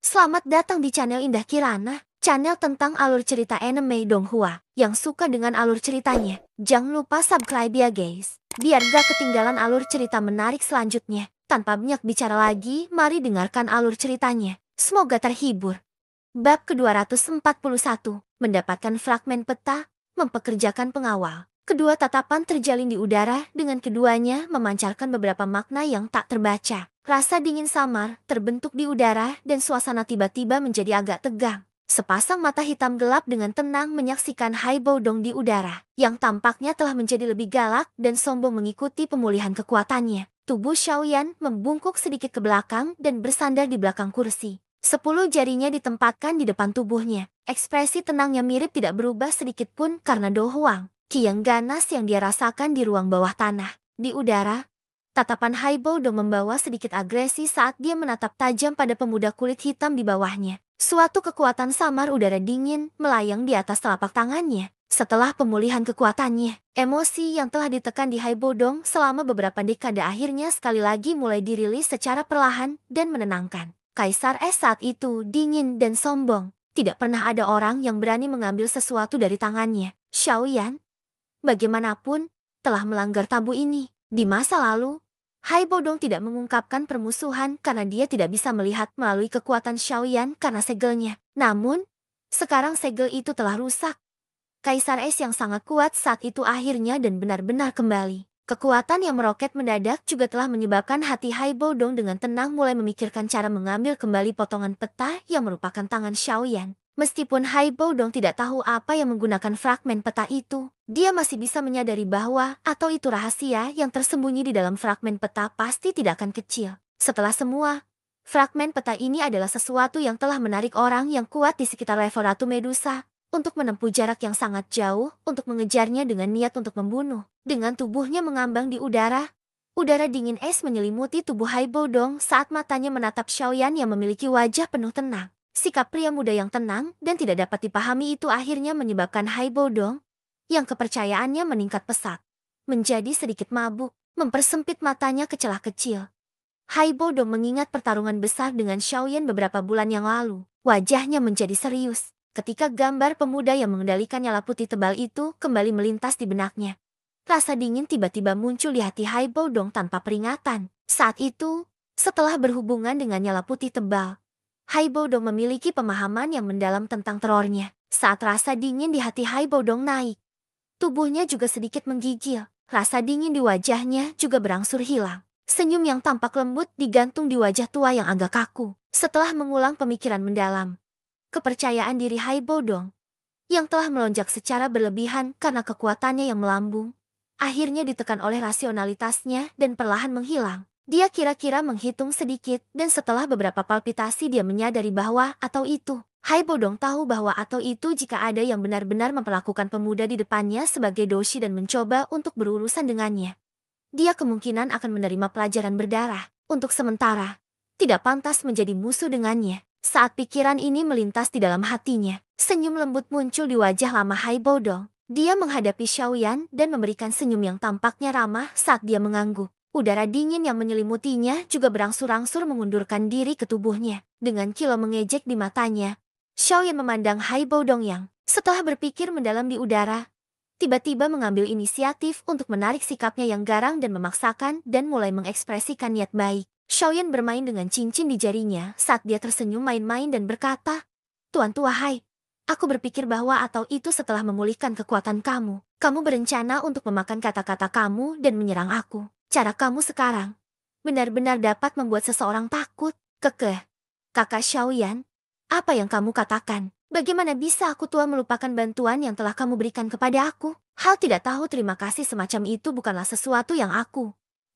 Selamat datang di channel Indah Kirana, channel tentang alur cerita anime Donghua. Yang suka dengan alur ceritanya, jangan lupa subscribe ya guys, biar gak ketinggalan alur cerita menarik selanjutnya. Tanpa banyak bicara lagi, mari dengarkan alur ceritanya. Semoga terhibur. Bab ke-241, mendapatkan fragmen peta, mempekerjakan pengawal. Kedua tatapan terjalin di udara dengan keduanya memancarkan beberapa makna yang tak terbaca. Rasa dingin samar terbentuk di udara dan suasana tiba-tiba menjadi agak tegang. Sepasang mata hitam gelap dengan tenang menyaksikan Hai Bodong di udara, yang tampaknya telah menjadi lebih galak dan sombong mengikuti pemulihan kekuatannya. Tubuh Xiaoyan membungkuk sedikit ke belakang dan bersandar di belakang kursi. 10 jarinya ditempatkan di depan tubuhnya. Ekspresi tenangnya mirip tidak berubah sedikit pun karena Do Huang. Kiang ganas yang dia rasakan di ruang bawah tanah. Di udara, tatapan Hai Bodong membawa sedikit agresi saat dia menatap tajam pada pemuda kulit hitam di bawahnya. Suatu kekuatan samar udara dingin melayang di atas telapak tangannya. Setelah pemulihan kekuatannya, emosi yang telah ditekan di Hai Bodong selama beberapa dekade akhirnya sekali lagi mulai dirilis secara perlahan dan menenangkan. Kaisar Es saat itu dingin dan sombong. Tidak pernah ada orang yang berani mengambil sesuatu dari tangannya. Xiaoyan, bagaimanapun, telah melanggar tabu ini. Di masa lalu, Hai Bodong tidak mengungkapkan permusuhan karena dia tidak bisa melihat melalui kekuatan Xiaoyan karena segelnya. Namun, sekarang segel itu telah rusak. Kaisar Es yang sangat kuat saat itu akhirnya dan benar-benar kembali. Kekuatan yang meroket mendadak juga telah menyebabkan hati Hai Bodong dengan tenang mulai memikirkan cara mengambil kembali potongan peta yang merupakan tangan Xiaoyan. Meskipun Hai Bodong tidak tahu apa yang menggunakan fragmen peta itu, dia masih bisa menyadari bahwa atau itu rahasia yang tersembunyi di dalam fragmen peta pasti tidak akan kecil. Setelah semua, fragmen peta ini adalah sesuatu yang telah menarik orang yang kuat di sekitar level Ratu Medusa untuk menempuh jarak yang sangat jauh untuk mengejarnya dengan niat untuk membunuh. Dengan tubuhnya mengambang di udara, udara dingin es menyelimuti tubuh Hai Bodong saat matanya menatap Xiaoyan yang memiliki wajah penuh tenang. Sikap pria muda yang tenang dan tidak dapat dipahami itu akhirnya menyebabkan Hai Bodong, yang kepercayaannya meningkat pesat, menjadi sedikit mabuk, mempersempit matanya ke celah kecil. Hai Bodong mengingat pertarungan besar dengan Xiaoyan beberapa bulan yang lalu. Wajahnya menjadi serius ketika gambar pemuda yang mengendalikan nyala putih tebal itu kembali melintas di benaknya. Rasa dingin tiba-tiba muncul di hati Hai Bodong tanpa peringatan. Saat itu, setelah berhubungan dengan nyala putih tebal, Hai Bodong memiliki pemahaman yang mendalam tentang terornya. Saat rasa dingin di hati Hai Bodong naik, tubuhnya juga sedikit menggigil. Rasa dingin di wajahnya juga berangsur hilang. Senyum yang tampak lembut digantung di wajah tua yang agak kaku. Setelah mengulang pemikiran mendalam, kepercayaan diri Hai Bodong, yang telah melonjak secara berlebihan karena kekuatannya yang melambung, akhirnya ditekan oleh rasionalitasnya dan perlahan menghilang. Dia kira-kira menghitung sedikit dan setelah beberapa palpitasi dia menyadari bahwa atau itu. Hai Bodong tahu bahwa atau itu jika ada yang benar-benar memperlakukan pemuda di depannya sebagai doshi dan mencoba untuk berurusan dengannya, dia kemungkinan akan menerima pelajaran berdarah. Untuk sementara, tidak pantas menjadi musuh dengannya. Saat pikiran ini melintas di dalam hatinya, senyum lembut muncul di wajah lama Hai Bodong. Dia menghadapi Xiaoyan dan memberikan senyum yang tampaknya ramah saat dia mengangguk. Udara dingin yang menyelimutinya juga berangsur-angsur mengundurkan diri ke tubuhnya. Dengan kilau mengejek di matanya, Xiaoyan memandang Hai Bodong yang, setelah berpikir mendalam di udara, tiba-tiba mengambil inisiatif untuk menarik sikapnya yang garang dan memaksakan dan mulai mengekspresikan niat baik. Xiaoyan bermain dengan cincin di jarinya saat dia tersenyum main-main dan berkata, "Tuan tua Hai, aku berpikir bahwa atau itu setelah memulihkan kekuatan kamu, kamu berencana untuk memakan kata-kata kamu dan menyerang aku. Cara kamu sekarang benar-benar dapat membuat seseorang takut." Kekeh, kakak Xiaoyan, apa yang kamu katakan? Bagaimana bisa aku tua melupakan bantuan yang telah kamu berikan kepada aku? Hal tidak tahu terima kasih semacam itu bukanlah sesuatu yang aku,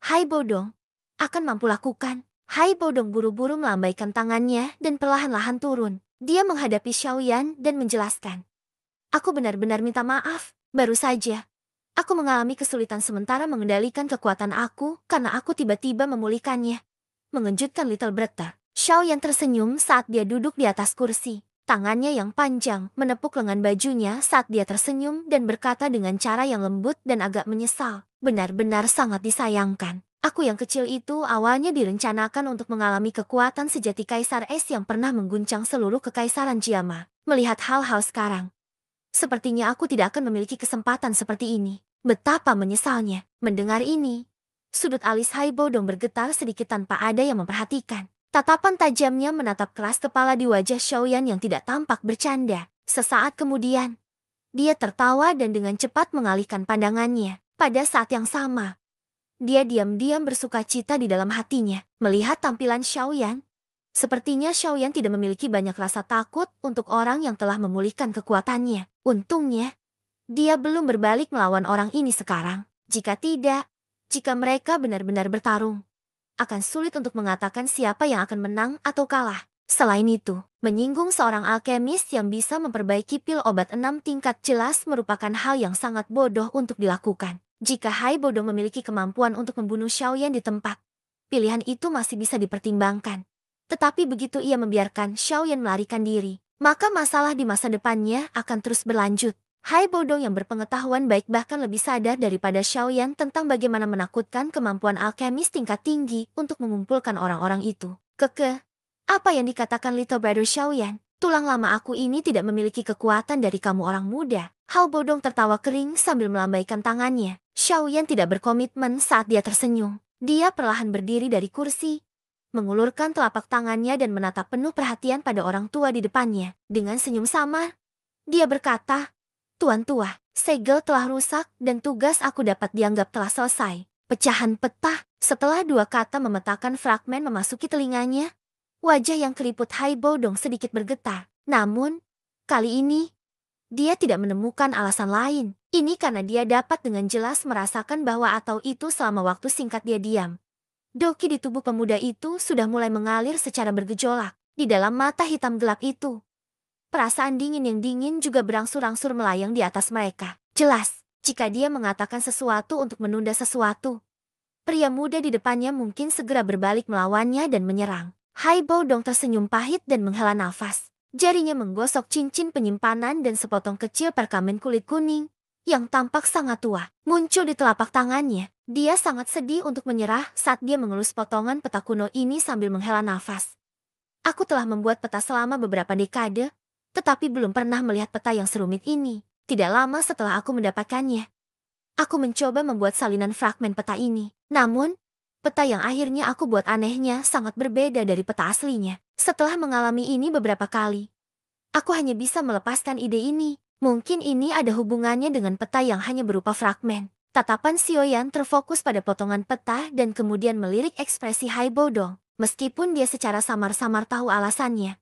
Hai Bodong, akan mampu lakukan. Hai Bodong buru-buru melambaikan tangannya dan perlahan-lahan turun. Dia menghadapi Xiaoyan dan menjelaskan, "Aku benar-benar minta maaf. Baru saja, aku mengalami kesulitan sementara mengendalikan kekuatan aku karena aku tiba-tiba memulihkannya." Mengejutkan Little Brother. Xiaoyan tersenyum saat dia duduk di atas kursi. Tangannya yang panjang menepuk lengan bajunya saat dia tersenyum dan berkata dengan cara yang lembut dan agak menyesal, "Benar-benar sangat disayangkan. Aku yang kecil itu awalnya direncanakan untuk mengalami kekuatan sejati Kaisar Es yang pernah mengguncang seluruh kekaisaran Jiama. Melihat hal-hal sekarang, sepertinya aku tidak akan memiliki kesempatan seperti ini. Betapa menyesalnya. Mendengar ini, sudut alis Haibodong bergetar sedikit tanpa ada yang memperhatikan. Tatapan tajamnya menatap keras kepala di wajah Xiaoyan yang tidak tampak bercanda. Sesaat kemudian, dia tertawa dan dengan cepat mengalihkan pandangannya. Pada saat yang sama, dia diam-diam bersukacita di dalam hatinya. Melihat tampilan Xiaoyan, sepertinya Xiaoyan tidak memiliki banyak rasa takut untuk orang yang telah memulihkan kekuatannya. Untungnya, dia belum berbalik melawan orang ini sekarang. Jika tidak, jika mereka benar-benar bertarung, akan sulit untuk mengatakan siapa yang akan menang atau kalah. Selain itu, menyinggung seorang alkemis yang bisa memperbaiki pil obat 6 tingkat jelas merupakan hal yang sangat bodoh untuk dilakukan. Jika Haibodong memiliki kemampuan untuk membunuh Xiaoyan di tempat, pilihan itu masih bisa dipertimbangkan. Tetapi begitu ia membiarkan Xiaoyan melarikan diri, maka masalah di masa depannya akan terus berlanjut. Haibodong yang berpengetahuan baik bahkan lebih sadar daripada Xiaoyan tentang bagaimana menakutkan kemampuan alkemis tingkat tinggi untuk mengumpulkan orang-orang itu. Apa yang dikatakan Little Brother Xiaoyan? Tulang lama aku ini tidak memiliki kekuatan dari kamu orang muda. Haibodong tertawa kering sambil melambaikan tangannya. Xiaoyan tidak berkomitmen saat dia tersenyum. Dia perlahan berdiri dari kursi, mengulurkan telapak tangannya dan menatap penuh perhatian pada orang tua di depannya. Dengan senyum samar, dia berkata, "Tuan tua, segel telah rusak dan tugas aku dapat dianggap telah selesai." Pecahan peta. Setelah dua kata memetakan fragmen memasuki telinganya, wajah yang keriput Haibodong sedikit bergetar. Namun, kali ini, dia tidak menemukan alasan lain. Ini karena dia dapat dengan jelas merasakan bahwa atau itu selama waktu singkat dia diam. Doki di tubuh pemuda itu sudah mulai mengalir secara bergejolak. Di dalam mata hitam gelap itu, perasaan dingin yang dingin juga berangsur-angsur melayang di atas mereka. Jelas, jika dia mengatakan sesuatu untuk menunda sesuatu, pria muda di depannya mungkin segera berbalik melawannya dan menyerang. Haibodong tersenyum pahit dan menghela nafas. Jarinya menggosok cincin penyimpanan dan sepotong kecil perkamen kulit kuning yang tampak sangat tua muncul di telapak tangannya. Dia sangat sedih untuk menyerah saat dia mengelus potongan peta kuno ini sambil menghela nafas. Aku telah membuat peta selama beberapa dekade, tetapi belum pernah melihat peta yang serumit ini. Tidak lama setelah aku mendapatkannya, aku mencoba membuat salinan fragmen peta ini. Namun, peta yang akhirnya aku buat anehnya sangat berbeda dari peta aslinya. Setelah mengalami ini beberapa kali, aku hanya bisa melepaskan ide ini. Mungkin ini ada hubungannya dengan peta yang hanya berupa fragmen. Tatapan Xiaoyan terfokus pada potongan peta dan kemudian melirik ekspresi Haibodong. Meskipun dia secara samar-samar tahu alasannya,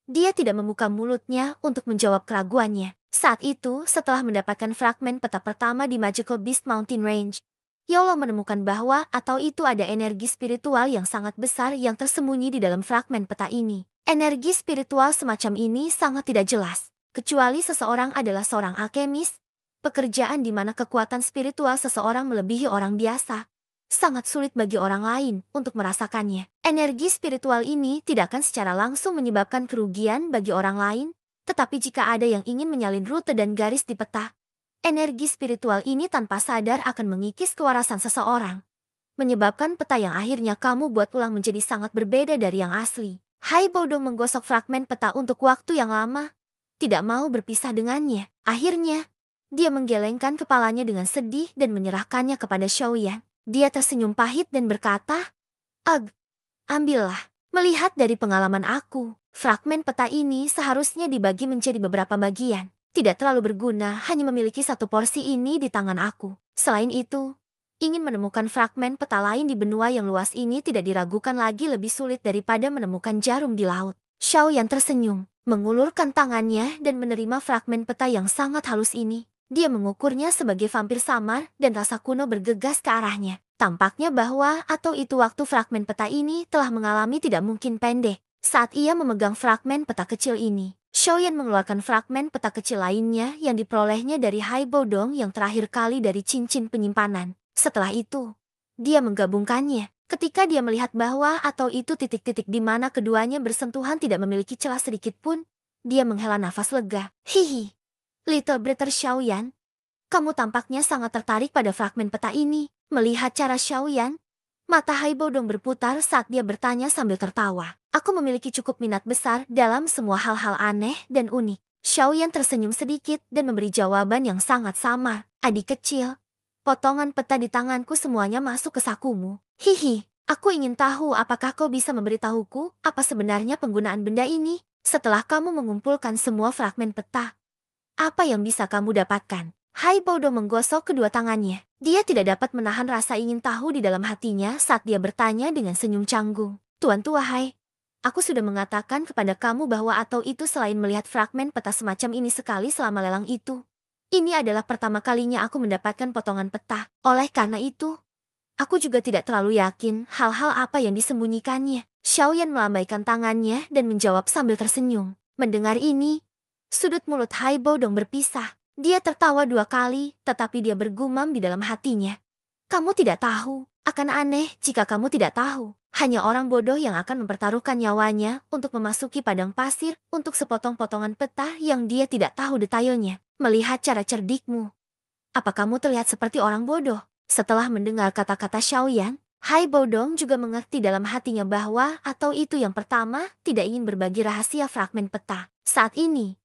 dia tidak membuka mulutnya untuk menjawab keraguannya. Saat itu, setelah mendapatkan fragmen peta pertama di Magical Beast Mountain Range, Yolo menemukan bahwa atau itu ada energi spiritual yang sangat besar yang tersembunyi di dalam fragmen peta ini. Energi spiritual semacam ini sangat tidak jelas, kecuali seseorang adalah seorang alkemis. Pekerjaan di mana kekuatan spiritual seseorang melebihi orang biasa, sangat sulit bagi orang lain untuk merasakannya. Energi spiritual ini tidak akan secara langsung menyebabkan kerugian bagi orang lain, tetapi jika ada yang ingin menyalin rute dan garis di peta, energi spiritual ini tanpa sadar akan mengikis kewarasan seseorang, menyebabkan peta yang akhirnya kamu buat ulang menjadi sangat berbeda dari yang asli. Haibodong menggosok fragmen peta untuk waktu yang lama, tidak mau berpisah dengannya. Akhirnya, dia menggelengkan kepalanya dengan sedih dan menyerahkannya kepada Xiaoyan. Dia tersenyum pahit dan berkata, ambillah. Melihat dari pengalaman aku, fragmen peta ini seharusnya dibagi menjadi beberapa bagian. Tidak terlalu berguna hanya memiliki satu porsi ini di tangan aku. Selain itu, ingin menemukan fragmen peta lain di benua yang luas ini tidak diragukan lagi lebih sulit daripada menemukan jarum di laut. Xiaoyan tersenyum, mengulurkan tangannya dan menerima fragmen peta yang sangat halus ini. Dia mengukurnya sebagai vampir samar dan rasa kuno bergegas ke arahnya. Tampaknya bahwa atau itu waktu fragmen peta ini telah mengalami tidak mungkin pendek. Saat ia memegang fragmen peta kecil ini, Xiaoyan mengeluarkan fragmen peta kecil lainnya yang diperolehnya dari Haibodong yang terakhir kali dari cincin penyimpanan. Setelah itu, dia menggabungkannya. Ketika dia melihat bahwa atau itu titik-titik di mana keduanya bersentuhan tidak memiliki celah sedikit pun, dia menghela nafas lega. Hihi, Little Brother Xiaoyan, kamu tampaknya sangat tertarik pada fragmen peta ini. Melihat cara Xiaoyan, Mata Haibodong berputar saat dia bertanya sambil tertawa. Aku memiliki cukup minat besar dalam semua hal-hal aneh dan unik. Xiaoyan tersenyum sedikit dan memberi jawaban yang sangat samar. Adik kecil, potongan peta di tanganku semuanya masuk ke sakumu. Hihi, aku ingin tahu apakah kau bisa memberitahuku apa sebenarnya penggunaan benda ini? Setelah kamu mengumpulkan semua fragmen peta, apa yang bisa kamu dapatkan? Haibodong menggosok kedua tangannya. Dia tidak dapat menahan rasa ingin tahu di dalam hatinya saat dia bertanya dengan senyum canggung. Tuan Tua Hai, aku sudah mengatakan kepada kamu bahwa atau itu selain melihat fragmen peta semacam ini sekali selama lelang itu. Ini adalah pertama kalinya aku mendapatkan potongan peta. Oleh karena itu, aku juga tidak terlalu yakin hal-hal apa yang disembunyikannya. Xiaoyan melambaikan tangannya dan menjawab sambil tersenyum. Mendengar ini, sudut mulut Haibodong berpisah. Dia tertawa 2 kali, tetapi dia bergumam di dalam hatinya. Kamu tidak tahu, akan aneh jika kamu tidak tahu. Hanya orang bodoh yang akan mempertaruhkan nyawanya untuk memasuki padang pasir untuk sepotong-potongan peta yang dia tidak tahu detailnya. Melihat cara cerdikmu, apa kamu terlihat seperti orang bodoh? Setelah mendengar kata-kata Xiaoyan, Haibodong juga mengerti dalam hatinya bahwa atau itu yang pertama tidak ingin berbagi rahasia fragmen peta. Saat ini,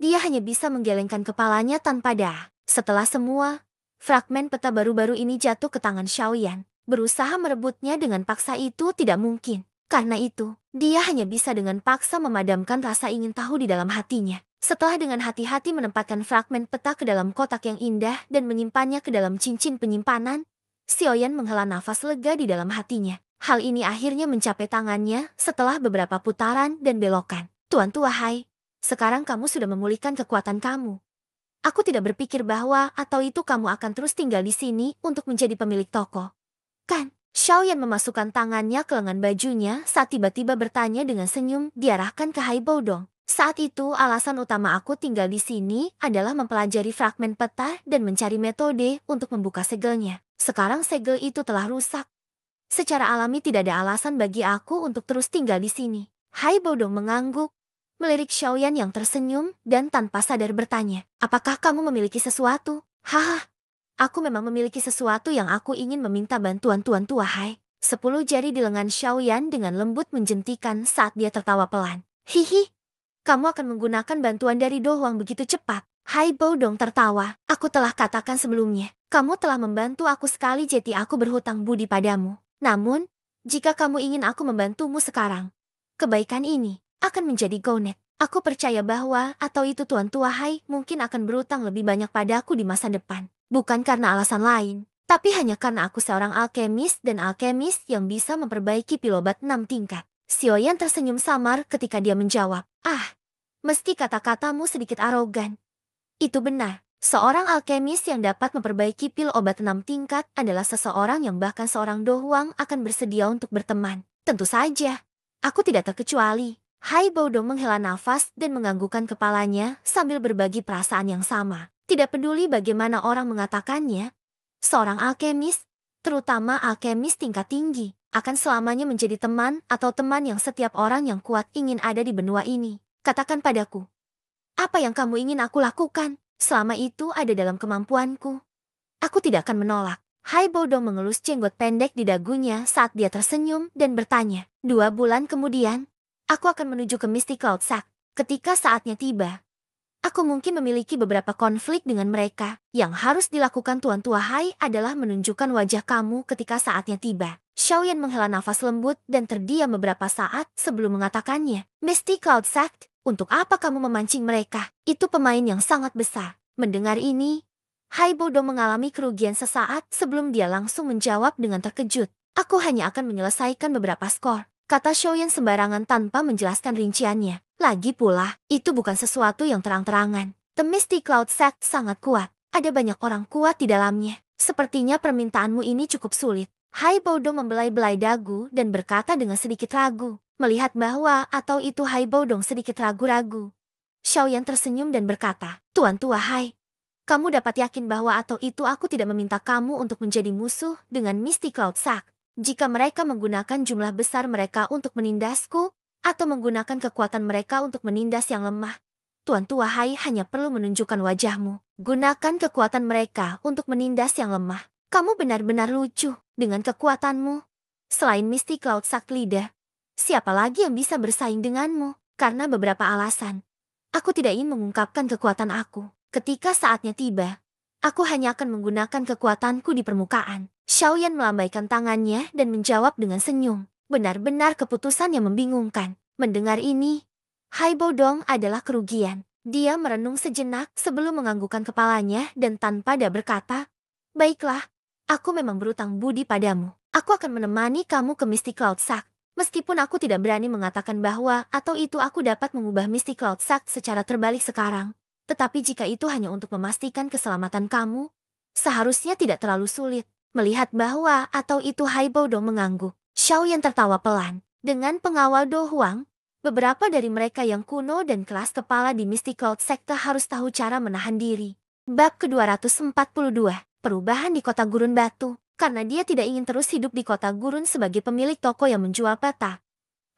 dia hanya bisa menggelengkan kepalanya tanpa daya. Setelah semua, fragmen peta baru-baru ini jatuh ke tangan Xiaoyan. Berusaha merebutnya dengan paksa itu tidak mungkin. Karena itu, dia hanya bisa dengan paksa memadamkan rasa ingin tahu di dalam hatinya. Setelah dengan hati-hati menempatkan fragmen peta ke dalam kotak yang indah dan menyimpannya ke dalam cincin penyimpanan, Xiaoyan menghela nafas lega di dalam hatinya. Hal ini akhirnya mencapai tangannya setelah beberapa putaran dan belokan. Tuan Tua Hai, sekarang kamu sudah memulihkan kekuatan kamu. Aku tidak berpikir bahwa atau itu kamu akan terus tinggal di sini untuk menjadi pemilik toko. Kan? Xiaoyan memasukkan tangannya ke lengan bajunya saat tiba-tiba bertanya dengan senyum diarahkan ke Haibodong. Saat itu alasan utama aku tinggal di sini adalah mempelajari fragmen peta dan mencari metode untuk membuka segelnya. Sekarang segel itu telah rusak. Secara alami tidak ada alasan bagi aku untuk terus tinggal di sini. Haibodong mengangguk, melirik Xiaoyan yang tersenyum dan tanpa sadar bertanya, apakah kamu memiliki sesuatu? Haha, aku memang memiliki sesuatu yang aku ingin meminta bantuan Tuan Tua Hai. 10 jari di lengan Xiaoyan dengan lembut menjentikan saat dia tertawa pelan. Hihi, kamu akan menggunakan bantuan dari Do Huang begitu cepat. Haibodong tertawa. Aku telah katakan sebelumnya, kamu telah membantu aku sekali jadi aku berhutang budi padamu. Namun, jika kamu ingin aku membantumu sekarang, kebaikan ini akan menjadi gonet. Aku percaya bahwa atau itu Tuan Tua Hai mungkin akan berutang lebih banyak padaku di masa depan. Bukan karena alasan lain, tapi hanya karena aku seorang alkemis dan alkemis yang bisa memperbaiki pil obat 6 tingkat. Xiaoyan tersenyum samar ketika dia menjawab, mesti kata-katamu sedikit arogan. Itu benar. Seorang alkemis yang dapat memperbaiki pil obat 6 tingkat adalah seseorang yang bahkan seorang Do Huang akan bersedia untuk berteman. Tentu saja, aku tidak terkecuali. Haibodong menghela nafas dan menganggukkan kepalanya sambil berbagi perasaan yang sama. Tidak peduli bagaimana orang mengatakannya, seorang alkemis, terutama alkemis tingkat tinggi, akan selamanya menjadi teman atau teman yang setiap orang yang kuat ingin ada di benua ini. Katakan padaku, apa yang kamu ingin aku lakukan? Selama itu ada dalam kemampuanku, aku tidak akan menolak. Haibodong mengelus jenggot pendek di dagunya saat dia tersenyum dan bertanya. 2 bulan kemudian, aku akan menuju ke Misty Cloud Sack. Ketika saatnya tiba, aku mungkin memiliki beberapa konflik dengan mereka. Yang harus dilakukan Tuan Tua Hai adalah menunjukkan wajah kamu ketika saatnya tiba. Xiaoyan menghela nafas lembut dan terdiam beberapa saat sebelum mengatakannya. Misty Cloud Sack, untuk apa kamu memancing mereka? Itu pemain yang sangat besar. Mendengar ini, Haibodong mengalami kerugian sesaat sebelum dia langsung menjawab dengan terkejut. Aku hanya akan menyelesaikan beberapa skor, kata Xiaoyan sembarangan tanpa menjelaskan rinciannya. Lagi pula, itu bukan sesuatu yang terang-terangan. The Misty Cloud Sack sangat kuat. Ada banyak orang kuat di dalamnya. Sepertinya permintaanmu ini cukup sulit. Haibodong membelai-belai dagu dan berkata dengan sedikit ragu. Melihat bahwa atau itu Haibodong sedikit ragu-ragu, Xiaoyan tersenyum dan berkata, Tuan Tua Hai, kamu dapat yakin bahwa atau itu aku tidak meminta kamu untuk menjadi musuh dengan Misty Cloud Sack. Jika mereka menggunakan jumlah besar mereka untuk menindasku, atau menggunakan kekuatan mereka untuk menindas yang lemah, Tuan Tua Hai hanya perlu menunjukkan wajahmu. Gunakan kekuatan mereka untuk menindas yang lemah. Kamu benar-benar lucu. Dengan kekuatanmu, Selain Misty Cloud Sak Leader, siapa lagi yang bisa bersaing denganmu? Karena beberapa alasan. Aku tidak ingin mengungkapkan kekuatan aku. Ketika saatnya tiba, aku hanya akan menggunakan kekuatanku di permukaan. Xiaoyan melambaikan tangannya dan menjawab dengan senyum. Benar-benar keputusan yang membingungkan. Mendengar ini, Haibo Dong adalah kerugian. Dia merenung sejenak sebelum menganggukkan kepalanya dan tanpa dia berkata, "Baiklah, aku memang berutang budi padamu. Aku akan menemani kamu ke Misty Cloud Sak. Meskipun aku tidak berani mengatakan bahwa atau itu aku dapat mengubah Misty Cloud Sak secara terbalik sekarang. Tetapi jika itu hanya untuk memastikan keselamatan kamu, seharusnya tidak terlalu sulit." Melihat bahwa atau itu Haibo Dong mengangguk, Xiaoyan tertawa pelan. Dengan pengawal Do Huang, beberapa dari mereka yang kuno dan kelas kepala di Misty Cloud Sekte harus tahu cara menahan diri. Bab ke-242, perubahan di kota Gurun Batu. Karena dia tidak ingin terus hidup di kota Gurun sebagai pemilik toko yang menjual peta,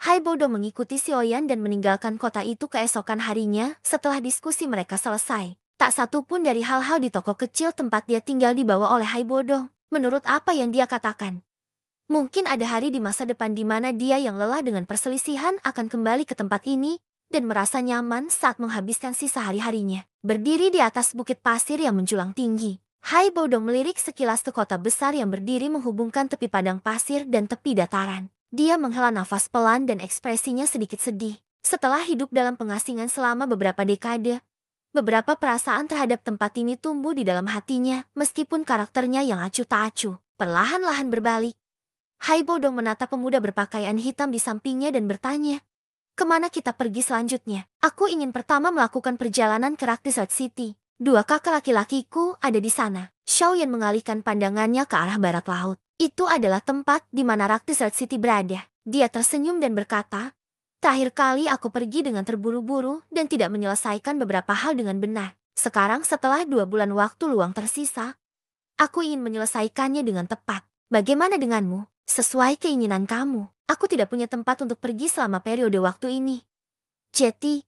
Haibo Dong mengikuti Xiaoyan dan meninggalkan kota itu keesokan harinya setelah diskusi mereka selesai. Tak satu pun dari hal-hal di toko kecil tempat dia tinggal dibawa oleh Haibo Dong. Menurut apa yang dia katakan, mungkin ada hari di masa depan di mana dia yang lelah dengan perselisihan akan kembali ke tempat ini dan merasa nyaman saat menghabiskan sisa hari-harinya. Berdiri di atas bukit pasir yang menjulang tinggi, Haibo Dong melirik sekilas ke kota besar yang berdiri menghubungkan tepi padang pasir dan tepi dataran. Dia menghela nafas pelan dan ekspresinya sedikit sedih. Setelah hidup dalam pengasingan selama beberapa dekade, beberapa perasaan terhadap tempat ini tumbuh di dalam hatinya meskipun karakternya yang acuh tak acuh. Perlahan-lahan berbalik, Haibo Dong menatap pemuda berpakaian hitam di sampingnya dan bertanya, "Kemana kita pergi selanjutnya?" "Aku ingin pertama melakukan perjalanan ke Rock Desert City. Dua kakak laki-lakiku ada di sana." Xiaoyan mengalihkan pandangannya ke arah barat laut. Itu adalah tempat di mana Rock Desert City berada. Dia tersenyum dan berkata, "Terakhir kali aku pergi dengan terburu-buru dan tidak menyelesaikan beberapa hal dengan benar. Sekarang setelah 2 bulan waktu luang tersisa, aku ingin menyelesaikannya dengan tepat. Bagaimana denganmu? Sesuai keinginan kamu, aku tidak punya tempat untuk pergi selama periode waktu ini. Jadi,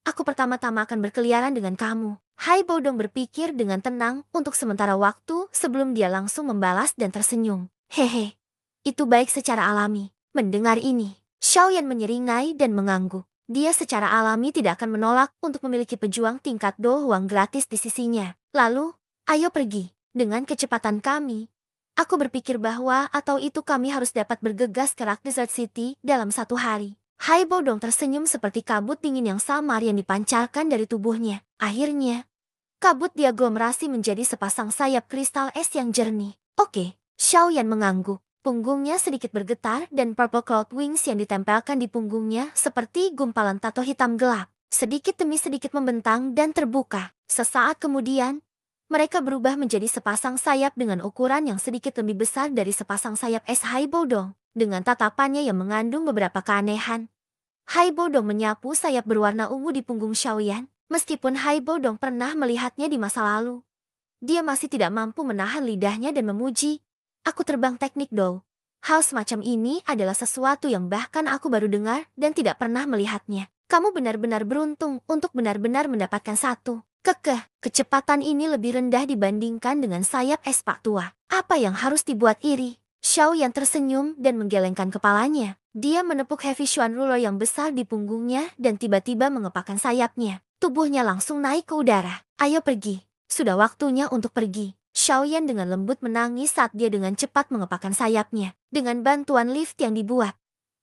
aku pertama-tama akan berkeliaran dengan kamu." Haibo Dong berpikir dengan tenang untuk sementara waktu sebelum dia langsung membalas dan tersenyum. "Hehe, itu baik secara alami." Mendengar ini, Xiaoyan menyeringai dan mengangguk. Dia secara alami tidak akan menolak untuk memiliki pejuang tingkat Do Huang gratis di sisinya. "Lalu, ayo pergi. Dengan kecepatan kami, aku berpikir bahwa atau itu kami harus dapat bergegas ke Rock Desert City dalam 1 hari." Haibo Dong tersenyum seperti kabut dingin yang samar yang dipancarkan dari tubuhnya. Akhirnya, kabut diaglomerasi menjadi sepasang sayap kristal es yang jernih. "Oke." Xiaoyan mengangguk. Punggungnya sedikit bergetar dan purple cloud wings yang ditempelkan di punggungnya seperti gumpalan tato hitam gelap, sedikit demi sedikit membentang dan terbuka. Sesaat kemudian, mereka berubah menjadi sepasang sayap dengan ukuran yang sedikit lebih besar dari sepasang sayap es Haibo Dong. Dengan tatapannya yang mengandung beberapa keanehan, Haibo Dong menyapu sayap berwarna ungu di punggung Xiaoyan. Meskipun Haibo Dong pernah melihatnya di masa lalu, dia masih tidak mampu menahan lidahnya dan memuji, "Aku terbang teknik Do. Hal semacam ini adalah sesuatu yang bahkan aku baru dengar dan tidak pernah melihatnya. Kamu benar-benar beruntung untuk benar-benar mendapatkan satu. Kecepatan ini lebih rendah dibandingkan dengan sayap es Pak Tua. Apa yang harus dibuat iri?" Xiaoyan tersenyum dan menggelengkan kepalanya. Dia menepuk Heavy Shuan Ruler yang besar di punggungnya dan tiba-tiba mengepakkan sayapnya. Tubuhnya langsung naik ke udara. "Ayo pergi. Sudah waktunya untuk pergi." Xiaoyan dengan lembut menangis saat dia dengan cepat mengepakkan sayapnya. Dengan bantuan lift yang dibuat,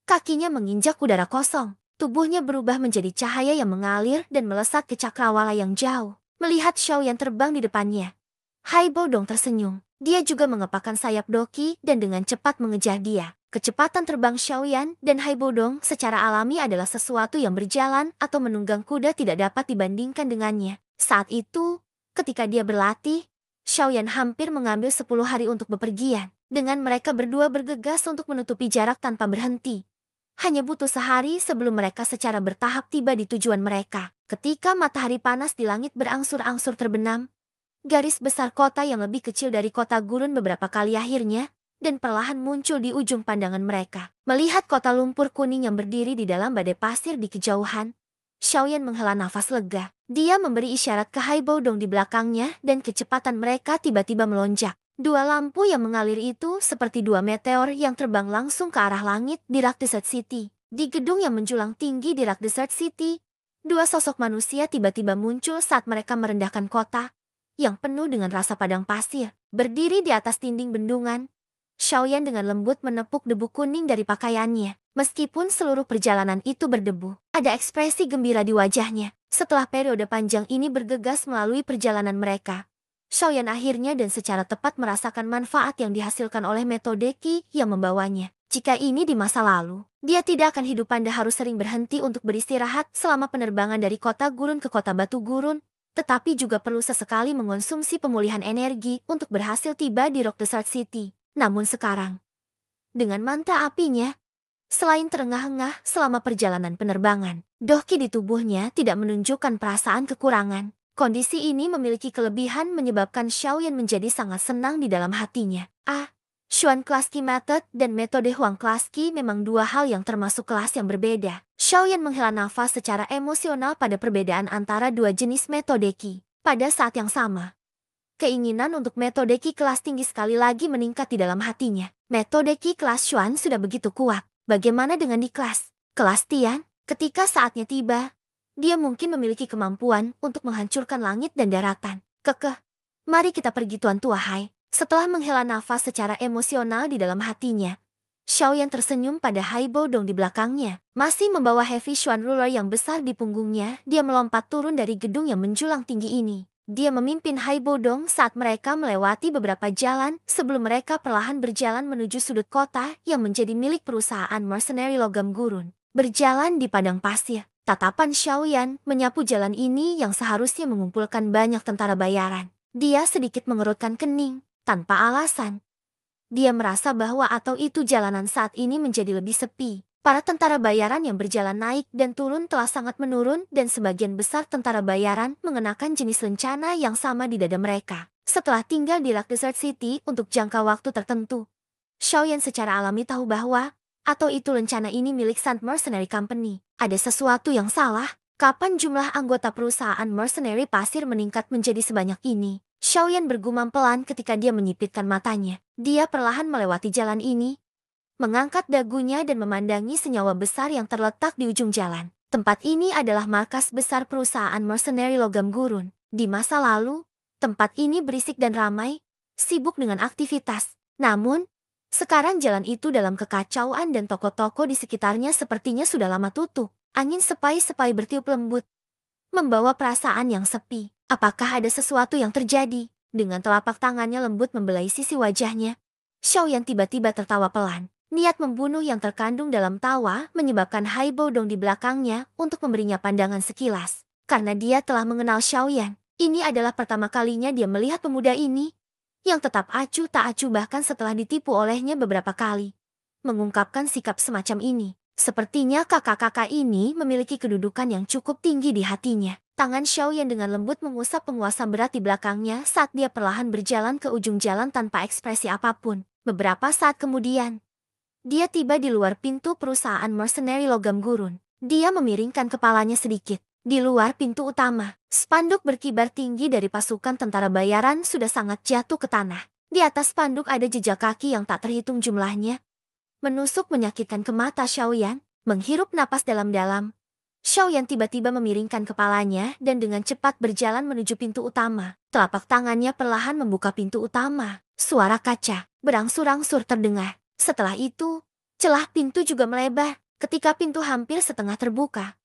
kakinya menginjak udara kosong. Tubuhnya berubah menjadi cahaya yang mengalir dan melesat ke cakrawala yang jauh. Melihat Xiaoyan terbang di depannya, Haibo Dong tersenyum. Dia juga mengepakkan sayap Doki dan dengan cepat mengejar dia. Kecepatan terbang Xiaoyan dan Haibo Dong secara alami adalah sesuatu yang berjalan atau menunggang kuda tidak dapat dibandingkan dengannya. Saat itu, ketika dia berlatih, Xiaoyan hampir mengambil 10 hari untuk bepergian. Dengan mereka berdua bergegas untuk menutupi jarak tanpa berhenti. Hanya butuh sehari sebelum mereka secara bertahap tiba di tujuan mereka. Ketika matahari panas di langit berangsur-angsur terbenam, garis besar kota yang lebih kecil dari kota Gurun beberapa kali akhirnya, dan perlahan muncul di ujung pandangan mereka. Melihat kota lumpur kuning yang berdiri di dalam badai pasir di kejauhan, Xiaoyan menghela nafas lega. Dia memberi isyarat ke Haibo Dong di belakangnya dan kecepatan mereka tiba-tiba melonjak. Dua lampu yang mengalir itu seperti dua meteor yang terbang langsung ke arah langit di Rock Desert City. Di gedung yang menjulang tinggi di Rock Desert City, dua sosok manusia tiba-tiba muncul saat mereka merendahkan kota yang penuh dengan rasa padang pasir. Berdiri di atas dinding bendungan, Xiaoyan dengan lembut menepuk debu kuning dari pakaiannya. Meskipun seluruh perjalanan itu berdebu, ada ekspresi gembira di wajahnya. Setelah periode panjang ini bergegas melalui perjalanan mereka, Xiaoyan akhirnya dan secara tepat merasakan manfaat yang dihasilkan oleh metode Qi yang membawanya. Jika ini di masa lalu, dia tidak akan hidup Panda harus sering berhenti untuk beristirahat selama penerbangan dari kota gurun ke kota batu gurun, tetapi juga perlu sesekali mengonsumsi pemulihan energi untuk berhasil tiba di Rock Desert City. Namun sekarang, dengan manta apinya, selain terengah-engah selama perjalanan penerbangan, Dohki di tubuhnya tidak menunjukkan perasaan kekurangan. Kondisi ini memiliki kelebihan menyebabkan Xiaoyan menjadi sangat senang di dalam hatinya. Xuan Klasky Method dan metode Huang Klasky memang dua hal yang termasuk kelas yang berbeda. Xiaoyan menghela nafas secara emosional pada perbedaan antara dua jenis metode Qi. Pada saat yang sama, keinginan untuk metode Qi kelas tinggi sekali lagi meningkat di dalam hatinya. Metode Qi kelas Xuan sudah begitu kuat. Bagaimana dengan di kelas Tian? Ketika saatnya tiba, dia mungkin memiliki kemampuan untuk menghancurkan langit dan daratan. Mari kita pergi Tuan Tua Hai. Setelah menghela nafas secara emosional di dalam hatinya, Xiaoyan tersenyum pada Hai Bodong di belakangnya. Masih membawa heavy Xuan ruler yang besar di punggungnya, dia melompat turun dari gedung yang menjulang tinggi ini. Dia memimpin Hai Bodong saat mereka melewati beberapa jalan sebelum mereka perlahan berjalan menuju sudut kota yang menjadi milik perusahaan mercenary logam gurun. Berjalan di padang pasir, tatapan Xiaoyan menyapu jalan ini yang seharusnya mengumpulkan banyak tentara bayaran. Dia sedikit mengerutkan kening, tanpa alasan. Dia merasa bahwa atau itu jalanan saat ini menjadi lebih sepi. Para tentara bayaran yang berjalan naik dan turun telah sangat menurun dan sebagian besar tentara bayaran mengenakan jenis lencana yang sama di dada mereka. Setelah tinggal di Rock Desert City untuk jangka waktu tertentu, Xiaoyan secara alami tahu bahwa atau itu lencana ini milik Sun Mercenary Company. Ada sesuatu yang salah. Kapan jumlah anggota perusahaan mercenary pasir meningkat menjadi sebanyak ini? Xiaoyan bergumam pelan ketika dia menyipitkan matanya. Dia perlahan melewati jalan ini, mengangkat dagunya dan memandangi senyawa besar yang terletak di ujung jalan. Tempat ini adalah markas besar perusahaan mercenary logam gurun. Di masa lalu, tempat ini berisik dan ramai, sibuk dengan aktivitas. Namun, sekarang jalan itu dalam kekacauan dan toko-toko di sekitarnya sepertinya sudah lama tutup. Angin sepai-sepai bertiup lembut, membawa perasaan yang sepi. Apakah ada sesuatu yang terjadi? Dengan telapak tangannya lembut membelai sisi wajahnya, Xiaoyan tiba-tiba tertawa pelan. Niat membunuh yang terkandung dalam tawa menyebabkan Hai Bodong di belakangnya untuk memberinya pandangan sekilas. Karena dia telah mengenal Xiaoyan, ini adalah pertama kalinya dia melihat pemuda ini, yang tetap acuh tak acuh bahkan setelah ditipu olehnya beberapa kali. Mengungkapkan sikap semacam ini, sepertinya kakak-kakak ini memiliki kedudukan yang cukup tinggi di hatinya. Tangan Xiaoyan dengan lembut mengusap penguasa berat di belakangnya saat dia perlahan berjalan ke ujung jalan tanpa ekspresi apapun. Beberapa saat kemudian, dia tiba di luar pintu perusahaan mercenary logam gurun. Dia memiringkan kepalanya sedikit. Di luar pintu utama, spanduk berkibar tinggi dari pasukan tentara bayaran sudah sangat jatuh ke tanah. Di atas spanduk ada jejak kaki yang tak terhitung jumlahnya. Menusuk menyakitkan ke mata Xiaoyan, menghirup napas dalam-dalam. Xiaoyan tiba-tiba memiringkan kepalanya dan dengan cepat berjalan menuju pintu utama. Telapak tangannya perlahan membuka pintu utama. Suara kaca berangsur-angsur terdengar. Setelah itu, celah pintu juga melebar. Ketika pintu hampir setengah terbuka,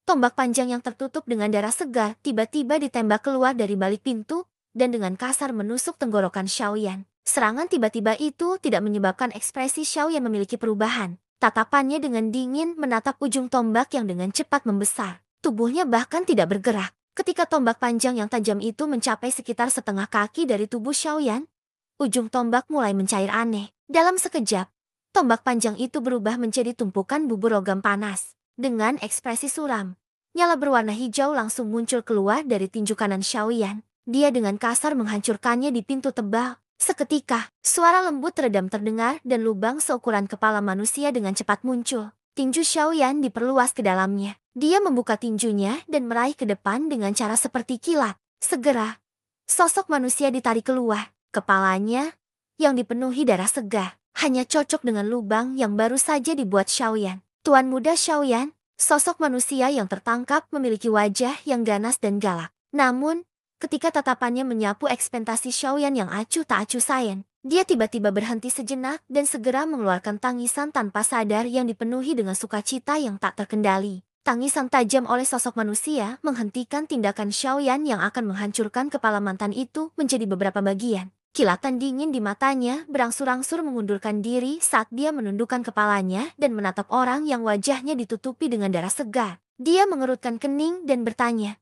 tombak panjang yang tertutup dengan darah segar tiba-tiba ditembak keluar dari balik pintu dan dengan kasar menusuk tenggorokan Xiaoyan. Serangan tiba-tiba itu tidak menyebabkan ekspresi Xiaoyan memiliki perubahan. Tatapannya dengan dingin menatap ujung tombak yang dengan cepat membesar. Tubuhnya bahkan tidak bergerak. Ketika tombak panjang yang tajam itu mencapai sekitar setengah kaki dari tubuh Xiaoyan, ujung tombak mulai mencair aneh. Dalam sekejap, tombak panjang itu berubah menjadi tumpukan bubur logam panas. Dengan ekspresi suram, nyala berwarna hijau langsung muncul keluar dari tinju kanan Xiaoyan. Dia dengan kasar menghancurkannya di pintu tebal. Seketika, suara lembut redam terdengar dan lubang seukuran kepala manusia dengan cepat muncul. Tinju Xiaoyan diperluas ke dalamnya. Dia membuka tinjunya dan meraih ke depan dengan cara seperti kilat. Segera, sosok manusia ditarik keluar. Kepalanya, yang dipenuhi darah segar. Hanya cocok dengan lubang yang baru saja dibuat Xiaoyan. Tuan muda Xiaoyan, sosok manusia yang tertangkap memiliki wajah yang ganas dan galak. Namun, ketika tatapannya menyapu ekspektasi Xiaoyan yang acuh tak acuh sayen, dia tiba-tiba berhenti sejenak dan segera mengeluarkan tangisan tanpa sadar yang dipenuhi dengan sukacita yang tak terkendali. Tangisan tajam oleh sosok manusia menghentikan tindakan Xiaoyan yang akan menghancurkan kepala mantan itu menjadi beberapa bagian. Kilatan dingin di matanya berangsur-angsur mengundurkan diri saat dia menundukkan kepalanya dan menatap orang yang wajahnya ditutupi dengan darah segar. Dia mengerutkan kening dan bertanya,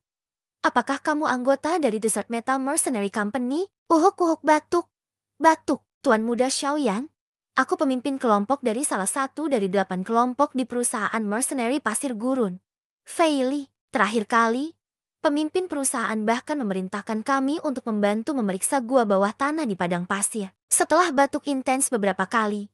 "Apakah kamu anggota dari Desert Metal Mercenary Company?" Uhuk-uhuk batuk. Batuk, Tuan Muda Xiaoyan. Aku pemimpin kelompok dari salah satu dari 8 kelompok di perusahaan mercenary pasir gurun. Fei Li, terakhir kali, pemimpin perusahaan bahkan memerintahkan kami untuk membantu memeriksa gua bawah tanah di padang pasir. Setelah batuk intens beberapa kali,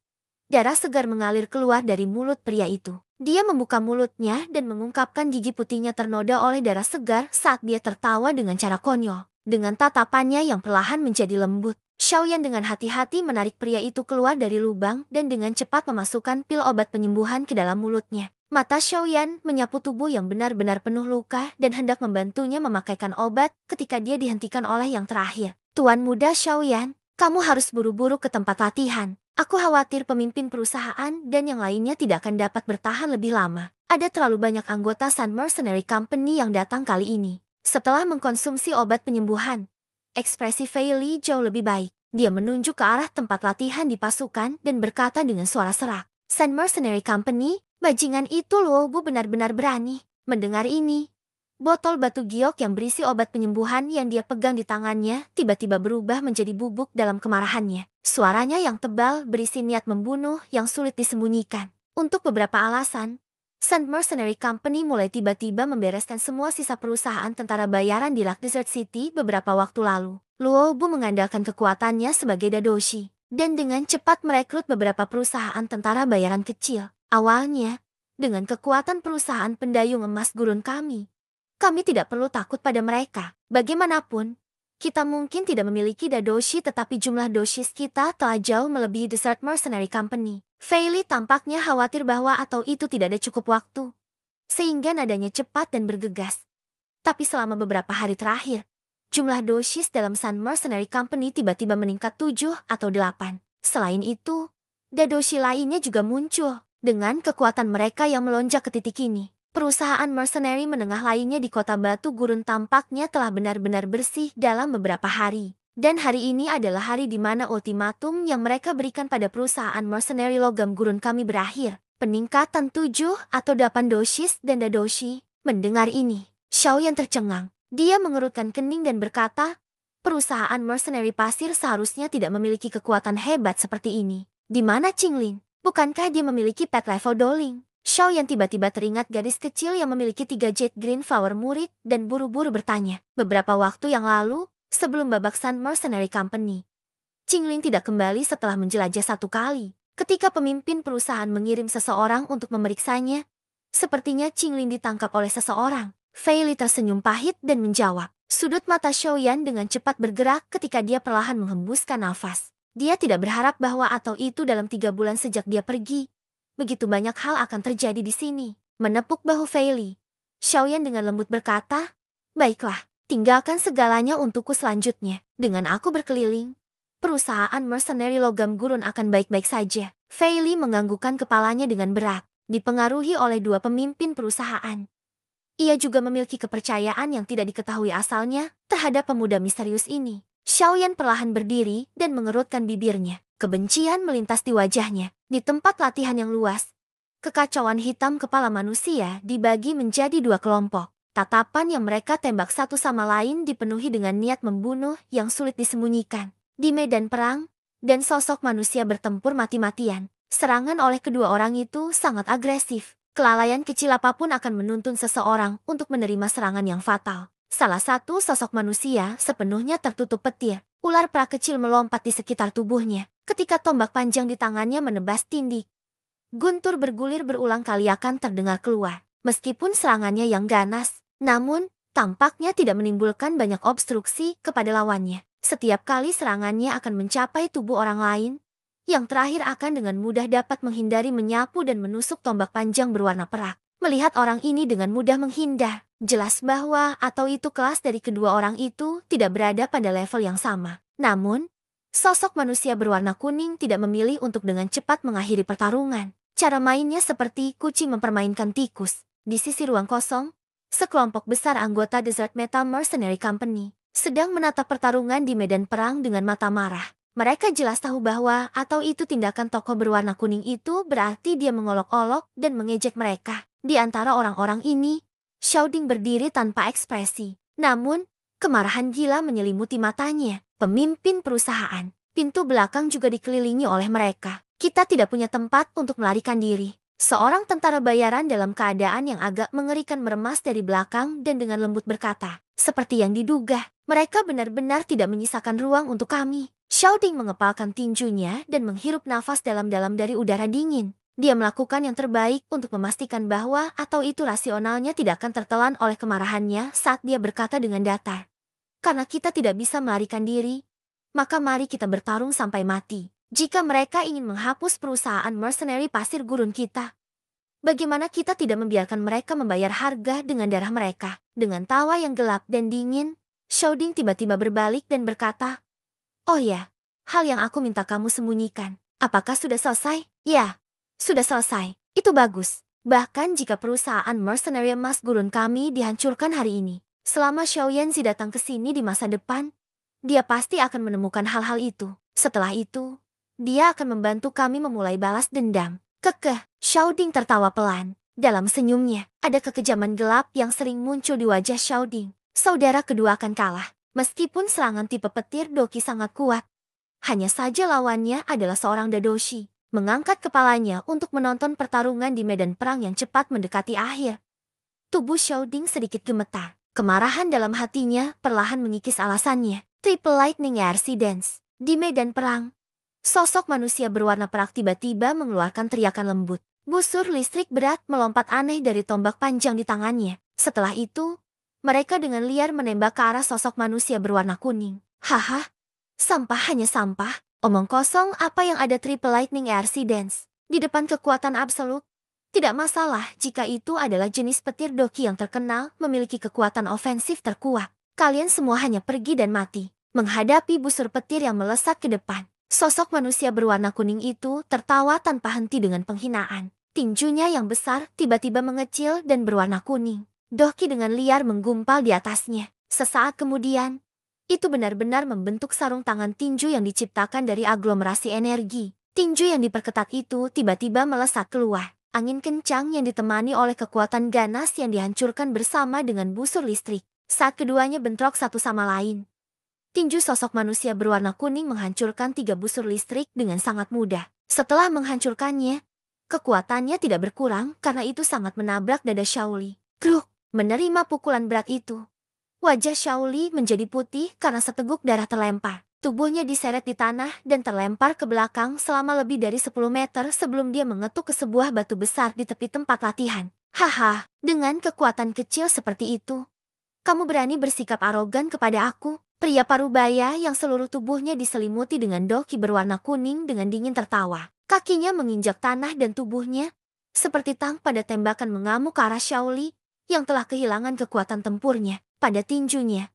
darah segar mengalir keluar dari mulut pria itu. Dia membuka mulutnya dan mengungkapkan gigi putihnya ternoda oleh darah segar saat dia tertawa dengan cara konyol. Dengan tatapannya yang perlahan menjadi lembut, Xiaoyan dengan hati-hati menarik pria itu keluar dari lubang dan dengan cepat memasukkan pil obat penyembuhan ke dalam mulutnya. Mata Xiaoyan menyapu tubuh yang benar-benar penuh luka dan hendak membantunya memakaikan obat ketika dia dihentikan oleh yang terakhir. Tuan muda Xiaoyan, kamu harus buru-buru ke tempat latihan. Aku khawatir pemimpin perusahaan dan yang lainnya tidak akan dapat bertahan lebih lama. Ada terlalu banyak anggota Sun Mercenary Company yang datang kali ini. Setelah mengkonsumsi obat penyembuhan, ekspresi Fei Li jauh lebih baik. Dia menunjuk ke arah tempat latihan di pasukan dan berkata dengan suara serak, "Sun Mercenary Company, bajingan itu Luo Bu benar-benar berani." Mendengar ini, botol batu giok yang berisi obat penyembuhan yang dia pegang di tangannya tiba-tiba berubah menjadi bubuk dalam kemarahannya. Suaranya yang tebal berisi niat membunuh yang sulit disembunyikan. Untuk beberapa alasan, Sun Mercenary Company mulai tiba-tiba membereskan semua sisa perusahaan tentara bayaran di Lac Desert City beberapa waktu lalu. Luo Bu mengandalkan kekuatannya sebagai dadoshi, dan dengan cepat merekrut beberapa perusahaan tentara bayaran kecil. Awalnya, dengan kekuatan perusahaan pendayung emas gurun kami tidak perlu takut pada mereka. Bagaimanapun, kita mungkin tidak memiliki dadoshi tetapi jumlah doshis kita telah jauh melebihi Desert Mercenary Company. Fei Li tampaknya khawatir bahwa atau itu tidak ada cukup waktu, sehingga nadanya cepat dan bergegas. Tapi selama beberapa hari terakhir, jumlah doshis dalam Sun Mercenary Company tiba-tiba meningkat 7 atau 8. Selain itu, dadoshi lainnya juga muncul. Dengan kekuatan mereka yang melonjak ke titik ini, perusahaan mercenary menengah lainnya di kota Batu Gurun tampaknya telah benar-benar bersih dalam beberapa hari. Dan hari ini adalah hari di mana ultimatum yang mereka berikan pada perusahaan mercenary logam gurun kami berakhir. Peningkatan 7 atau 8 doshis dan dadoshi. Mendengar ini, Xiaoyan tercengang. Dia mengerutkan kening dan berkata, perusahaan mercenary pasir seharusnya tidak memiliki kekuatan hebat seperti ini. Di mana Qinglin? Bukankah dia memiliki pet level Doling? Xiaoyan tiba-tiba teringat gadis kecil yang memiliki 3 Jade Green Flower murid dan buru-buru bertanya. Beberapa waktu yang lalu, sebelum babak Sun Mercenary Company, Qinglin tidak kembali setelah menjelajah 1 kali. Ketika pemimpin perusahaan mengirim seseorang untuk memeriksanya, sepertinya Qinglin ditangkap oleh seseorang. Fei Li tersenyum pahit dan menjawab. Sudut mata Xiaoyan dengan cepat bergerak ketika dia perlahan menghembuskan nafas. Dia tidak berharap bahwa atau itu dalam 3 bulan sejak dia pergi, begitu banyak hal akan terjadi di sini. Menepuk bahu Fei Li, Xiaoyan dengan lembut berkata, "Baiklah, tinggalkan segalanya untukku selanjutnya. Dengan aku berkeliling, perusahaan mercenary logam gurun akan baik-baik saja." Fei Li menganggukkan kepalanya dengan berat, dipengaruhi oleh 2 pemimpin perusahaan. Ia juga memiliki kepercayaan yang tidak diketahui asalnya terhadap pemuda misterius ini. Xiaoyan perlahan berdiri dan mengerutkan bibirnya. Kebencian melintas di wajahnya. Di tempat latihan yang luas, kekacauan hitam kepala manusia dibagi menjadi 2 kelompok. Tatapan yang mereka tembak satu sama lain dipenuhi dengan niat membunuh yang sulit disembunyikan. Di medan perang, dan sosok manusia bertempur mati-matian. Serangan oleh kedua orang itu sangat agresif. Kelalaian kecil apapun akan menuntun seseorang untuk menerima serangan yang fatal. Salah satu sosok manusia sepenuhnya tertutup petir. Ular prakecil melompat di sekitar tubuhnya. Ketika tombak panjang di tangannya menebas tindik, guntur bergulir berulang kali akan terdengar keluar. Meskipun serangannya yang ganas, namun tampaknya tidak menimbulkan banyak obstruksi kepada lawannya. Setiap kali serangannya akan mencapai tubuh orang lain, yang terakhir akan dengan mudah dapat menghindari menyapu dan menusuk tombak panjang berwarna perak. Melihat orang ini dengan mudah menghindar, jelas bahwa atau itu kelas dari kedua orang itu tidak berada pada level yang sama. Namun, sosok manusia berwarna kuning tidak memilih untuk dengan cepat mengakhiri pertarungan. Cara mainnya seperti kucing mempermainkan tikus. Di sisi ruang kosong, sekelompok besar anggota Desert Metal Mercenary Company sedang menatap pertarungan di medan perang dengan mata marah. Mereka jelas tahu bahwa atau itu tindakan tokoh berwarna kuning itu berarti dia mengolok-olok dan mengejek mereka. Di antara orang-orang ini, Xiao Ding berdiri tanpa ekspresi. Namun, kemarahan gila menyelimuti matanya. Pemimpin perusahaan, pintu belakang juga dikelilingi oleh mereka. Kita tidak punya tempat untuk melarikan diri. Seorang tentara bayaran dalam keadaan yang agak mengerikan meremas dari belakang dan dengan lembut berkata, seperti yang diduga, mereka benar-benar tidak menyisakan ruang untuk kami. Xiao Ding mengepalkan tinjunya dan menghirup nafas dalam-dalam dari udara dingin. Dia melakukan yang terbaik untuk memastikan bahwa atau itu rasionalnya tidak akan tertelan oleh kemarahannya saat dia berkata dengan datar. Karena kita tidak bisa melarikan diri, maka mari kita bertarung sampai mati. Jika mereka ingin menghapus perusahaan mercenary pasir gurun kita, bagaimana kita tidak membiarkan mereka membayar harga dengan darah mereka? Dengan tawa yang gelap dan dingin, Xiao Ding tiba-tiba berbalik dan berkata, oh ya, hal yang aku minta kamu sembunyikan. Apakah sudah selesai? Ya, sudah selesai. Itu bagus. Bahkan jika perusahaan mercenary emas gurun kami dihancurkan hari ini, selama Xiao Yanzi datang ke sini di masa depan, dia pasti akan menemukan hal-hal itu. Setelah itu, dia akan membantu kami memulai balas dendam. Kekeh, Xiao Ding tertawa pelan. Dalam senyumnya, ada kekejaman gelap yang sering muncul di wajah Xiao Ding. Saudara kedua akan kalah. Meskipun serangan tipe petir Doki sangat kuat, hanya saja lawannya adalah seorang Dadoshi. Mengangkat kepalanya untuk menonton pertarungan di medan perang yang cepat mendekati akhir. Tubuh Xiao Ding sedikit gemetar. Kemarahan dalam hatinya perlahan mengikis alasannya. Triple Lightning RC Dance. Di medan perang, sosok manusia berwarna perak tiba-tiba mengeluarkan teriakan lembut. Busur listrik berat melompat aneh dari tombak panjang di tangannya. Setelah itu, mereka dengan liar menembak ke arah sosok manusia berwarna kuning. Haha, sampah hanya sampah. Omong kosong apa yang ada Triple Lightning RC Dance. Di depan kekuatan absolut, tidak masalah jika itu adalah jenis petir Doki yang terkenal memiliki kekuatan ofensif terkuat. Kalian semua hanya pergi dan mati. Menghadapi busur petir yang melesat ke depan, sosok manusia berwarna kuning itu tertawa tanpa henti dengan penghinaan. Tinjunya yang besar tiba-tiba mengecil dan berwarna kuning. Doki dengan liar menggumpal di atasnya. Sesaat kemudian, itu benar-benar membentuk sarung tangan tinju yang diciptakan dari aglomerasi energi. Tinju yang diperketat itu tiba-tiba melesat keluar. Angin kencang yang ditemani oleh kekuatan ganas yang dihancurkan bersama dengan busur listrik. Saat keduanya bentrok satu sama lain, tinju sosok manusia berwarna kuning menghancurkan 3 busur listrik dengan sangat mudah. Setelah menghancurkannya, kekuatannya tidak berkurang karena itu sangat menabrak dada Shaoli. Kruk, menerima pukulan berat itu, wajah Shaoli menjadi putih karena seteguk darah terlempar. Tubuhnya diseret di tanah dan terlempar ke belakang selama lebih dari 10 meter sebelum dia mengetuk ke sebuah batu besar di tepi tempat latihan. Haha, dengan kekuatan kecil seperti itu, kamu berani bersikap arogan kepada aku? Pria parubaya yang seluruh tubuhnya diselimuti dengan doki berwarna kuning dengan dingin tertawa. Kakinya menginjak tanah dan tubuhnya, seperti tang pada tembakan mengamuk ke arah Shaoli, yang telah kehilangan kekuatan tempurnya. Pada tinjunya,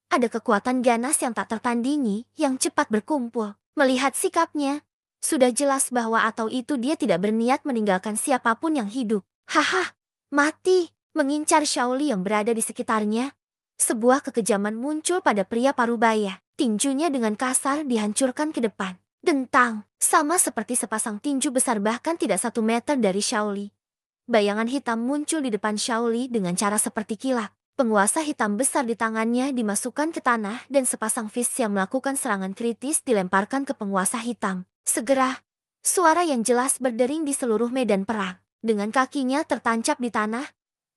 ada kekuatan ganas yang tak tertandingi yang cepat berkumpul. Melihat sikapnya, sudah jelas bahwa atau itu dia tidak berniat meninggalkan siapapun yang hidup. Haha, mati! Mengincar Shaoli yang berada di sekitarnya, sebuah kekejaman muncul pada pria parubaya. Tinjunya dengan kasar dihancurkan ke depan. Dentang, sama seperti sepasang tinju besar bahkan tidak 1 meter dari Shaoli. Bayangan hitam muncul di depan Shaoli dengan cara seperti kilat. Penguasa hitam besar di tangannya dimasukkan ke tanah dan sepasang fist yang melakukan serangan kritis dilemparkan ke penguasa hitam. Segera, suara yang jelas berdering di seluruh medan perang. Dengan kakinya tertancap di tanah,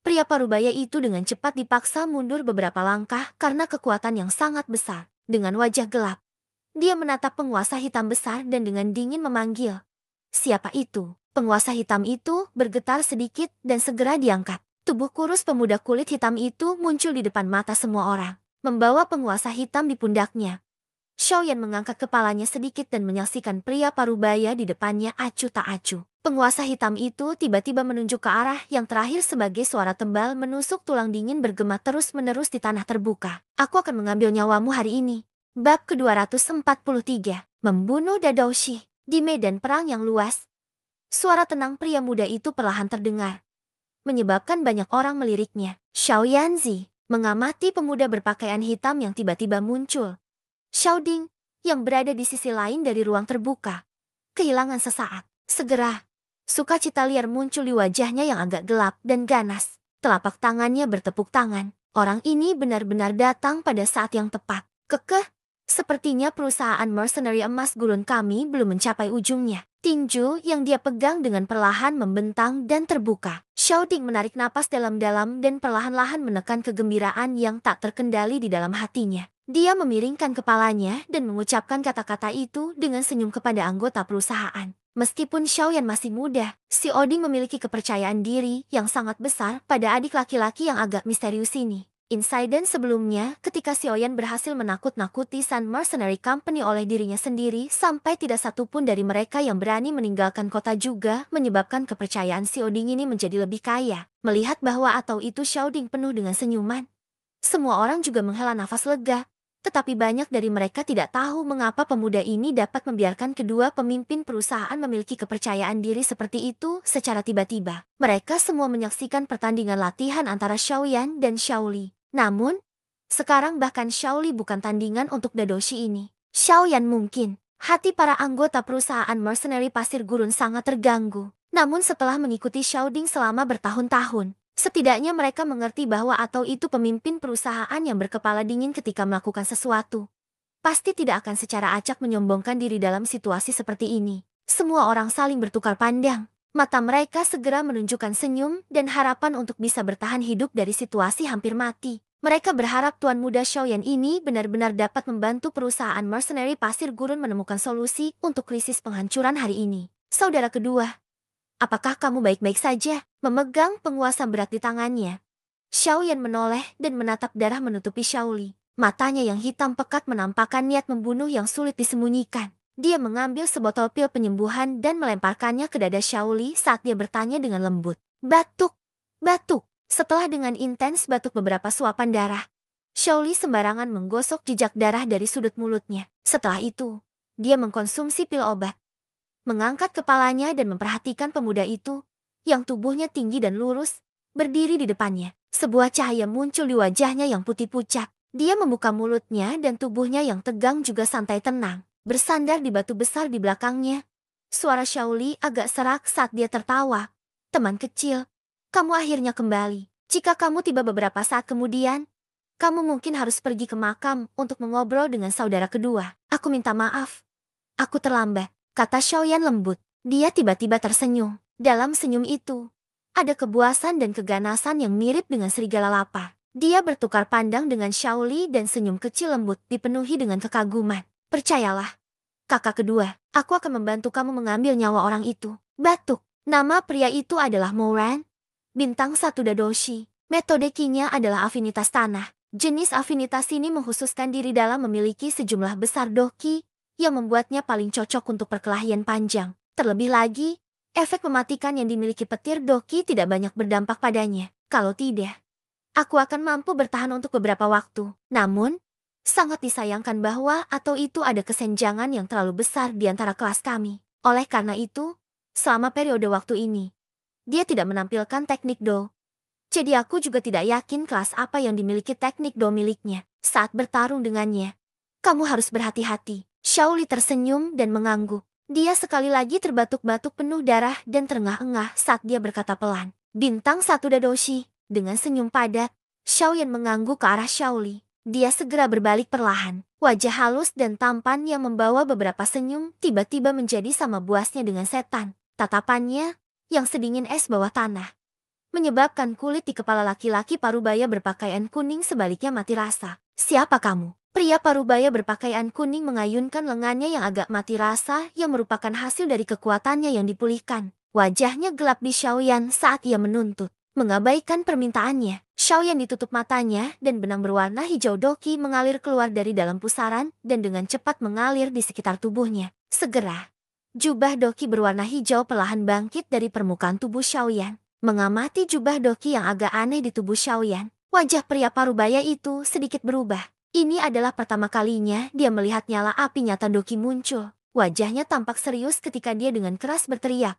pria parubaya itu dengan cepat dipaksa mundur beberapa langkah karena kekuatan yang sangat besar. Dengan wajah gelap, dia menatap penguasa hitam besar dan dengan dingin memanggil. Siapa itu? Penguasa hitam itu bergetar sedikit dan segera diangkat. Tubuh kurus pemuda kulit hitam itu muncul di depan mata semua orang, membawa penguasa hitam di pundaknya. Xiaoyan mengangkat kepalanya sedikit dan menyaksikan pria parubaya di depannya acuh tak acuh. Penguasa hitam itu tiba-tiba menunjuk ke arah yang terakhir sebagai suara tebal menusuk tulang dingin bergema terus-menerus di tanah terbuka. Aku akan mengambil nyawamu hari ini. Bab ke-243, Membunuh Dadoshi. Di medan perang yang luas, suara tenang pria muda itu perlahan terdengar, menyebabkan banyak orang meliriknya. Xiao Yanzi mengamati pemuda berpakaian hitam yang tiba-tiba muncul. Xiao Ding, yang berada di sisi lain dari ruang terbuka, kehilangan sesaat. Segera, sukacita liar muncul di wajahnya yang agak gelap dan ganas. Telapak tangannya bertepuk tangan. Orang ini benar-benar datang pada saat yang tepat. Kekeh, sepertinya perusahaan mercenary emas gurun kami belum mencapai ujungnya. Tinju yang dia pegang dengan perlahan membentang dan terbuka. Xiao Ding menarik napas dalam-dalam dan perlahan-lahan menekan kegembiraan yang tak terkendali di dalam hatinya. Dia memiringkan kepalanya dan mengucapkan kata-kata itu dengan senyum kepada anggota perusahaan. Meskipun Xiaoyan masih muda, si Oding memiliki kepercayaan diri yang sangat besar pada adik laki-laki yang agak misterius ini. Insiden sebelumnya ketika Xiaoyan berhasil menakut-nakuti Sun Mercenary Company oleh dirinya sendiri sampai tidak satupun dari mereka yang berani meninggalkan kota juga menyebabkan kepercayaan si Oding ini menjadi lebih kaya. Melihat bahwa atau itu Xiao Ding penuh dengan senyuman, semua orang juga menghela nafas lega. Tetapi banyak dari mereka tidak tahu mengapa pemuda ini dapat membiarkan kedua pemimpin perusahaan memiliki kepercayaan diri seperti itu secara tiba-tiba. Mereka semua menyaksikan pertandingan latihan antara Xiaoyan dan Xiaoli. Namun, sekarang bahkan Xiaoli bukan tandingan untuk Dadoshi ini. Xiaoyan mungkin. Hati para anggota perusahaan mercenary pasir gurun sangat terganggu. Namun setelah mengikuti Xiao Ding selama bertahun-tahun, setidaknya mereka mengerti bahwa atau itu pemimpin perusahaan yang berkepala dingin ketika melakukan sesuatu pasti tidak akan secara acak menyombongkan diri dalam situasi seperti ini. Semua orang saling bertukar pandang. Mata mereka segera menunjukkan senyum dan harapan untuk bisa bertahan hidup dari situasi hampir mati. Mereka berharap Tuan Muda Xiaoyan ini benar-benar dapat membantu perusahaan mercenary pasir gurun menemukan solusi untuk krisis penghancuran hari ini. Saudara kedua, apakah kamu baik-baik saja? Memegang penguasa berat di tangannya, Xiaoyan menoleh dan menatap darah menutupi Xiaoli. Matanya yang hitam pekat menampakkan niat membunuh yang sulit disembunyikan. Dia mengambil sebotol pil penyembuhan dan melemparkannya ke dada Xiaoli saat dia bertanya dengan lembut. Batuk, batuk. Setelah dengan intens batuk beberapa suapan darah, Xiaoli sembarangan menggosok jejak darah dari sudut mulutnya. Setelah itu, dia mengkonsumsi pil obat, mengangkat kepalanya dan memperhatikan pemuda itu, yang tubuhnya tinggi dan lurus, berdiri di depannya. Sebuah cahaya muncul di wajahnya yang putih pucat. Dia membuka mulutnya dan tubuhnya yang tegang juga santai tenang, bersandar di batu besar di belakangnya. Suara Xiaoli agak serak saat dia tertawa. Teman kecil, kamu akhirnya kembali. Jika kamu tiba beberapa saat kemudian, kamu mungkin harus pergi ke makam untuk mengobrol dengan saudara kedua. Aku minta maaf. Aku terlambat, kata Xiaoyan lembut. Dia tiba-tiba tersenyum. Dalam senyum itu, ada kepuasan dan keganasan yang mirip dengan serigala lapar. Dia bertukar pandang dengan Xiaoli dan senyum kecil lembut dipenuhi dengan kekaguman. Percayalah, kakak kedua, aku akan membantu kamu mengambil nyawa orang itu. Batuk. Nama pria itu adalah Moran, bintang 1 Dadoshi. Metode kinya adalah afinitas tanah. Jenis afinitas ini menghususkan diri dalam memiliki sejumlah besar doki yang membuatnya paling cocok untuk perkelahian panjang. Terlebih lagi, efek mematikan yang dimiliki petir doki tidak banyak berdampak padanya. Kalau tidak, aku akan mampu bertahan untuk beberapa waktu. Namun, sangat disayangkan bahwa atau itu ada kesenjangan yang terlalu besar di antara kelas kami. Oleh karena itu, selama periode waktu ini, dia tidak menampilkan teknik do. Jadi aku juga tidak yakin kelas apa yang dimiliki teknik do miliknya. Saat bertarung dengannya, kamu harus berhati-hati. Xiaoli tersenyum dan mengangguk. Dia sekali lagi terbatuk-batuk penuh darah dan terengah-engah saat dia berkata pelan. Bintang 1 Dadoshi. Dengan senyum padat, Xiaoyan mengangguk ke arah Xiaoli. Dia segera berbalik perlahan. Wajah halus dan tampan yang membawa beberapa senyum tiba-tiba menjadi sama buasnya dengan setan. Tatapannya, yang sedingin es bawah tanah, menyebabkan kulit di kepala laki-laki parubaya berpakaian kuning sebaliknya mati rasa. Siapa kamu? Pria parubaya berpakaian kuning mengayunkan lengannya yang agak mati rasa yang merupakan hasil dari kekuatannya yang dipulihkan. Wajahnya gelap di Xiaoyan saat ia menuntut. Mengabaikan permintaannya, Xiaoyan ditutup matanya dan benang berwarna hijau Doki mengalir keluar dari dalam pusaran dan dengan cepat mengalir di sekitar tubuhnya. Segera, jubah Doki berwarna hijau perlahan bangkit dari permukaan tubuh Xiaoyan. Mengamati jubah Doki yang agak aneh di tubuh Xiaoyan, wajah pria parubaya itu sedikit berubah. Ini adalah pertama kalinya dia melihat nyala api nyata Doki muncul. Wajahnya tampak serius ketika dia dengan keras berteriak.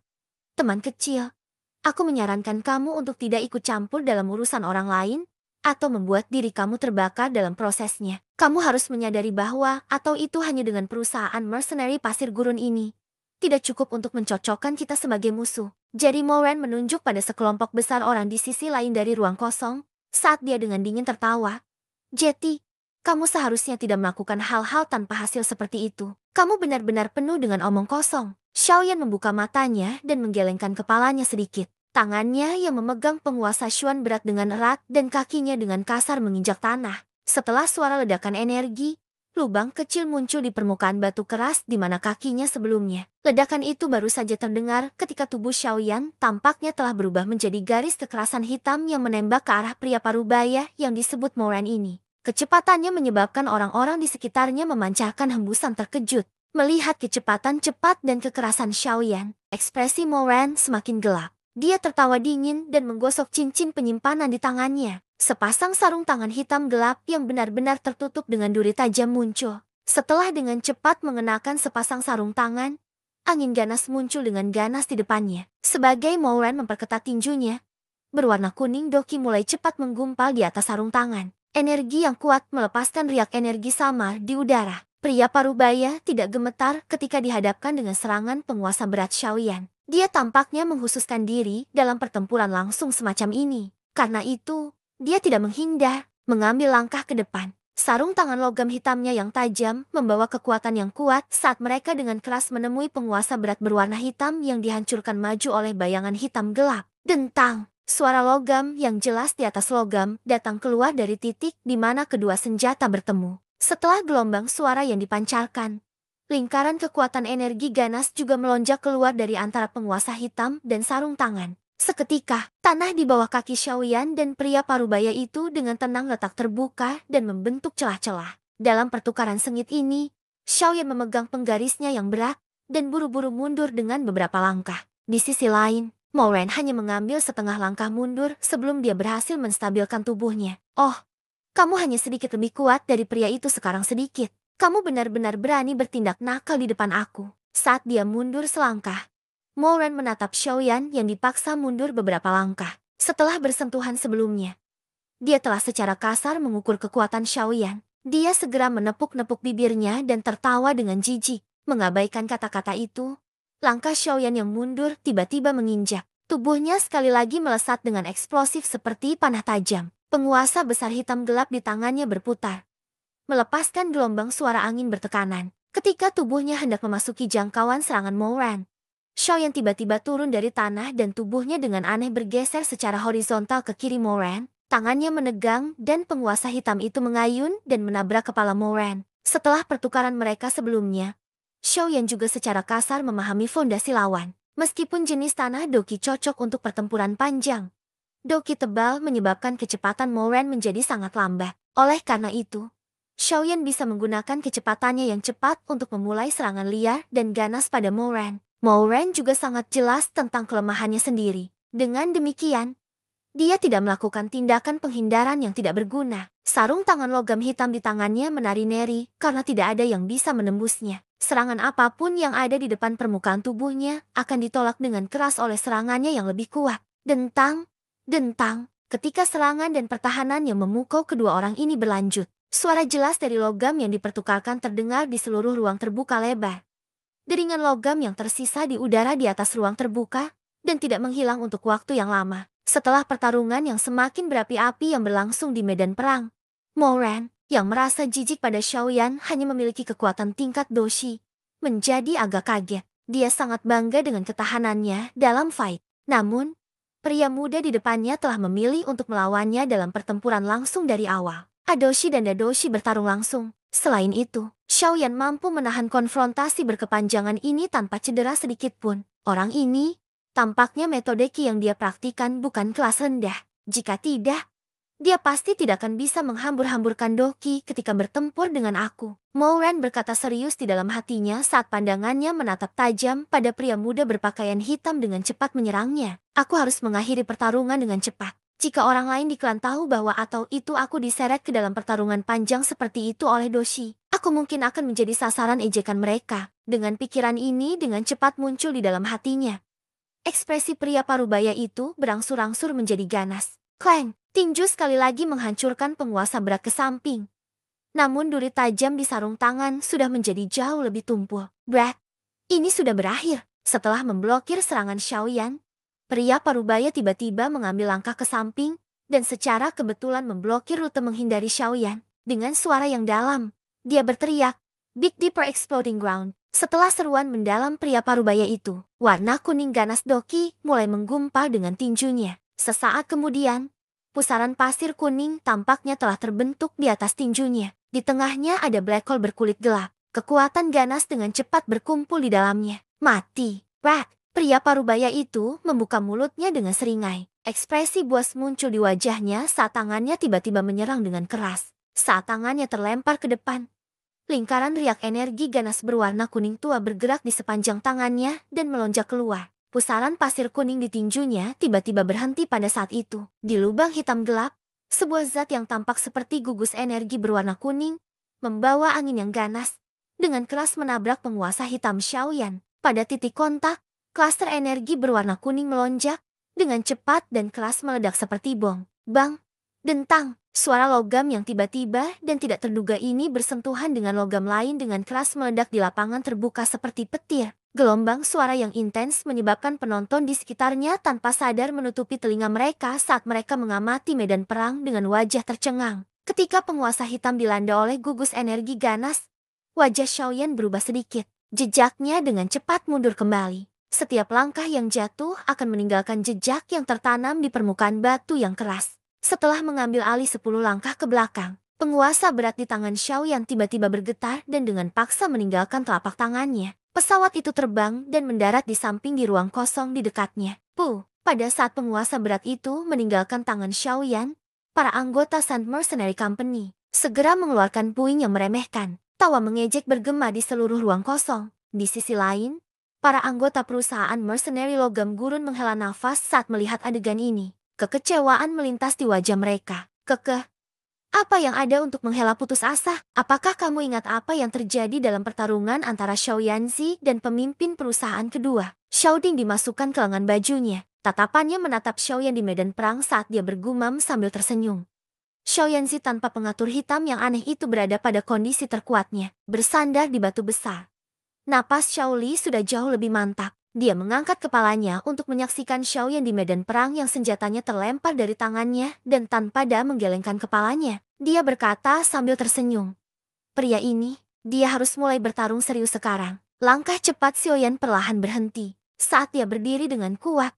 Teman kecil, aku menyarankan kamu untuk tidak ikut campur dalam urusan orang lain, atau membuat diri kamu terbakar dalam prosesnya. Kamu harus menyadari bahwa, atau itu hanya dengan perusahaan mercenary pasir gurun ini, tidak cukup untuk mencocokkan kita sebagai musuh. Jadi Moran menunjuk pada sekelompok besar orang di sisi lain dari ruang kosong, saat dia dengan dingin tertawa. Jetty, kamu seharusnya tidak melakukan hal-hal tanpa hasil seperti itu. Kamu benar-benar penuh dengan omong kosong. Xiaoyan membuka matanya dan menggelengkan kepalanya sedikit. Tangannya yang memegang penguasa Xuan berat dengan erat dan kakinya dengan kasar menginjak tanah. Setelah suara ledakan energi, lubang kecil muncul di permukaan batu keras di mana kakinya sebelumnya. Ledakan itu baru saja terdengar ketika tubuh Xiaoyan tampaknya telah berubah menjadi garis kekerasan hitam yang menembak ke arah pria parubaya yang disebut Moran ini. Kecepatannya menyebabkan orang-orang di sekitarnya memancarkan hembusan terkejut. Melihat kecepatan cepat dan kekerasan Xiaoyan, ekspresi Moran semakin gelap. Dia tertawa dingin dan menggosok cincin penyimpanan di tangannya. Sepasang sarung tangan hitam gelap yang benar-benar tertutup dengan duri tajam muncul. Setelah dengan cepat mengenakan sepasang sarung tangan, angin ganas muncul dengan ganas di depannya. Sebagai Moran memperketat tinjunya, berwarna kuning Doki mulai cepat menggumpal di atas sarung tangan. Energi yang kuat melepaskan riak energi samar di udara. Pria parubaya tidak gemetar ketika dihadapkan dengan serangan penguasa berat Xiaoyan. Dia tampaknya menghususkan diri dalam pertempuran langsung semacam ini. Karena itu, dia tidak menghindar, mengambil langkah ke depan. Sarung tangan logam hitamnya yang tajam membawa kekuatan yang kuat saat mereka dengan keras menemui penguasa berat berwarna hitam yang dihancurkan maju oleh bayangan hitam gelap. Dentang! Suara logam yang jelas di atas logam datang keluar dari titik di mana kedua senjata bertemu. Setelah gelombang suara yang dipancarkan, lingkaran kekuatan energi ganas juga melonjak keluar dari antara penguasa hitam dan sarung tangan. Seketika, tanah di bawah kaki Xiaoyan dan pria parubaya itu dengan tenang letak terbuka dan membentuk celah-celah. Dalam pertukaran sengit ini, Xiaoyan memegang penggarisnya yang berat dan buru-buru mundur dengan beberapa langkah. Di sisi lain, Moran hanya mengambil setengah langkah mundur sebelum dia berhasil menstabilkan tubuhnya. Oh, kamu hanya sedikit lebih kuat dari pria itu sekarang sedikit. Kamu benar-benar berani bertindak nakal di depan aku. Saat dia mundur selangkah, Moran menatap Xiaoyan yang dipaksa mundur beberapa langkah. Setelah bersentuhan sebelumnya, dia telah secara kasar mengukur kekuatan Xiaoyan. Dia segera menepuk-nepuk bibirnya dan tertawa dengan jijik. Mengabaikan kata-kata itu, langkah Xiaoyan yang mundur tiba-tiba menginjak. Tubuhnya sekali lagi melesat dengan eksplosif seperti panah tajam. Penguasa besar hitam gelap di tangannya berputar, melepaskan gelombang suara angin bertekanan. Ketika tubuhnya hendak memasuki jangkauan serangan Moran, Xiaoyan tiba-tiba turun dari tanah dan tubuhnya dengan aneh bergeser secara horizontal ke kiri Moran. Tangannya menegang dan penguasa hitam itu mengayun dan menabrak kepala Moran. Setelah pertukaran mereka sebelumnya, Xiaoyan juga secara kasar memahami fondasi lawan. Meskipun jenis tanah Doki cocok untuk pertempuran panjang, Doki tebal menyebabkan kecepatan Moran menjadi sangat lambat. Oleh karena itu, Xiaoyan bisa menggunakan kecepatannya yang cepat untuk memulai serangan liar dan ganas pada Moran. Moran juga sangat jelas tentang kelemahannya sendiri. Dengan demikian, dia tidak melakukan tindakan penghindaran yang tidak berguna. Sarung tangan logam hitam di tangannya menari-neri karena tidak ada yang bisa menembusnya. Serangan apapun yang ada di depan permukaan tubuhnya akan ditolak dengan keras oleh serangannya yang lebih kuat. Dentang! Dentang, ketika serangan dan pertahanan yang memukau kedua orang ini berlanjut, suara jelas dari logam yang dipertukarkan terdengar di seluruh ruang terbuka lebar. Deringan logam yang tersisa di udara di atas ruang terbuka, dan tidak menghilang untuk waktu yang lama. Setelah pertarungan yang semakin berapi-api yang berlangsung di medan perang, Moran, yang merasa jijik pada Xiaoyan hanya memiliki kekuatan tingkat doshi, menjadi agak kaget. Dia sangat bangga dengan ketahanannya dalam fight. Namun, pria muda di depannya telah memilih untuk melawannya dalam pertempuran langsung dari awal. Adoshi dan Dadoshi bertarung langsung. Selain itu, Xiaoyan mampu menahan konfrontasi berkepanjangan ini tanpa cedera sedikit pun. Orang ini, tampaknya metode Qi yang dia praktikan bukan kelas rendah. Jika tidak, Dia pasti tidak akan bisa menghambur-hamburkan Doki ketika bertempur dengan aku. Mouran berkata serius di dalam hatinya saat pandangannya menatap tajam pada pria muda berpakaian hitam dengan cepat menyerangnya. Aku harus mengakhiri pertarungan dengan cepat. Jika orang lain di klan tahu bahwa atau itu aku diseret ke dalam pertarungan panjang seperti itu oleh Doshi, aku mungkin akan menjadi sasaran ejekan mereka. Dengan pikiran ini dengan cepat muncul di dalam hatinya. Ekspresi pria parubaya itu berangsur-angsur menjadi ganas. Clang! Tinju sekali lagi menghancurkan penguasa berat ke samping. Namun duri tajam di sarung tangan sudah menjadi jauh lebih tumpul. Brad, ini sudah berakhir. Setelah memblokir serangan Xiaoyan, pria parubaya tiba-tiba mengambil langkah ke samping dan secara kebetulan memblokir rute menghindari Xiaoyan. Dengan suara yang dalam, dia berteriak, "Big Dipper Exploding Ground." Setelah seruan mendalam pria parubaya itu, warna kuning ganas Doki mulai menggumpal dengan tinjunya. Sesaat kemudian, pusaran pasir kuning tampaknya telah terbentuk di atas tinjunya. Di tengahnya ada black hole berkulit gelap. Kekuatan ganas dengan cepat berkumpul di dalamnya. Mati. Rat. Pria parubaya itu membuka mulutnya dengan seringai. Ekspresi buas muncul di wajahnya saat tangannya tiba-tiba menyerang dengan keras. Saat tangannya terlempar ke depan, lingkaran riak energi ganas berwarna kuning tua bergerak di sepanjang tangannya dan melonjak keluar. Pusaran pasir kuning di tinjunya tiba-tiba berhenti pada saat itu. Di lubang hitam gelap, sebuah zat yang tampak seperti gugus energi berwarna kuning, membawa angin yang ganas, dengan keras menabrak penguasa hitam Xiaoyan. Pada titik kontak, klaster energi berwarna kuning melonjak, dengan cepat dan keras meledak seperti bom. Bang! Dentang! Suara logam yang tiba-tiba dan tidak terduga ini bersentuhan dengan logam lain dengan keras meledak di lapangan terbuka seperti petir. Gelombang suara yang intens menyebabkan penonton di sekitarnya tanpa sadar menutupi telinga mereka saat mereka mengamati medan perang dengan wajah tercengang. Ketika penguasa hitam dilanda oleh gugus energi ganas, wajah Xiaoyan berubah sedikit. Jejaknya dengan cepat mundur kembali. Setiap langkah yang jatuh akan meninggalkan jejak yang tertanam di permukaan batu yang keras. Setelah mengambil alih 10 langkah ke belakang, penguasa berat di tangan Xiaoyan tiba-tiba bergetar dan dengan paksa meninggalkan telapak tangannya. Pesawat itu terbang dan mendarat di samping di ruang kosong di dekatnya. Pada saat penguasa berat itu meninggalkan tangan Xiaoyan, para anggota Sand Mercenary Company segera mengeluarkan puing yang meremehkan. Tawa mengejek bergema di seluruh ruang kosong. Di sisi lain, para anggota perusahaan mercenary logam gurun menghela nafas saat melihat adegan ini. Kekecewaan melintas di wajah mereka. Apa yang ada untuk menghela putus asa? Apakah kamu ingat apa yang terjadi dalam pertarungan antara Xiao Yanzi dan pemimpin perusahaan kedua? Xiao Ding dimasukkan ke lengan bajunya. Tatapannya menatap Xiao Yan di medan perang saat dia bergumam sambil tersenyum. Xiao Yanzi tanpa pengatur hitam yang aneh itu berada pada kondisi terkuatnya, bersandar di batu besar. Napas Xiao Li sudah jauh lebih mantap. Dia mengangkat kepalanya untuk menyaksikan Xiao Yan di medan perang yang senjatanya terlempar dari tangannya dan tanpa dia menggelengkan kepalanya. Dia berkata sambil tersenyum. Pria ini, dia harus mulai bertarung serius sekarang. Langkah cepat Xiao Yan perlahan berhenti. Saat dia berdiri dengan kuat,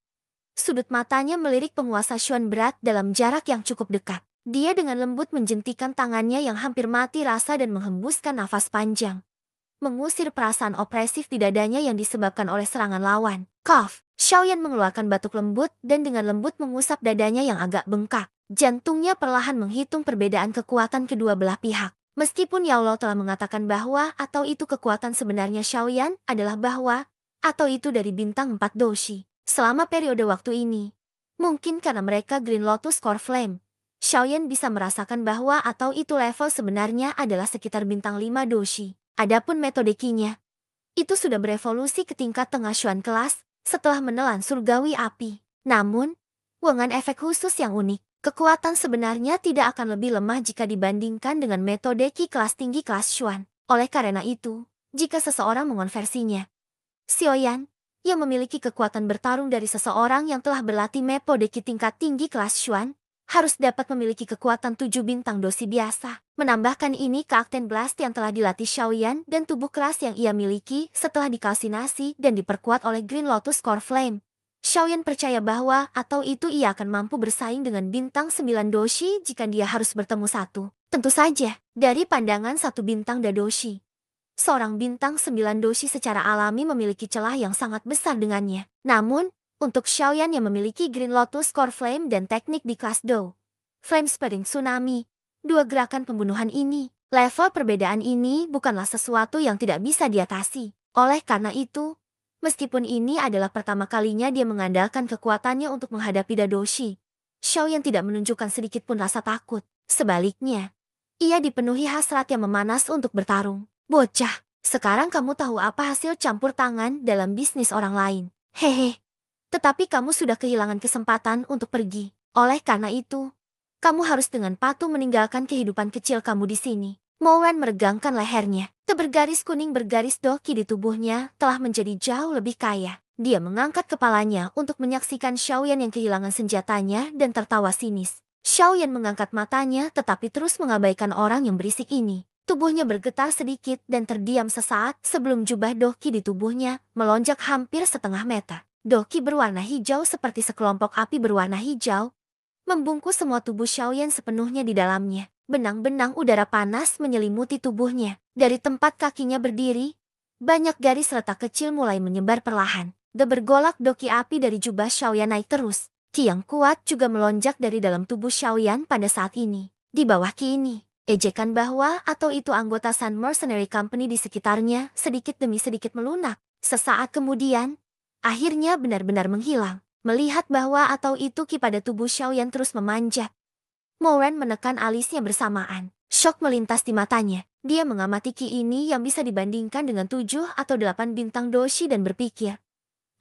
sudut matanya melirik penguasa Xuan berat dalam jarak yang cukup dekat. Dia dengan lembut menjentikan tangannya yang hampir mati rasa dan menghembuskan nafas panjang, mengusir perasaan opresif di dadanya yang disebabkan oleh serangan lawan. Cough! Xiao Yan mengeluarkan batuk lembut dan dengan lembut mengusap dadanya yang agak bengkak. Jantungnya perlahan menghitung perbedaan kekuatan kedua belah pihak. Meskipun Yao Lo telah mengatakan bahwa atau itu kekuatan sebenarnya Xiao Yan adalah bahwa atau itu dari bintang 4 Doshi. Selama periode waktu ini, mungkin karena mereka Green Lotus Core Flame, Xiao Yan bisa merasakan bahwa atau itu level sebenarnya adalah sekitar bintang 5 Doshi. Adapun metode Qi-nya, itu sudah berevolusi ke tingkat tengah Xuan kelas setelah menelan surgawi api. Namun, dengan efek khusus yang unik, kekuatan sebenarnya tidak akan lebih lemah jika dibandingkan dengan metode Qi kelas tinggi kelas Xuan. Oleh karena itu, jika seseorang mengonversinya, Xiao Yan, yang memiliki kekuatan bertarung dari seseorang yang telah berlatih metode Qi tingkat tinggi kelas Xuan, harus dapat memiliki kekuatan 7 bintang dosi biasa. Menambahkan ini ke Octane Blast yang telah dilatih Xiao Yan dan tubuh keras yang ia miliki setelah dikalsinasi dan diperkuat oleh Green Lotus Core Flame. Xiao Yan percaya bahwa atau itu ia akan mampu bersaing dengan bintang 9 doshi jika dia harus bertemu satu. Tentu saja, dari pandangan satu bintang dadoshi, seorang bintang 9 doshi secara alami memiliki celah yang sangat besar dengannya. Namun, untuk Xiao Yan yang memiliki Green Lotus Core Flame dan teknik di kelas Do, Flame Spreading Tsunami. Dua gerakan pembunuhan ini, level perbedaan ini bukanlah sesuatu yang tidak bisa diatasi. Oleh karena itu, meskipun ini adalah pertama kalinya dia mengandalkan kekuatannya untuk menghadapi Dadoshi, Xiaoyan tidak menunjukkan sedikit pun rasa takut. Sebaliknya, ia dipenuhi hasrat yang memanas untuk bertarung. Bocah, sekarang kamu tahu apa hasil campur tangan dalam bisnis orang lain. Hehe. Tetapi kamu sudah kehilangan kesempatan untuk pergi. Oleh karena itu, kamu harus dengan patuh meninggalkan kehidupan kecil kamu di sini. Mowen meregangkan lehernya. Bergaris kuning bergaris doki di tubuhnya telah menjadi jauh lebih kaya. Dia mengangkat kepalanya untuk menyaksikan Xiaoyan yang kehilangan senjatanya dan tertawa sinis. Xiaoyan mengangkat matanya tetapi terus mengabaikan orang yang berisik ini. Tubuhnya bergetar sedikit dan terdiam sesaat sebelum jubah doki di tubuhnya melonjak hampir setengah meter. Doki berwarna hijau seperti sekelompok api berwarna hijau, membungkus semua tubuh Xiaoyan sepenuhnya di dalamnya. Benang-benang udara panas menyelimuti tubuhnya. Dari tempat kakinya berdiri, banyak garis retak kecil mulai menyebar perlahan. Bergolak doki api dari jubah Xiaoyan naik terus. Ki yang kuat juga melonjak dari dalam tubuh Xiaoyan pada saat ini. Di bawah ki ini, ejekan bahwa atau itu anggota Sun Mercenary Company di sekitarnya sedikit demi sedikit melunak. Sesaat kemudian, akhirnya benar-benar menghilang. Melihat bahwa atau itu ki pada tubuh Xiaoyan terus memanjat, Mowen menekan alisnya bersamaan. Syok melintas di matanya. Dia mengamati ki ini yang bisa dibandingkan dengan 7 atau 8 bintang doshi dan berpikir,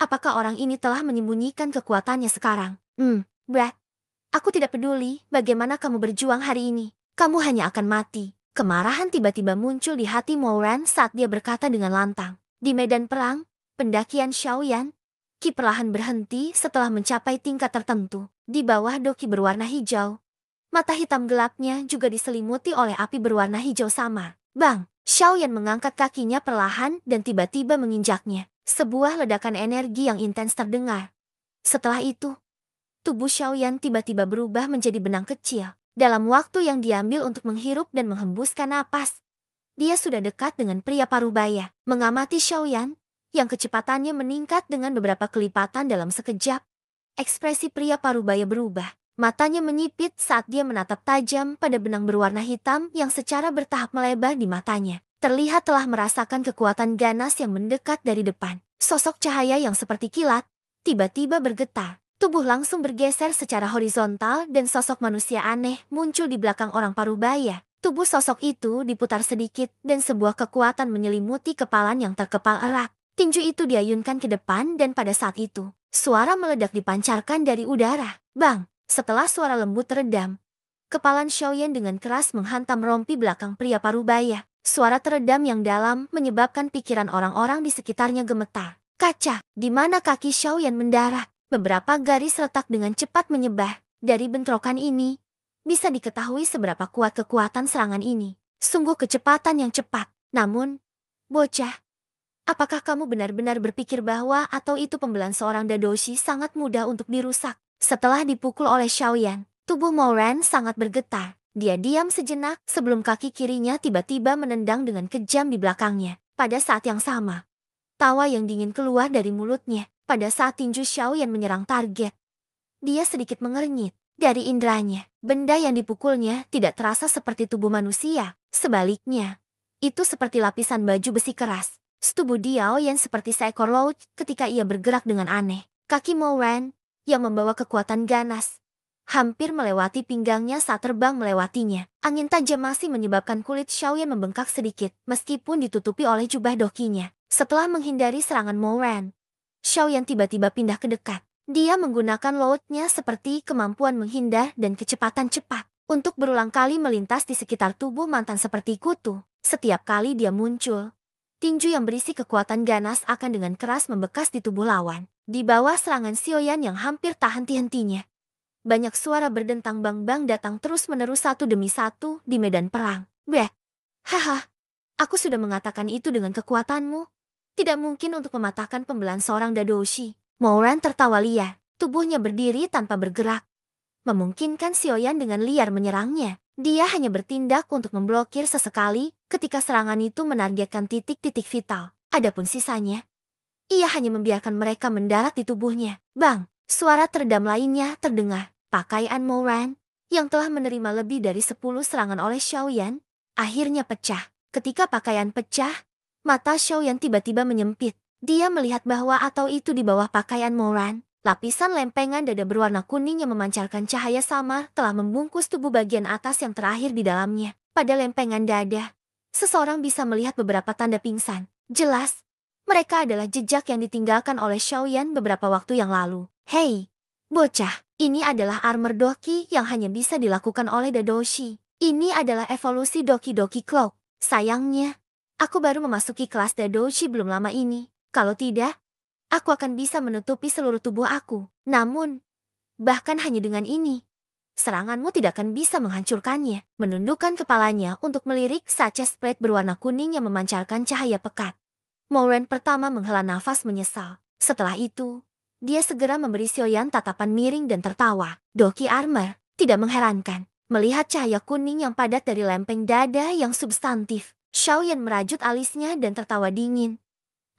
apakah orang ini telah menyembunyikan kekuatannya sekarang? Brad, aku tidak peduli bagaimana kamu berjuang hari ini. Kamu hanya akan mati. Kemarahan tiba-tiba muncul di hati Mowen saat dia berkata dengan lantang. Di medan perang, pendakian Xiaoyan, ki perlahan berhenti setelah mencapai tingkat tertentu. Di bawah doki berwarna hijau, mata hitam gelapnya juga diselimuti oleh api berwarna hijau sama. Bang! Xiaoyan mengangkat kakinya perlahan dan tiba-tiba menginjaknya. Sebuah ledakan energi yang intens terdengar. Setelah itu, tubuh Xiaoyan tiba-tiba berubah menjadi benang kecil. Dalam waktu yang diambil untuk menghirup dan menghembuskan napas, dia sudah dekat dengan pria parubaya. Mengamati Xiaoyan, yang kecepatannya meningkat dengan beberapa kelipatan dalam sekejap, ekspresi pria parubaya berubah. Matanya menyipit saat dia menatap tajam pada benang berwarna hitam yang secara bertahap melebar di matanya. Terlihat telah merasakan kekuatan ganas yang mendekat dari depan. Sosok cahaya yang seperti kilat, tiba-tiba bergetar. Tubuh langsung bergeser secara horizontal dan sosok manusia aneh muncul di belakang orang parubaya. Tubuh sosok itu diputar sedikit dan sebuah kekuatan menyelimuti kepalan yang terkepal erat. Tinju itu diayunkan ke depan dan pada saat itu, suara meledak dipancarkan dari udara. Bang! Setelah suara lembut teredam, kepalan Xiaoyan dengan keras menghantam rompi belakang pria parubaya. Suara teredam yang dalam menyebabkan pikiran orang-orang di sekitarnya gemetar. Kaca, di mana kaki Xiaoyan mendarat. Beberapa garis retak dengan cepat menyebar. Dari bentrokan ini, bisa diketahui seberapa kuat kekuatan serangan ini. Sungguh kecepatan yang cepat. Namun, bocah, apakah kamu benar-benar berpikir bahwa atau itu pembelaan seorang Dadoshi sangat mudah untuk dirusak? Setelah dipukul oleh Xiaoyan, tubuh Mowen sangat bergetar. Dia diam sejenak sebelum kaki kirinya tiba-tiba menendang dengan kejam di belakangnya. Pada saat yang sama, tawa yang dingin keluar dari mulutnya. Pada saat tinju Xiaoyan menyerang target, dia sedikit mengernyit. Dari indranya, benda yang dipukulnya tidak terasa seperti tubuh manusia. Sebaliknya, itu seperti lapisan baju besi keras. Tubuh Xiaoyan seperti seekor laut ketika ia bergerak dengan aneh. Kaki Mowen yang membawa kekuatan ganas hampir melewati pinggangnya saat terbang melewatinya. Angin tajam masih menyebabkan kulit Xiaoyan membengkak sedikit meskipun ditutupi oleh jubah dokinya. Setelah menghindari serangan Mowen, Xiaoyan tiba-tiba pindah ke dekat. Dia menggunakan lautnya seperti kemampuan menghindar dan kecepatan cepat untuk berulang kali melintas di sekitar tubuh mantan seperti kutu. Setiap kali dia muncul, tinju yang berisi kekuatan ganas akan dengan keras membekas di tubuh lawan. Di bawah serangan Xiaoyan yang hampir tak henti-hentinya, banyak suara berdentang bang-bang datang terus-menerus satu demi satu di medan perang. Beh, haha, aku sudah mengatakan itu dengan kekuatanmu. Tidak mungkin untuk mematahkan pembelaan seorang Dadoshi. Mowen tertawa liar, tubuhnya berdiri tanpa bergerak, memungkinkan Xiaoyan dengan liar menyerangnya. Dia hanya bertindak untuk memblokir sesekali ketika serangan itu menargetkan titik-titik vital. Adapun sisanya, ia hanya membiarkan mereka mendarat di tubuhnya. Bang! Suara teredam lainnya terdengar. Pakaian Mowen yang telah menerima lebih dari 10 serangan oleh Xiaoyan, akhirnya pecah. Ketika pakaian pecah, mata Xiaoyan tiba-tiba menyempit. Dia melihat bahwa atau itu di bawah pakaian Moran. Lapisan lempengan dada berwarna kuning yang memancarkan cahaya samar telah membungkus tubuh bagian atas yang terakhir di dalamnya. Pada lempengan dada, seseorang bisa melihat beberapa tanda pingsan. Jelas, mereka adalah jejak yang ditinggalkan oleh Xiaoyan beberapa waktu yang lalu. Hei, bocah, ini adalah armor Doki yang hanya bisa dilakukan oleh Dadoshi. Ini adalah evolusi Doki Doki Cloak. Sayangnya, aku baru memasuki kelas Dadoshi belum lama ini. Kalau tidak, aku akan bisa menutupi seluruh tubuh aku. Namun, bahkan hanya dengan ini, seranganmu tidak akan bisa menghancurkannya. Menundukkan kepalanya untuk melirik sachet Sprite berwarna kuning yang memancarkan cahaya pekat. Moran pertama menghela nafas menyesal. Setelah itu, dia segera memberi Xiaoyan tatapan miring dan tertawa. Doki Armor, tidak mengherankan. Melihat cahaya kuning yang padat dari lempeng dada yang substantif, Xiaoyan merajut alisnya dan tertawa dingin.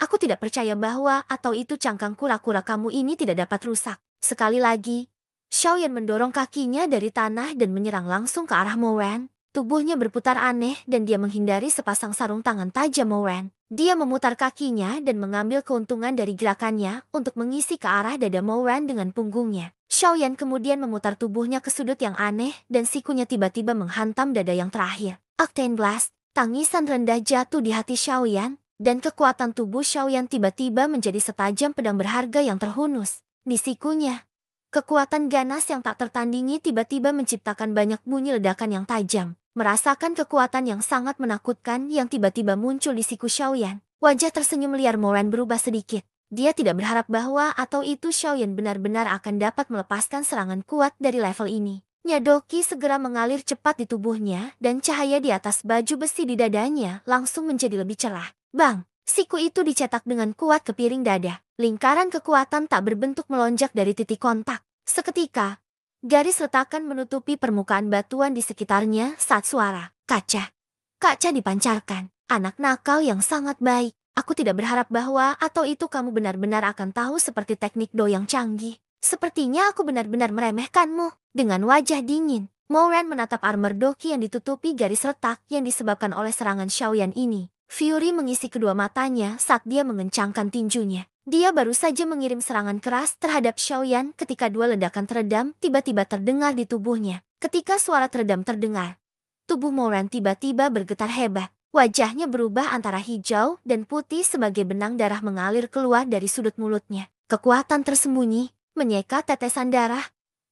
Aku tidak percaya bahwa atau itu cangkang kura-kura kamu ini tidak dapat rusak. Sekali lagi, Xiaoyan mendorong kakinya dari tanah dan menyerang langsung ke arah Moran. Tubuhnya berputar aneh dan dia menghindari sepasang sarung tangan tajam Moran. Dia memutar kakinya dan mengambil keuntungan dari gerakannya untuk mengisi ke arah dada Moran dengan punggungnya. Xiaoyan kemudian memutar tubuhnya ke sudut yang aneh dan sikunya tiba-tiba menghantam dada yang terakhir. Octane Blast, tangisan rendah jatuh di hati Xiaoyan. Dan kekuatan tubuh Xiaoyan tiba-tiba menjadi setajam pedang berharga yang terhunus. Di sikunya, kekuatan ganas yang tak tertandingi tiba-tiba menciptakan banyak bunyi ledakan yang tajam. Merasakan kekuatan yang sangat menakutkan yang tiba-tiba muncul di siku Xiaoyan, wajah tersenyum liar Moran berubah sedikit. Dia tidak berharap bahwa atau itu Xiaoyan benar-benar akan dapat melepaskan serangan kuat dari level ini. Nyadoki segera mengalir cepat di tubuhnya dan cahaya di atas baju besi di dadanya langsung menjadi lebih cerah. Bang! Siku itu dicetak dengan kuat ke piring dada. Lingkaran kekuatan tak berbentuk melonjak dari titik kontak. Seketika, garis retakan menutupi permukaan batuan di sekitarnya saat suara kaca dipancarkan. Anak nakal yang sangat baik. Aku tidak berharap bahwa atau itu kamu benar-benar akan tahu seperti teknik do yang canggih. Sepertinya aku benar-benar meremehkanmu. Dengan wajah dingin, Moran menatap armor Doki yang ditutupi garis retak yang disebabkan oleh serangan Xiaoyan ini. Fury mengisi kedua matanya saat dia mengencangkan tinjunya. Dia baru saja mengirim serangan keras terhadap Xiaoyan ketika dua ledakan teredam tiba-tiba terdengar di tubuhnya. Ketika suara teredam terdengar, tubuh Moran tiba-tiba bergetar hebat. Wajahnya berubah antara hijau dan putih sebagai benang darah mengalir keluar dari sudut mulutnya. Kekuatan tersembunyi, menyeka tetesan darah.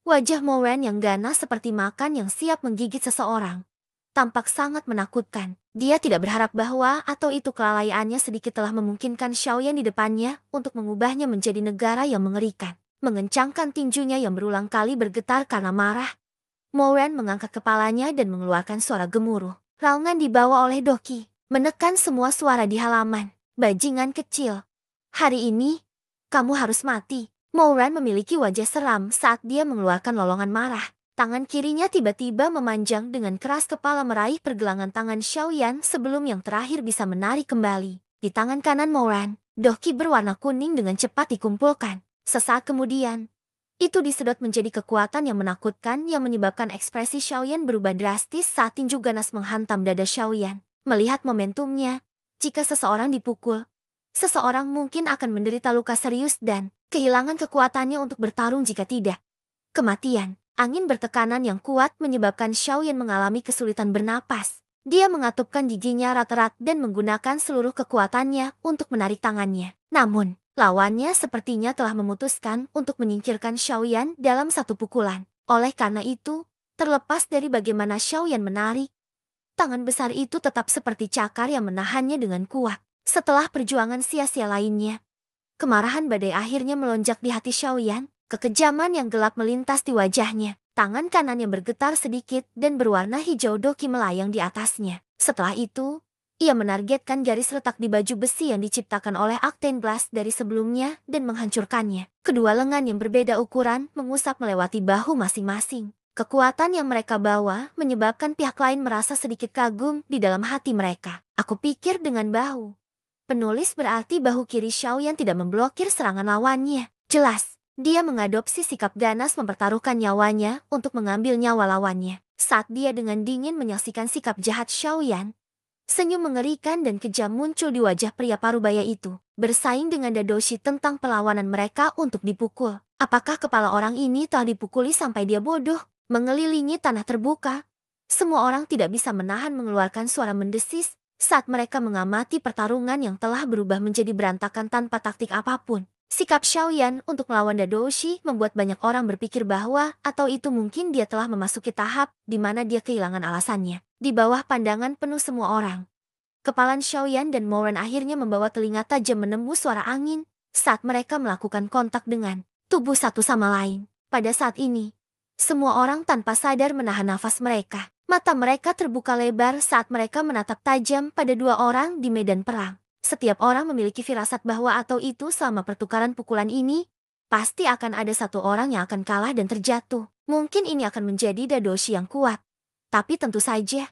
Wajah Moran yang ganas seperti makan yang siap menggigit seseorang. Tampak sangat menakutkan. Dia tidak berharap bahwa atau itu kelalaiannya sedikit telah memungkinkan Xiaoyan di depannya untuk mengubahnya menjadi negara yang mengerikan. Mengencangkan tinjunya yang berulang kali bergetar karena marah, Moran mengangkat kepalanya dan mengeluarkan suara gemuruh. Raungan dibawa oleh Doki, menekan semua suara di halaman. Bajingan kecil. Hari ini, kamu harus mati. Moran memiliki wajah seram saat dia mengeluarkan lolongan marah. Tangan kirinya tiba-tiba memanjang dengan keras kepala meraih pergelangan tangan Xiaoyan sebelum yang terakhir bisa menarik kembali. Di tangan kanan Moran, Doki berwarna kuning dengan cepat dikumpulkan. Sesaat kemudian, itu disedot menjadi kekuatan yang menakutkan yang menyebabkan ekspresi Xiaoyan berubah drastis saat tinju ganas menghantam dada Xiaoyan. Melihat momentumnya, jika seseorang dipukul, seseorang mungkin akan menderita luka serius dan kehilangan kekuatannya untuk bertarung jika tidak. Kematian. Angin bertekanan yang kuat menyebabkan Xiaoyan mengalami kesulitan bernapas. Dia mengatupkan giginya erat-erat dan menggunakan seluruh kekuatannya untuk menarik tangannya. Namun, lawannya sepertinya telah memutuskan untuk menyingkirkan Xiaoyan dalam satu pukulan. Oleh karena itu, terlepas dari bagaimana Xiaoyan menarik, tangan besar itu tetap seperti cakar yang menahannya dengan kuat. Setelah perjuangan sia-sia lainnya, kemarahan badai akhirnya melonjak di hati Xiaoyan. Kekejaman yang gelap melintas di wajahnya. Tangan kanannya bergetar sedikit dan berwarna hijau Doki melayang di atasnya. Setelah itu, ia menargetkan garis retak di baju besi yang diciptakan oleh Octane Blast dari sebelumnya dan menghancurkannya. Kedua lengan yang berbeda ukuran mengusap melewati bahu masing-masing. Kekuatan yang mereka bawa menyebabkan pihak lain merasa sedikit kagum di dalam hati mereka. Aku pikir dengan bahu penulis berarti bahu kiri Xiaoyan tidak memblokir serangan lawannya. Jelas. Dia mengadopsi sikap ganas mempertaruhkan nyawanya untuk mengambil nyawa lawannya. Saat dia dengan dingin menyaksikan sikap jahat Xiaoyan, senyum mengerikan dan kejam muncul di wajah pria parubaya itu, bersaing dengan Dadoshi tentang perlawanan mereka untuk dipukul. Apakah kepala orang ini telah dipukuli sampai dia bodoh? Mengelilingi tanah terbuka, semua orang tidak bisa menahan mengeluarkan suara mendesis saat mereka mengamati pertarungan yang telah berubah menjadi berantakan tanpa taktik apapun. Sikap Xiaoyan untuk melawan Dadoshi membuat banyak orang berpikir bahwa atau itu mungkin dia telah memasuki tahap di mana dia kehilangan alasannya. Di bawah pandangan penuh semua orang, kepalan Xiaoyan dan Moran akhirnya membawa telinga tajam menembus suara angin saat mereka melakukan kontak dengan tubuh satu sama lain. Pada saat ini, semua orang tanpa sadar menahan nafas mereka. Mata mereka terbuka lebar saat mereka menatap tajam pada dua orang di medan perang. Setiap orang memiliki firasat bahwa atau itu selama pertukaran pukulan ini, pasti akan ada satu orang yang akan kalah dan terjatuh. Mungkin ini akan menjadi Dadoshi yang kuat. Tapi tentu saja,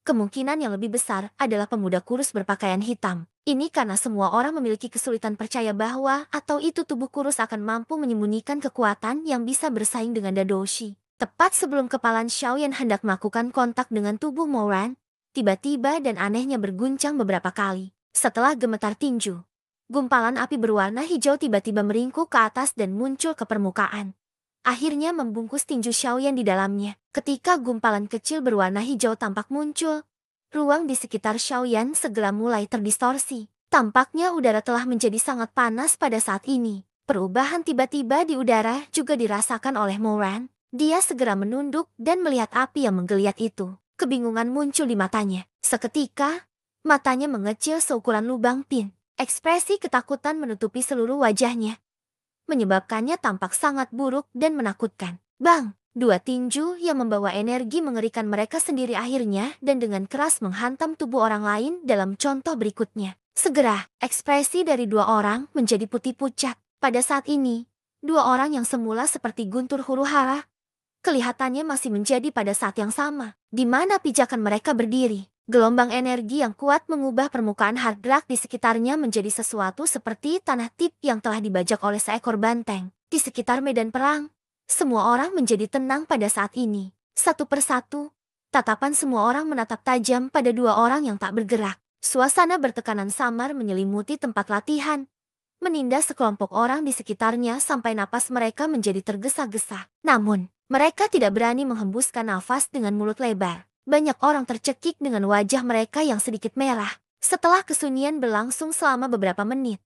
kemungkinan yang lebih besar adalah pemuda kurus berpakaian hitam. Ini karena semua orang memiliki kesulitan percaya bahwa atau itu tubuh kurus akan mampu menyembunyikan kekuatan yang bisa bersaing dengan Dadoshi. Tepat sebelum kepalan Xiaoyan hendak melakukan kontak dengan tubuh Moran, tiba-tiba dan anehnya berguncang beberapa kali. Setelah gemetar tinju, gumpalan api berwarna hijau tiba-tiba meringkuk ke atas dan muncul ke permukaan. Akhirnya membungkus tinju Xiaoyan di dalamnya. Ketika gumpalan kecil berwarna hijau tampak muncul, ruang di sekitar Xiaoyan segera mulai terdistorsi. Tampaknya udara telah menjadi sangat panas pada saat ini. Perubahan tiba-tiba di udara juga dirasakan oleh Moran. Dia segera menunduk dan melihat api yang menggeliat itu. Kebingungan muncul di matanya. Seketika, matanya mengecil seukuran lubang pin. Ekspresi ketakutan menutupi seluruh wajahnya, menyebabkannya tampak sangat buruk dan menakutkan. Bang! Dua tinju yang membawa energi mengerikan mereka sendiri akhirnya dan dengan keras menghantam tubuh orang lain dalam contoh berikutnya. Segera, ekspresi dari dua orang menjadi putih pucat. Pada saat ini, dua orang yang semula seperti guntur huru-hara, kelihatannya masih menjadi pada saat yang sama. Di mana pijakan mereka berdiri, gelombang energi yang kuat mengubah permukaan hard rock di sekitarnya menjadi sesuatu seperti tanah tip yang telah dibajak oleh seekor banteng. Di sekitar medan perang, semua orang menjadi tenang pada saat ini. Satu persatu, tatapan semua orang menatap tajam pada dua orang yang tak bergerak. Suasana bertekanan samar menyelimuti tempat latihan, menindas sekelompok orang di sekitarnya sampai napas mereka menjadi tergesa-gesa. Namun, mereka tidak berani menghembuskan nafas dengan mulut lebar. Banyak orang tercekik dengan wajah mereka yang sedikit merah. Setelah kesunyian berlangsung selama beberapa menit,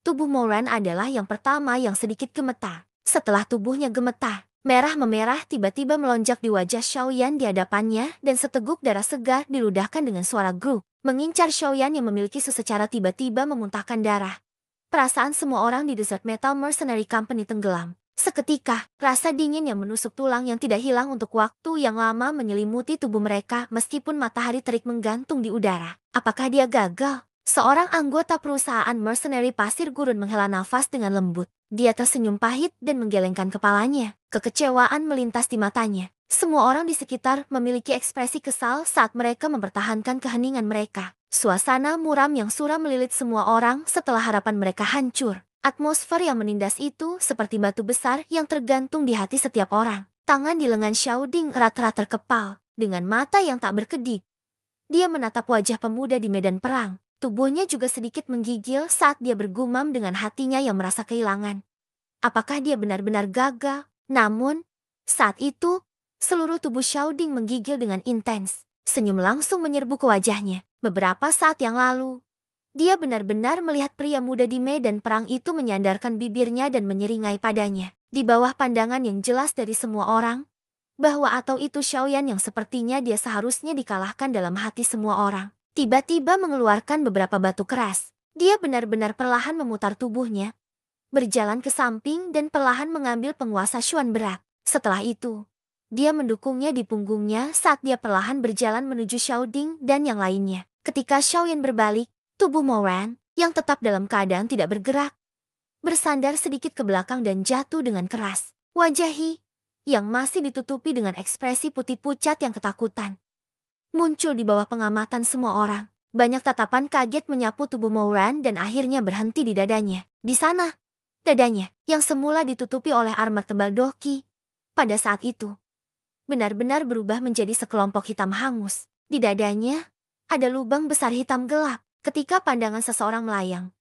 tubuh Moran adalah yang pertama yang sedikit gemetar. Setelah tubuhnya gemetar, merah memerah tiba-tiba melonjak di wajah Xiaoyan di hadapannya dan seteguk darah segar diludahkan dengan suara grup. Mengincar Xiaoyan yang memiliki secara tiba-tiba memuntahkan darah. Perasaan semua orang di Desert Metal Mercenary Company tenggelam. Seketika, rasa dingin yang menusuk tulang yang tidak hilang untuk waktu yang lama menyelimuti tubuh mereka meskipun matahari terik menggantung di udara. Apakah dia gagal? Seorang anggota perusahaan mercenary pasir gurun menghela nafas dengan lembut. Dia tersenyum pahit dan menggelengkan kepalanya. Kekecewaan melintas di matanya. Semua orang di sekitar memiliki ekspresi kesal saat mereka mempertahankan keheningan mereka. Suasana muram yang suram melilit semua orang setelah harapan mereka hancur. Atmosfer yang menindas itu seperti batu besar yang tergantung di hati setiap orang. Tangan di lengan Xiaoding erat-erat terkepal. Dengan mata yang tak berkedip, dia menatap wajah pemuda di medan perang. Tubuhnya juga sedikit menggigil saat dia bergumam dengan hatinya yang merasa kehilangan. Apakah dia benar-benar gagal? Namun, saat itu, seluruh tubuh Xiaoding menggigil dengan intens. Senyum langsung menyerbu ke wajahnya. Beberapa saat yang lalu, dia benar-benar melihat pria muda di medan perang itu menyandarkan bibirnya dan menyeringai padanya. Di bawah pandangan yang jelas dari semua orang, bahwa atau itu Xiaoyan yang sepertinya dia seharusnya dikalahkan dalam hati semua orang. Tiba-tiba mengeluarkan beberapa batu keras. Dia benar-benar perlahan memutar tubuhnya, berjalan ke samping dan perlahan mengambil penguasa Xuan berat. Setelah itu, dia mendukungnya di punggungnya saat dia perlahan berjalan menuju Xiaoding dan yang lainnya. Ketika Xiaoyan berbalik, tubuh Moran, yang tetap dalam keadaan tidak bergerak, bersandar sedikit ke belakang dan jatuh dengan keras. Wajah He, yang masih ditutupi dengan ekspresi putih pucat yang ketakutan, muncul di bawah pengamatan semua orang. Banyak tatapan kaget menyapu tubuh Moran dan akhirnya berhenti di dadanya. Di sana, Dadanya, yang semula ditutupi oleh armor tebal Doki, pada saat itu benar-benar berubah menjadi sekelompok hitam hangus. Di dadanya, ada lubang besar hitam gelap. Ketika pandangan seseorang melayang,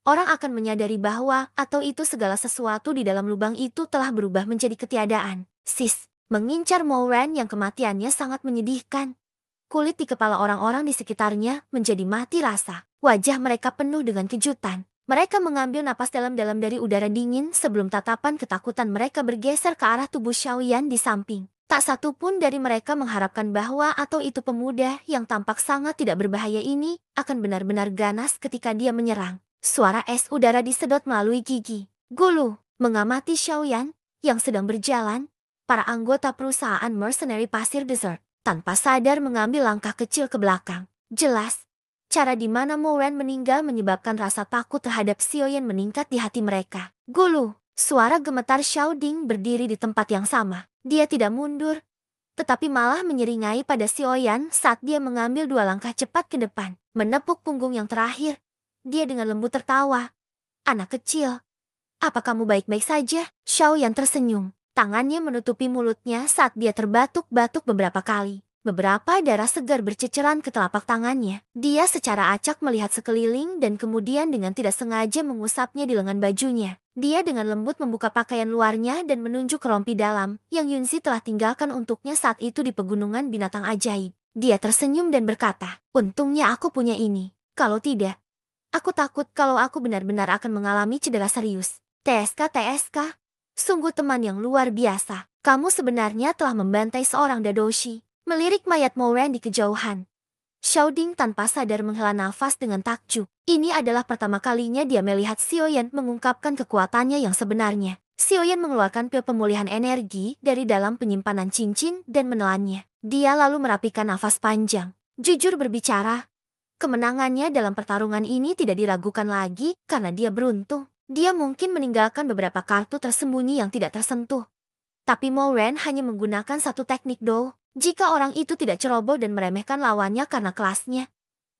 orang akan menyadari bahwa atau itu segala sesuatu di dalam lubang itu telah berubah menjadi ketiadaan. Sis, mengincar Moran yang kematiannya sangat menyedihkan. Kulit di kepala orang-orang di sekitarnya menjadi mati rasa. Wajah mereka penuh dengan kejutan. Mereka mengambil napas dalam-dalam dari udara dingin sebelum tatapan ketakutan mereka bergeser ke arah tubuh Xiaoyan di samping. Tak satu pun dari mereka mengharapkan bahwa atau itu pemuda yang tampak sangat tidak berbahaya ini akan benar-benar ganas ketika dia menyerang. Suara es udara disedot melalui gigi. Gulu, mengamati Xiaoyan yang sedang berjalan, para anggota perusahaan mercenary pasir desert tanpa sadar mengambil langkah kecil ke belakang. Jelas, cara di mana Moran meninggal menyebabkan rasa takut terhadap Xiaoyan meningkat di hati mereka. Gulu, suara gemetar Xiaoding berdiri di tempat yang sama. Dia tidak mundur, tetapi malah menyeringai pada Xiaoyan saat dia mengambil 2 langkah cepat ke depan. Menepuk punggung yang terakhir, dia dengan lembut tertawa. Anak kecil, apa kamu baik-baik saja? Xiaoyan tersenyum. Tangannya menutupi mulutnya saat dia terbatuk-batuk beberapa kali. Beberapa darah segar berceceran ke telapak tangannya. Dia secara acak melihat sekeliling dan kemudian dengan tidak sengaja mengusapnya di lengan bajunya. Dia dengan lembut membuka pakaian luarnya dan menunjuk ke rompi dalam yang Yunzi telah tinggalkan untuknya saat itu di pegunungan binatang ajaib. Dia tersenyum dan berkata, untungnya aku punya ini. Kalau tidak, aku takut kalau aku benar-benar akan mengalami cedera serius. TSK, sungguh teman yang luar biasa. Kamu sebenarnya telah membantai seorang Dadoshi. Melirik mayat Moran di kejauhan, Xiaoding tanpa sadar menghela nafas dengan takjub. Ini adalah pertama kalinya dia melihat Xiaoyan mengungkapkan kekuatannya yang sebenarnya. Xiaoyan mengeluarkan pil pemulihan energi dari dalam penyimpanan cincin dan menelannya. Dia lalu merapikan nafas panjang. Jujur berbicara, kemenangannya dalam pertarungan ini tidak diragukan lagi karena dia beruntung. Dia mungkin meninggalkan beberapa kartu tersembunyi yang tidak tersentuh. Tapi Moran hanya menggunakan satu teknik do. Jika orang itu tidak ceroboh dan meremehkan lawannya karena kelasnya,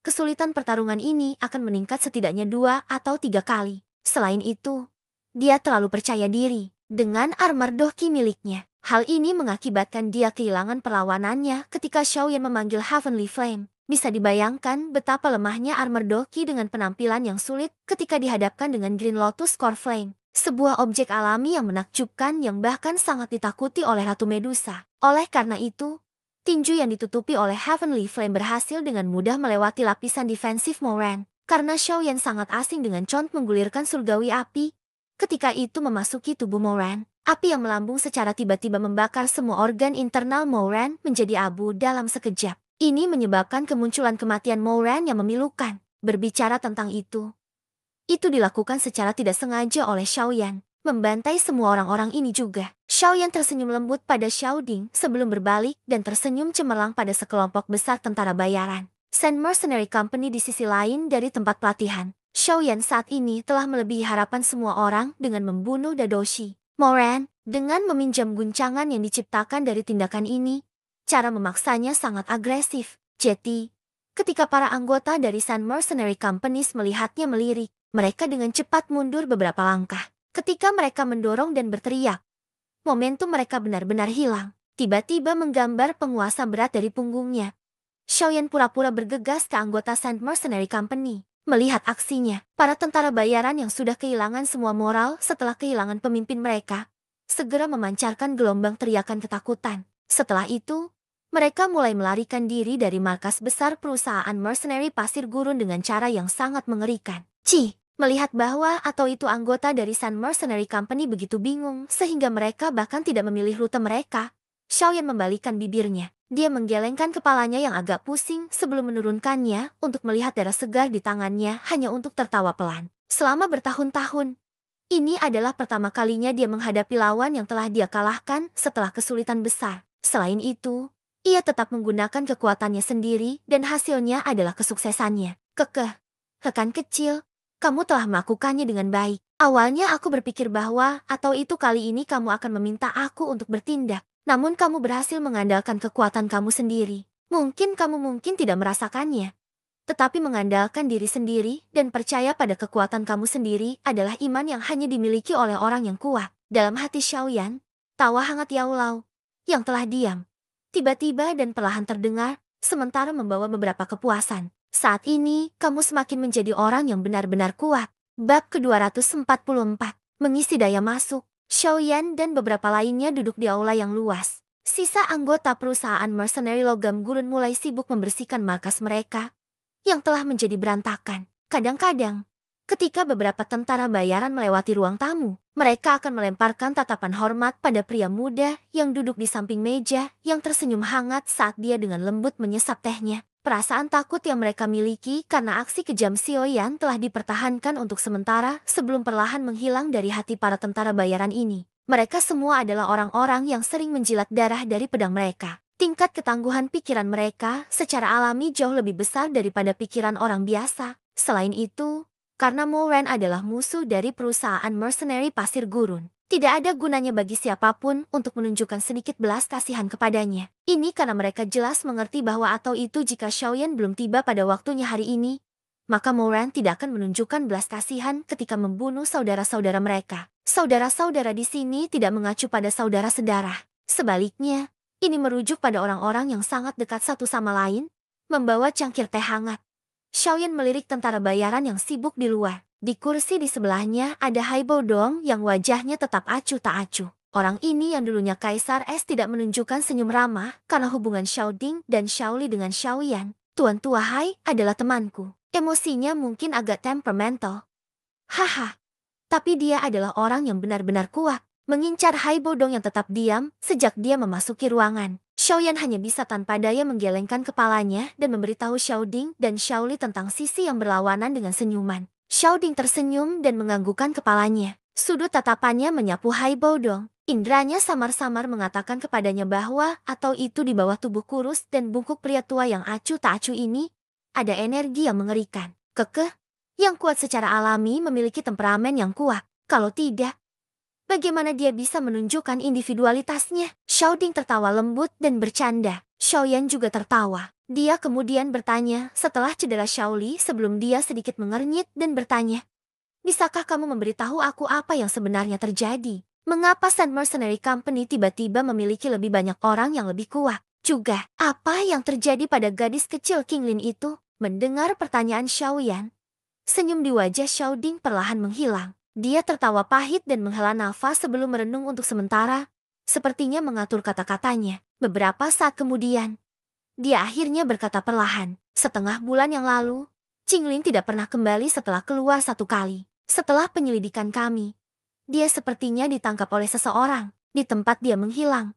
kesulitan pertarungan ini akan meningkat setidaknya 2 atau 3 kali. Selain itu, dia terlalu percaya diri dengan armor Doki miliknya. Hal ini mengakibatkan dia kehilangan perlawanannya ketika Xiaoyan memanggil Heavenly Flame. Bisa dibayangkan betapa lemahnya armor Doki dengan penampilan yang sulit ketika dihadapkan dengan Green Lotus Core Flame. Sebuah objek alami yang menakjubkan yang bahkan sangat ditakuti oleh Ratu Medusa. Oleh karena itu, tinju yang ditutupi oleh Heavenly Flame berhasil dengan mudah melewati lapisan defensif Moran. Karena Xiaoyan sangat asing dengan Chont menggulirkan surgawi api. Ketika itu memasuki tubuh Moran, api yang melambung secara tiba-tiba membakar semua organ internal Moran menjadi abu dalam sekejap. Ini menyebabkan kemunculan kematian Moran yang memilukan. Berbicara tentang itu dilakukan secara tidak sengaja oleh Xiaoyan, membantai semua orang-orang ini juga. Xiaoyan tersenyum lembut pada Xiaoding sebelum berbalik dan tersenyum cemerlang pada sekelompok besar tentara bayaran. Sand Mercenary Company di sisi lain dari tempat pelatihan. Xiaoyan saat ini telah melebihi harapan semua orang dengan membunuh Dadoshi. Moran, dengan meminjam guncangan yang diciptakan dari tindakan ini, cara memaksanya sangat agresif. Jadi, ketika para anggota dari Sand Mercenary Companies melihatnya melirik, mereka dengan cepat mundur beberapa langkah. Ketika mereka mendorong dan berteriak, momentum mereka benar-benar hilang. Tiba-tiba menggambar penguasa berat dari punggungnya. Xiaoyan pura-pura bergegas ke anggota Sand Mercenary Company. Melihat aksinya, para tentara bayaran yang sudah kehilangan semua moral setelah kehilangan pemimpin mereka, segera memancarkan gelombang teriakan ketakutan. Setelah itu, mereka mulai melarikan diri dari markas besar perusahaan mercenary pasir gurun dengan cara yang sangat mengerikan. Melihat bahwa atau itu anggota dari Sand Mercenary Company begitu bingung sehingga mereka bahkan tidak memilih rute mereka, Xiaoyan membalikan bibirnya. Dia menggelengkan kepalanya yang agak pusing sebelum menurunkannya untuk melihat darah segar di tangannya hanya untuk tertawa pelan. Selama bertahun-tahun, ini adalah pertama kalinya dia menghadapi lawan yang telah dia kalahkan setelah kesulitan besar. Selain itu, ia tetap menggunakan kekuatannya sendiri dan hasilnya adalah kesuksesannya. Rekan kecil, kamu telah melakukannya dengan baik. Awalnya aku berpikir bahwa atau itu kali ini kamu akan meminta aku untuk bertindak. Namun kamu berhasil mengandalkan kekuatan kamu sendiri. Mungkin kamu tidak merasakannya. Tetapi mengandalkan diri sendiri dan percaya pada kekuatan kamu sendiri adalah iman yang hanya dimiliki oleh orang yang kuat. Dalam hati Xiaoyan, tawa hangat Yao Lao yang telah diam tiba-tiba dan perlahan terdengar, sementara membawa beberapa kepuasan. Saat ini, kamu semakin menjadi orang yang benar-benar kuat. Bab ke-244, mengisi daya masuk. Xiaoyan dan beberapa lainnya duduk di aula yang luas. Sisa anggota perusahaan mercenary logam gurun mulai sibuk membersihkan markas mereka yang telah menjadi berantakan. Kadang-kadang, ketika beberapa tentara bayaran melewati ruang tamu, mereka akan melemparkan tatapan hormat pada pria muda yang duduk di samping meja yang tersenyum hangat saat dia dengan lembut menyesap tehnya. Perasaan takut yang mereka miliki karena aksi kejam Xiaoyan telah dipertahankan untuk sementara sebelum perlahan menghilang dari hati para tentara bayaran ini. Mereka semua adalah orang-orang yang sering menjilat darah dari pedang mereka. Tingkat ketangguhan pikiran mereka secara alami jauh lebih besar daripada pikiran orang biasa. Selain itu, karena Moran adalah musuh dari perusahaan mercenary pasir gurun, tidak ada gunanya bagi siapapun untuk menunjukkan sedikit belas kasihan kepadanya. Ini karena mereka jelas mengerti bahwa atau itu jika Xiaoyan belum tiba pada waktunya hari ini, maka Moran tidak akan menunjukkan belas kasihan ketika membunuh saudara-saudara mereka. Saudara-saudara di sini tidak mengacu pada saudara sedarah. Sebaliknya, ini merujuk pada orang-orang yang sangat dekat satu sama lain, membawa cangkir teh hangat. Xiaoyan melirik tentara bayaran yang sibuk di luar. Di kursi di sebelahnya ada Haibo Dong yang wajahnya tetap acuh tak acuh. Orang ini yang dulunya Kaisar Es tidak menunjukkan senyum ramah karena hubungan Xiao Ding dan Xiao Li dengan Xiaoyan. Tuan Tua Hai adalah temanku. Emosinya mungkin agak temperamental. Haha, tapi dia adalah orang yang benar-benar kuat. Mengincar Haibo Dong yang tetap diam sejak dia memasuki ruangan. Xiaoyan hanya bisa tanpa daya menggelengkan kepalanya dan memberitahu Xiao Ding dan Xiao Li tentang sisi yang berlawanan dengan senyuman. Xiao Ding tersenyum dan menganggukkan kepalanya. Sudut tatapannya menyapu Haibo Dong. Indranya samar-samar mengatakan kepadanya bahwa atau itu di bawah tubuh kurus dan bungkuk pria tua yang acuh tak acuh ini, ada energi yang mengerikan, kekeh, yang kuat secara alami memiliki temperamen yang kuat. Kalau tidak, bagaimana dia bisa menunjukkan individualitasnya? Xiao Ding tertawa lembut dan bercanda. Xiaoyan juga tertawa. Dia kemudian bertanya setelah cedera Xiao Li sebelum dia sedikit mengernyit dan bertanya, "Bisakah kamu memberitahu aku apa yang sebenarnya terjadi? Mengapa Sun Mercenary Company tiba-tiba memiliki lebih banyak orang yang lebih kuat? Juga, apa yang terjadi pada gadis kecil King Lin itu?" Mendengar pertanyaan Xiaoyan, senyum di wajah Xiao Ding perlahan menghilang. Dia tertawa pahit dan menghela nafas sebelum merenung untuk sementara, sepertinya mengatur kata-katanya. Beberapa saat kemudian, dia akhirnya berkata perlahan, "Setengah bulan yang lalu, Qinglin tidak pernah kembali setelah keluar satu kali. Setelah penyelidikan kami, dia sepertinya ditangkap oleh seseorang. Di tempat dia menghilang,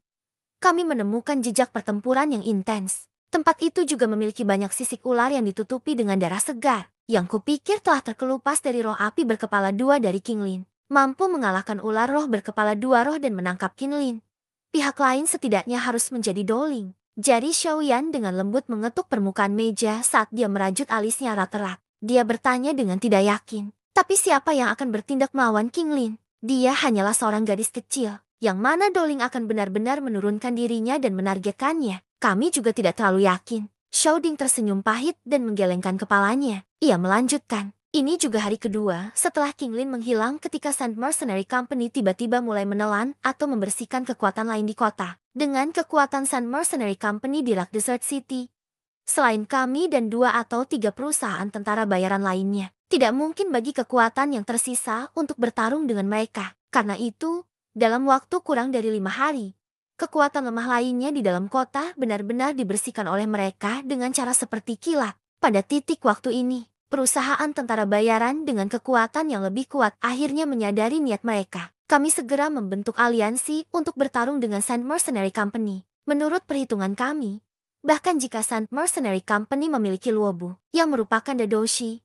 kami menemukan jejak pertempuran yang intens. Tempat itu juga memiliki banyak sisik ular yang ditutupi dengan darah segar, yang kupikir telah terkelupas dari roh api berkepala dua dari Qinglin. Mampu mengalahkan ular roh berkepala dua roh dan menangkap Qinglin. Pihak lain setidaknya harus menjadi doling." Jari Xiaoyan dengan lembut mengetuk permukaan meja saat dia merajut alisnya erat-erat. Dia bertanya dengan tidak yakin, "Tapi siapa yang akan bertindak melawan Qinglin? Dia hanyalah seorang gadis kecil, yang mana doling akan benar-benar menurunkan dirinya dan menargetkannya. Kami juga tidak terlalu yakin." Xiao Ding tersenyum pahit dan menggelengkan kepalanya. Ia melanjutkan, "Ini juga hari kedua setelah Qinglin menghilang ketika Sun Mercenary Company tiba-tiba mulai menelan atau membersihkan kekuatan lain di kota. Dengan kekuatan Sun Mercenary Company di Rock Desert City, selain kami dan 2 atau 3 perusahaan tentara bayaran lainnya, tidak mungkin bagi kekuatan yang tersisa untuk bertarung dengan mereka. Karena itu, dalam waktu kurang dari 5 hari, kekuatan lemah lainnya di dalam kota benar-benar dibersihkan oleh mereka dengan cara seperti kilat. Pada titik waktu ini, perusahaan tentara bayaran dengan kekuatan yang lebih kuat akhirnya menyadari niat mereka. Kami segera membentuk aliansi untuk bertarung dengan Sun Mercenary Company. Menurut perhitungan kami, bahkan jika Sun Mercenary Company memiliki Luobu, yang merupakan Dadoshi,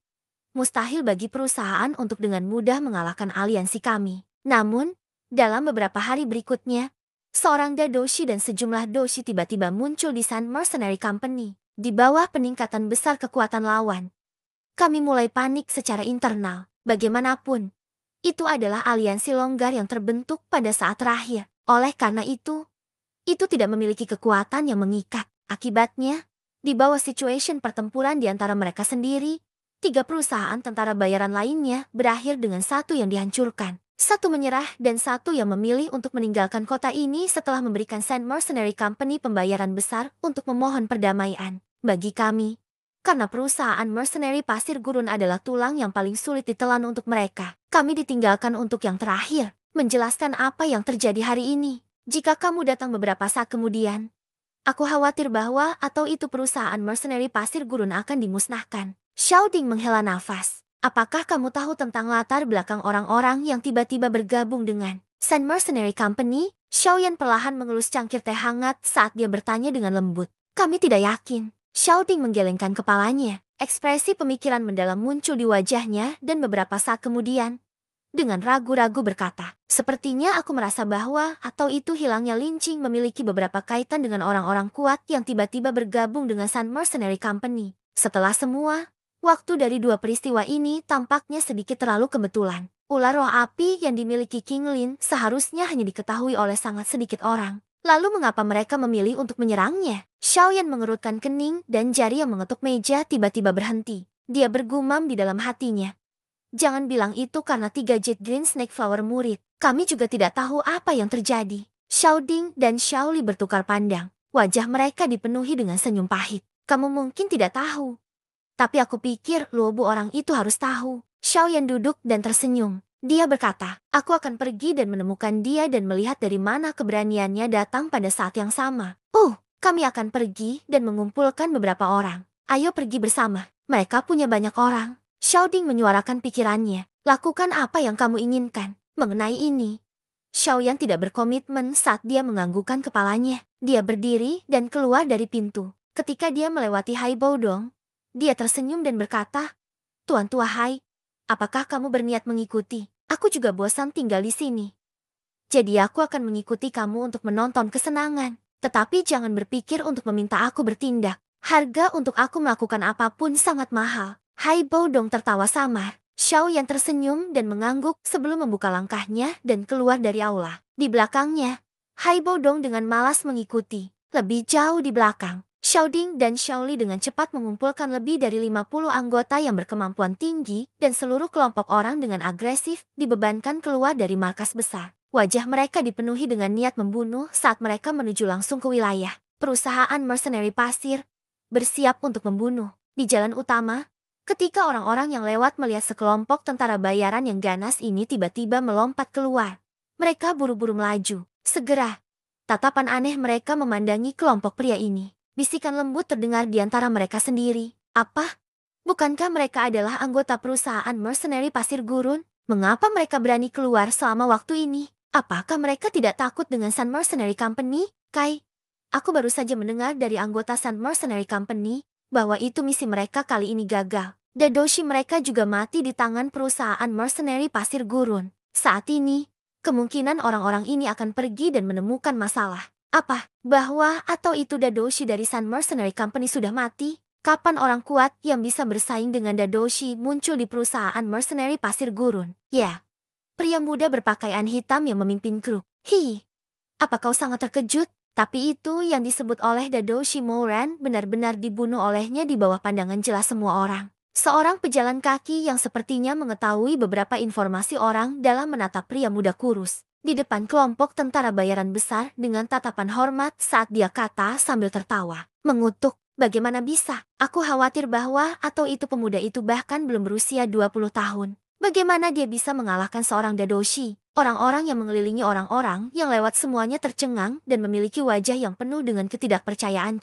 mustahil bagi perusahaan untuk dengan mudah mengalahkan aliansi kami. Namun, dalam beberapa hari berikutnya, seorang Dadoshi dan sejumlah Doshi tiba-tiba muncul di Sun Mercenary Company. Di bawah peningkatan besar kekuatan lawan, kami mulai panik secara internal. Bagaimanapun, itu adalah aliansi longgar yang terbentuk pada saat terakhir. Oleh karena itu tidak memiliki kekuatan yang mengikat. Akibatnya, Di bawah situation pertempuran di antara mereka sendiri, 3 perusahaan tentara bayaran lainnya berakhir dengan satu yang dihancurkan. Satu menyerah dan satu yang memilih untuk meninggalkan kota ini setelah memberikan Sand Mercenary Company pembayaran besar untuk memohon perdamaian. Bagi kami, karena perusahaan mercenary pasir gurun adalah tulang yang paling sulit ditelan untuk mereka, kami ditinggalkan untuk yang terakhir, menjelaskan apa yang terjadi hari ini. Jika kamu datang beberapa saat kemudian, aku khawatir bahwa atau itu perusahaan mercenary pasir gurun akan dimusnahkan. Xiao Ding menghela nafas. Apakah kamu tahu tentang latar belakang orang-orang yang tiba-tiba bergabung dengan Sand Mercenary Company? Xiao Yan perlahan mengelus cangkir teh hangat saat dia bertanya dengan lembut. Kami tidak yakin. Xiao Ding menggelengkan kepalanya. Ekspresi pemikiran mendalam muncul di wajahnya dan beberapa saat kemudian, dengan ragu-ragu berkata, sepertinya aku merasa bahwa atau itu hilangnya Lin Qing memiliki beberapa kaitan dengan orang-orang kuat yang tiba-tiba bergabung dengan Sand Mercenary Company. Setelah semua, waktu dari dua peristiwa ini tampaknya sedikit terlalu kebetulan. Ular roh api yang dimiliki King Lin seharusnya hanya diketahui oleh sangat sedikit orang. Lalu mengapa mereka memilih untuk menyerangnya? Xiao Yan mengerutkan kening dan jari yang mengetuk meja tiba-tiba berhenti. Dia bergumam di dalam hatinya. Jangan bilang itu karena 3 Jade Green Snake Flower murid. Kami juga tidak tahu apa yang terjadi. Xiao Ding dan Xiao Li bertukar pandang. Wajah mereka dipenuhi dengan senyum pahit. Kamu mungkin tidak tahu. Tapi aku pikir Luobu orang itu harus tahu. Xiao Yan duduk dan tersenyum. Dia berkata, aku akan pergi dan menemukan dia dan melihat dari mana keberaniannya datang pada saat yang sama. Kami akan pergi dan mengumpulkan beberapa orang. Ayo pergi bersama. Mereka punya banyak orang. Xiao Ding menyuarakan pikirannya. Lakukan apa yang kamu inginkan. Mengenai ini, Xiao Yan tidak berkomitmen saat dia menganggukkan kepalanya. Dia berdiri dan keluar dari pintu. Ketika dia melewati Hai Baodong, dia tersenyum dan berkata, Tuan Tua Hai, apakah kamu berniat mengikuti? Aku juga bosan tinggal di sini. Jadi aku akan mengikuti kamu untuk menonton kesenangan. Tetapi jangan berpikir untuk meminta aku bertindak. Harga untuk aku melakukan apapun sangat mahal. Hai Baodong tertawa samar. Xiao Yan tersenyum dan mengangguk sebelum membuka langkahnya dan keluar dari aula. Di belakangnya, Hai Baodong dengan malas mengikuti. Lebih jauh di belakang, Xiao Ding dan Xiao Li dengan cepat mengumpulkan lebih dari 50 anggota yang berkemampuan tinggi dan seluruh kelompok orang dengan agresif dibebankan keluar dari markas besar. Wajah mereka dipenuhi dengan niat membunuh saat mereka menuju langsung ke wilayah perusahaan mercenary pasir, bersiap untuk membunuh. Di jalan utama, ketika orang-orang yang lewat melihat sekelompok tentara bayaran yang ganas ini tiba-tiba melompat keluar, mereka buru-buru melaju. Segera, tatapan aneh mereka memandangi kelompok pria ini. Bisikan lembut terdengar di antara mereka sendiri. Apa? Bukankah mereka adalah anggota perusahaan mercenary pasir gurun? Mengapa mereka berani keluar selama waktu ini? Apakah mereka tidak takut dengan Sun Mercenary Company? Kai, aku baru saja mendengar dari anggota Sun Mercenary Company bahwa itu misi mereka kali ini gagal. Dadoshi mereka juga mati di tangan perusahaan mercenary pasir gurun. Saat ini, kemungkinan orang-orang ini akan pergi dan menemukan masalah. Apa? Bahwa atau itu Dadoshi dari Sun Mercenary Company sudah mati? Kapan orang kuat yang bisa bersaing dengan Dadoshi muncul di perusahaan mercenary pasir gurun? Ya, pria muda berpakaian hitam yang memimpin grup. Apa kau sangat terkejut? Tapi itu yang disebut oleh Dadoshi Mouran benar-benar dibunuh olehnya di bawah pandangan jelas semua orang. Seorang pejalan kaki yang sepertinya mengetahui beberapa informasi orang dalam menatap pria muda kurus di depan kelompok tentara bayaran besar dengan tatapan hormat saat dia kata sambil tertawa, mengutuk. Bagaimana bisa? Aku khawatir bahwa atau itu pemuda itu bahkan belum berusia 20 tahun. Bagaimana dia bisa mengalahkan seorang Dadoshi? Orang-orang yang mengelilingi orang-orang yang lewat semuanya tercengang dan memiliki wajah yang penuh dengan ketidakpercayaan.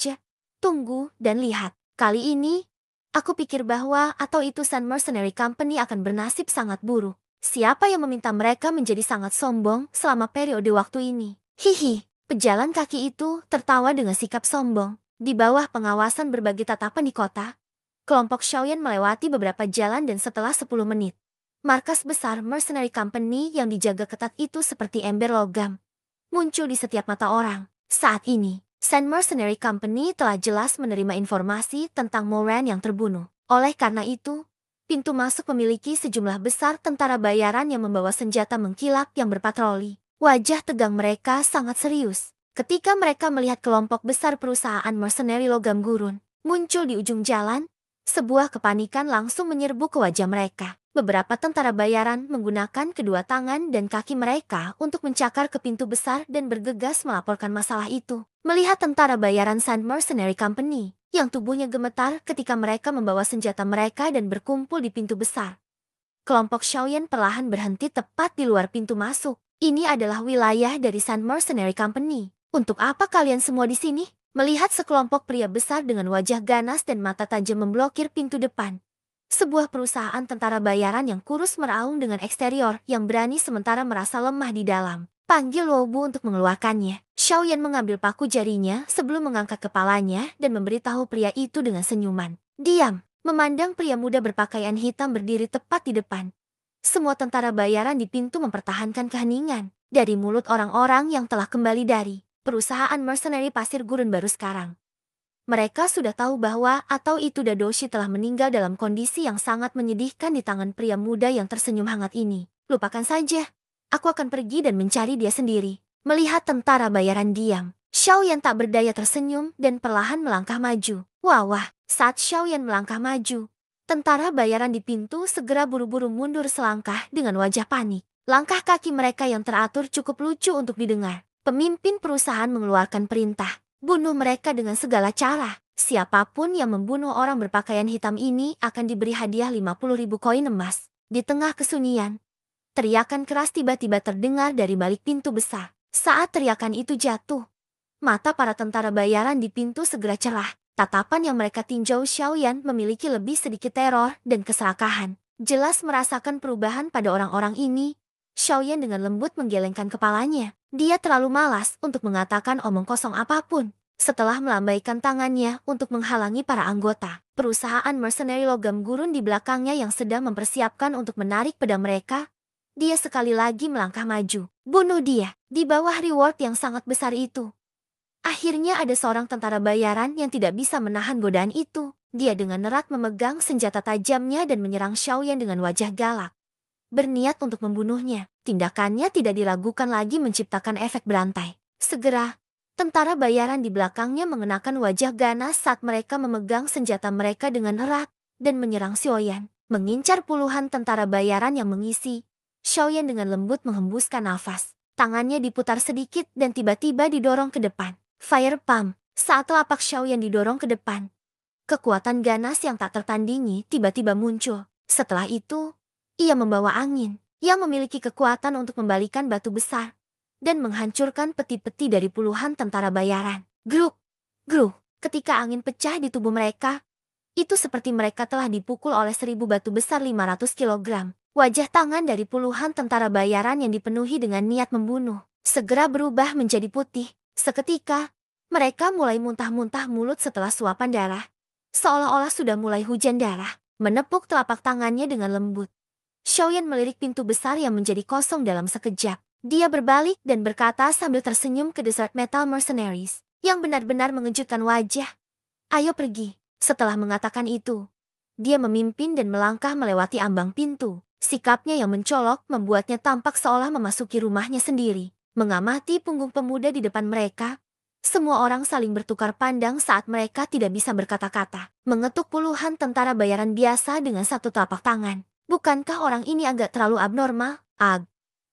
Tunggu dan lihat. Kali ini, aku pikir bahwa atau itu Sun Mercenary Company akan bernasib sangat buruk. Siapa yang meminta mereka menjadi sangat sombong selama periode waktu ini? Pejalan kaki itu tertawa dengan sikap sombong. Di bawah pengawasan berbagai tatapan di kota, kelompok Xiaoyan melewati beberapa jalan dan setelah 10 menit, markas besar Mercenary Company yang dijaga ketat itu seperti ember logam muncul di setiap mata orang. Saat ini, Sun Mercenary Company telah jelas menerima informasi tentang Moran yang terbunuh. Oleh karena itu, pintu masuk memiliki sejumlah besar tentara bayaran yang membawa senjata mengkilap yang berpatroli. Wajah tegang mereka sangat serius ketika mereka melihat kelompok besar perusahaan mercenary logam gurun. muncul di ujung jalan. Sebuah kepanikan langsung menyerbu ke wajah mereka. Beberapa tentara bayaran menggunakan kedua tangan dan kaki mereka untuk mencakar ke pintu besar dan bergegas melaporkan masalah itu. Melihat tentara bayaran Sand Mercenary Company, yang tubuhnya gemetar ketika mereka membawa senjata mereka dan berkumpul di pintu besar. Kelompok Xiaoyan perlahan berhenti tepat di luar pintu masuk. Ini adalah wilayah dari Sand Mercenary Company. Untuk apa kalian semua di sini? Melihat sekelompok pria besar dengan wajah ganas dan mata tajam memblokir pintu depan. Sebuah perusahaan tentara bayaran yang kurus meraung dengan eksterior yang berani sementara merasa lemah di dalam. Panggil Luobu untuk mengeluarkannya. Xiaoyan mengambil paku jarinya sebelum mengangkat kepalanya dan memberitahu pria itu dengan senyuman. Diam. Memandang pria muda berpakaian hitam berdiri tepat di depan. Semua tentara bayaran di pintu mempertahankan keheningan dari mulut orang-orang yang telah kembali dari perusahaan mercenary pasir gurun baru sekarang. Mereka sudah tahu bahwa atau itu Dadoshi telah meninggal dalam kondisi yang sangat menyedihkan di tangan pria muda yang tersenyum hangat ini. Lupakan saja. Aku akan pergi dan mencari dia sendiri. Melihat tentara bayaran diam, Xiaoyan tak berdaya tersenyum dan perlahan melangkah maju. Wah, saat Xiaoyan melangkah maju, tentara bayaran di pintu segera buru-buru mundur selangkah dengan wajah panik. Langkah kaki mereka yang teratur cukup lucu untuk didengar. Pemimpin perusahaan mengeluarkan perintah. Bunuh mereka dengan segala cara. Siapapun yang membunuh orang berpakaian hitam ini akan diberi hadiah 50.000 koin emas. Di tengah kesunyian, teriakan keras tiba-tiba terdengar dari balik pintu besar. Saat teriakan itu jatuh, mata para tentara bayaran di pintu segera cerah. Tatapan yang mereka tinjau Xiaoyan memiliki lebih sedikit teror dan keserakahan. Jelas merasakan perubahan pada orang-orang ini. Xiaoyan dengan lembut menggelengkan kepalanya. Dia terlalu malas untuk mengatakan omong kosong apapun. Setelah melambaikan tangannya untuk menghalangi para anggota perusahaan mercenary logam gurun di belakangnya yang sedang mempersiapkan untuk menarik pedang mereka, dia sekali lagi melangkah maju. Bunuh dia di bawah reward yang sangat besar itu. Akhirnya ada seorang tentara bayaran yang tidak bisa menahan godaan itu. Dia dengan erat memegang senjata tajamnya dan menyerang Xiaoyan dengan wajah galak. Berniat untuk membunuhnya. Tindakannya tidak diragukan lagi menciptakan efek berantai. Segera, tentara bayaran di belakangnya mengenakan wajah ganas saat mereka memegang senjata mereka dengan erat dan menyerang Xiaoyan. Mengincar puluhan tentara bayaran yang mengisi. Xiaoyan dengan lembut menghembuskan nafas. Tangannya diputar sedikit dan tiba-tiba didorong ke depan. Fire Pump. Saat telapak Xiaoyan didorong ke depan, kekuatan ganas yang tak tertandingi tiba-tiba muncul. Setelah itu, ia membawa angin yang memiliki kekuatan untuk membalikan batu besar dan menghancurkan peti-peti dari puluhan tentara bayaran. Gruk, gruk, ketika angin pecah di tubuh mereka, itu seperti mereka telah dipukul oleh 1.000 batu besar 500 kilogram. Wajah tangan dari puluhan tentara bayaran yang dipenuhi dengan niat membunuh segera berubah menjadi putih. Seketika, mereka mulai muntah-muntah mulut setelah suapan darah. Seolah-olah sudah mulai hujan darah. Menepuk telapak tangannya dengan lembut, Xiaoyan melirik pintu besar yang menjadi kosong dalam sekejap. Dia berbalik dan berkata sambil tersenyum ke Desert Metal Mercenaries, yang benar-benar mengejutkan wajah. Ayo pergi. Setelah mengatakan itu, dia memimpin dan melangkah melewati ambang pintu. Sikapnya yang mencolok membuatnya tampak seolah memasuki rumahnya sendiri. Mengamati punggung pemuda di depan mereka, semua orang saling bertukar pandang saat mereka tidak bisa berkata-kata. Mengetuk puluhan tentara bayaran biasa dengan satu telapak tangan. Bukankah orang ini agak terlalu abnormal?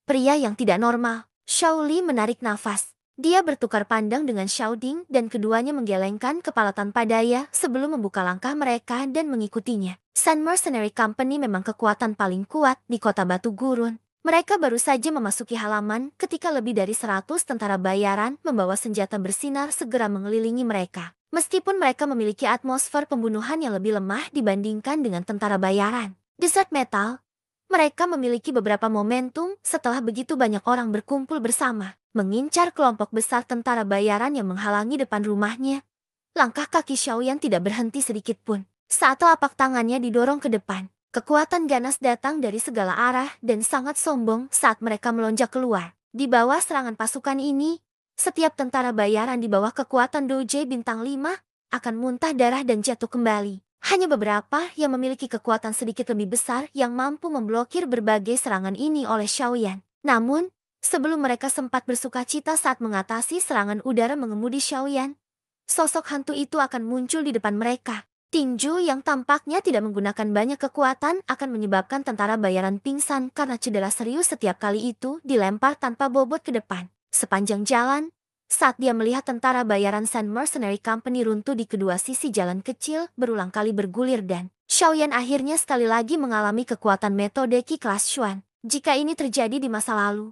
Pria yang tidak normal. Xiao Li menarik nafas. Dia bertukar pandang dengan Xiao Ding dan keduanya menggelengkan kepala tanpa daya sebelum membuka langkah mereka dan mengikutinya. Sand Mercenary Company memang kekuatan paling kuat di kota Batu Gurun. Mereka baru saja memasuki halaman ketika lebih dari 100 tentara bayaran membawa senjata bersinar segera mengelilingi mereka. Meskipun mereka memiliki atmosfer pembunuhan yang lebih lemah dibandingkan dengan tentara bayaran Desert Metal, mereka memiliki beberapa momentum setelah begitu banyak orang berkumpul bersama, mengincar kelompok besar tentara bayaran yang menghalangi depan rumahnya. Langkah kaki Xiaoyan tidak berhenti sedikit pun. Saat telapak tangannya didorong ke depan, kekuatan ganas datang dari segala arah dan sangat sombong saat mereka melonjak keluar. Di bawah serangan pasukan ini, setiap tentara bayaran di bawah kekuatan Doge bintang 5 akan muntah darah dan jatuh kembali. Hanya beberapa yang memiliki kekuatan sedikit lebih besar yang mampu memblokir berbagai serangan ini oleh Xiaoyan. Namun, sebelum mereka sempat bersukacita saat mengatasi serangan udara mengemudi Xiaoyan, sosok hantu itu akan muncul di depan mereka. Tinju yang tampaknya tidak menggunakan banyak kekuatan akan menyebabkan tentara bayaran pingsan karena cedera serius setiap kali itu dilempar tanpa bobot ke depan. Sepanjang jalan, saat dia melihat tentara bayaran Sand Mercenary Company runtuh di kedua sisi jalan kecil berulang kali bergulir dan Xiaoyan akhirnya sekali lagi mengalami kekuatan metode Qi kelas Xuan. Jika ini terjadi di masa lalu,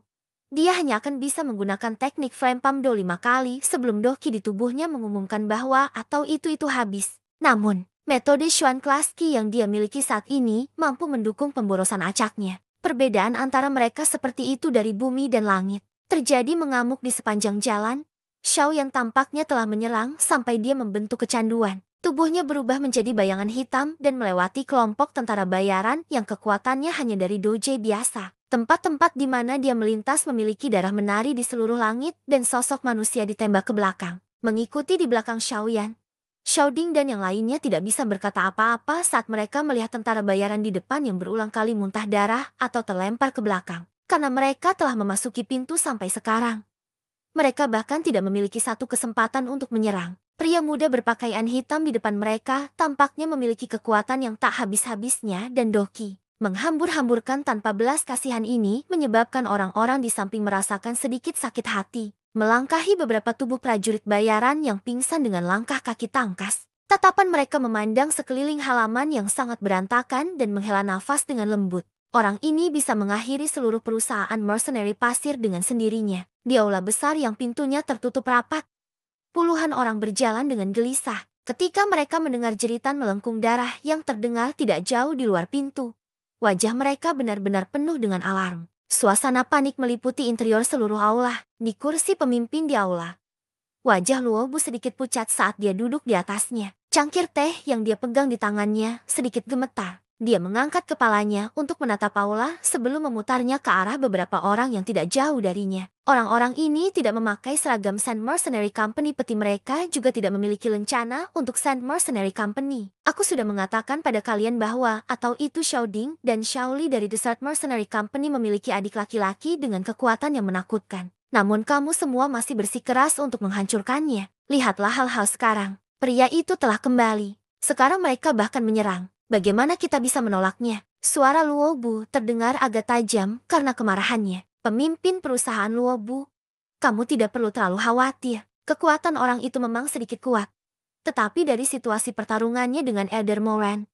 dia hanya akan bisa menggunakan teknik Flame Palm Do 5 kali sebelum Doki di tubuhnya mengumumkan bahwa atau itu habis. Namun, metode Xuan kelas Qi yang dia miliki saat ini mampu mendukung pemborosan acaknya. Perbedaan antara mereka seperti itu dari bumi dan langit. Terjadi mengamuk di sepanjang jalan. Xiao yang tampaknya telah menyerang sampai dia membentuk kecanduan. Tubuhnya berubah menjadi bayangan hitam dan melewati kelompok tentara bayaran yang kekuatannya hanya dari doje biasa. Tempat-tempat di mana dia melintas memiliki darah menari di seluruh langit dan sosok manusia ditembak ke belakang. Mengikuti di belakang Xiaoyan, Xiaoding dan yang lainnya tidak bisa berkata apa-apa saat mereka melihat tentara bayaran di depan yang berulang kali muntah darah atau terlempar ke belakang. Karena mereka telah memasuki pintu sampai sekarang. Mereka bahkan tidak memiliki satu kesempatan untuk menyerang. Pria muda berpakaian hitam di depan mereka tampaknya memiliki kekuatan yang tak habis-habisnya dan Doki menghambur-hamburkan tanpa belas kasihan ini menyebabkan orang-orang di samping merasakan sedikit sakit hati. Melangkahi beberapa tubuh prajurit bayaran yang pingsan dengan langkah kaki tangkas. Tatapan mereka memandang sekeliling halaman yang sangat berantakan dan menghela nafas dengan lembut. Orang ini bisa mengakhiri seluruh perusahaan mercenary pasir dengan sendirinya. Di aula besar yang pintunya tertutup rapat, puluhan orang berjalan dengan gelisah. Ketika mereka mendengar jeritan melengkung darah yang terdengar tidak jauh di luar pintu, wajah mereka benar-benar penuh dengan alarm. Suasana panik meliputi interior seluruh aula. Di kursi pemimpin di aula, wajah Luobu sedikit pucat saat dia duduk di atasnya. Cangkir teh yang dia pegang di tangannya sedikit gemetar. Dia mengangkat kepalanya untuk menatap aula sebelum memutarnya ke arah beberapa orang yang tidak jauh darinya. Orang-orang ini tidak memakai seragam Sand Mercenary Company, peti mereka juga tidak memiliki lencana untuk Sand Mercenary Company. Aku sudah mengatakan pada kalian bahwa atau itu Xiaoding dan Xiaoli dari Desert Mercenary Company memiliki adik laki-laki dengan kekuatan yang menakutkan. Namun kamu semua masih bersikeras untuk menghancurkannya. Lihatlah hal-hal sekarang. Pria itu telah kembali. Sekarang mereka bahkan menyerang. Bagaimana kita bisa menolaknya? Suara Luobu terdengar agak tajam karena kemarahannya. Pemimpin perusahaan Luobu, kamu tidak perlu terlalu khawatir. Kekuatan orang itu memang sedikit kuat. Tetapi dari situasi pertarungannya dengan Elder Moran,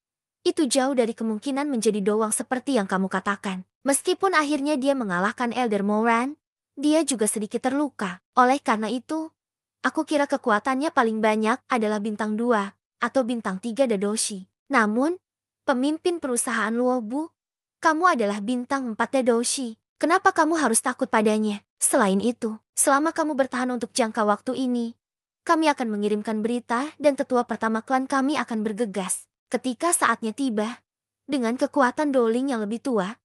itu jauh dari kemungkinan menjadi doang seperti yang kamu katakan. Meskipun akhirnya dia mengalahkan Elder Moran, dia juga sedikit terluka. Oleh karena itu, aku kira kekuatannya paling banyak adalah bintang 2 atau bintang 3 Dadoshi. Namun, pemimpin perusahaan Luobu, kamu adalah bintang 4 Dadoshi. Kenapa kamu harus takut padanya? Selain itu, selama kamu bertahan untuk jangka waktu ini, kami akan mengirimkan berita dan tetua pertama klan kami akan bergegas. Ketika saatnya tiba, dengan kekuatan Doling yang lebih tua,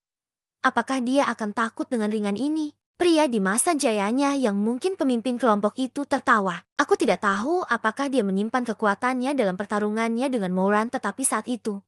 apakah dia akan takut dengan ringan ini? Pria di masa jayanya yang mungkin pemimpin kelompok itu tertawa. Aku tidak tahu apakah dia menyimpan kekuatannya dalam pertarungannya dengan Moran, tetapi saat itu,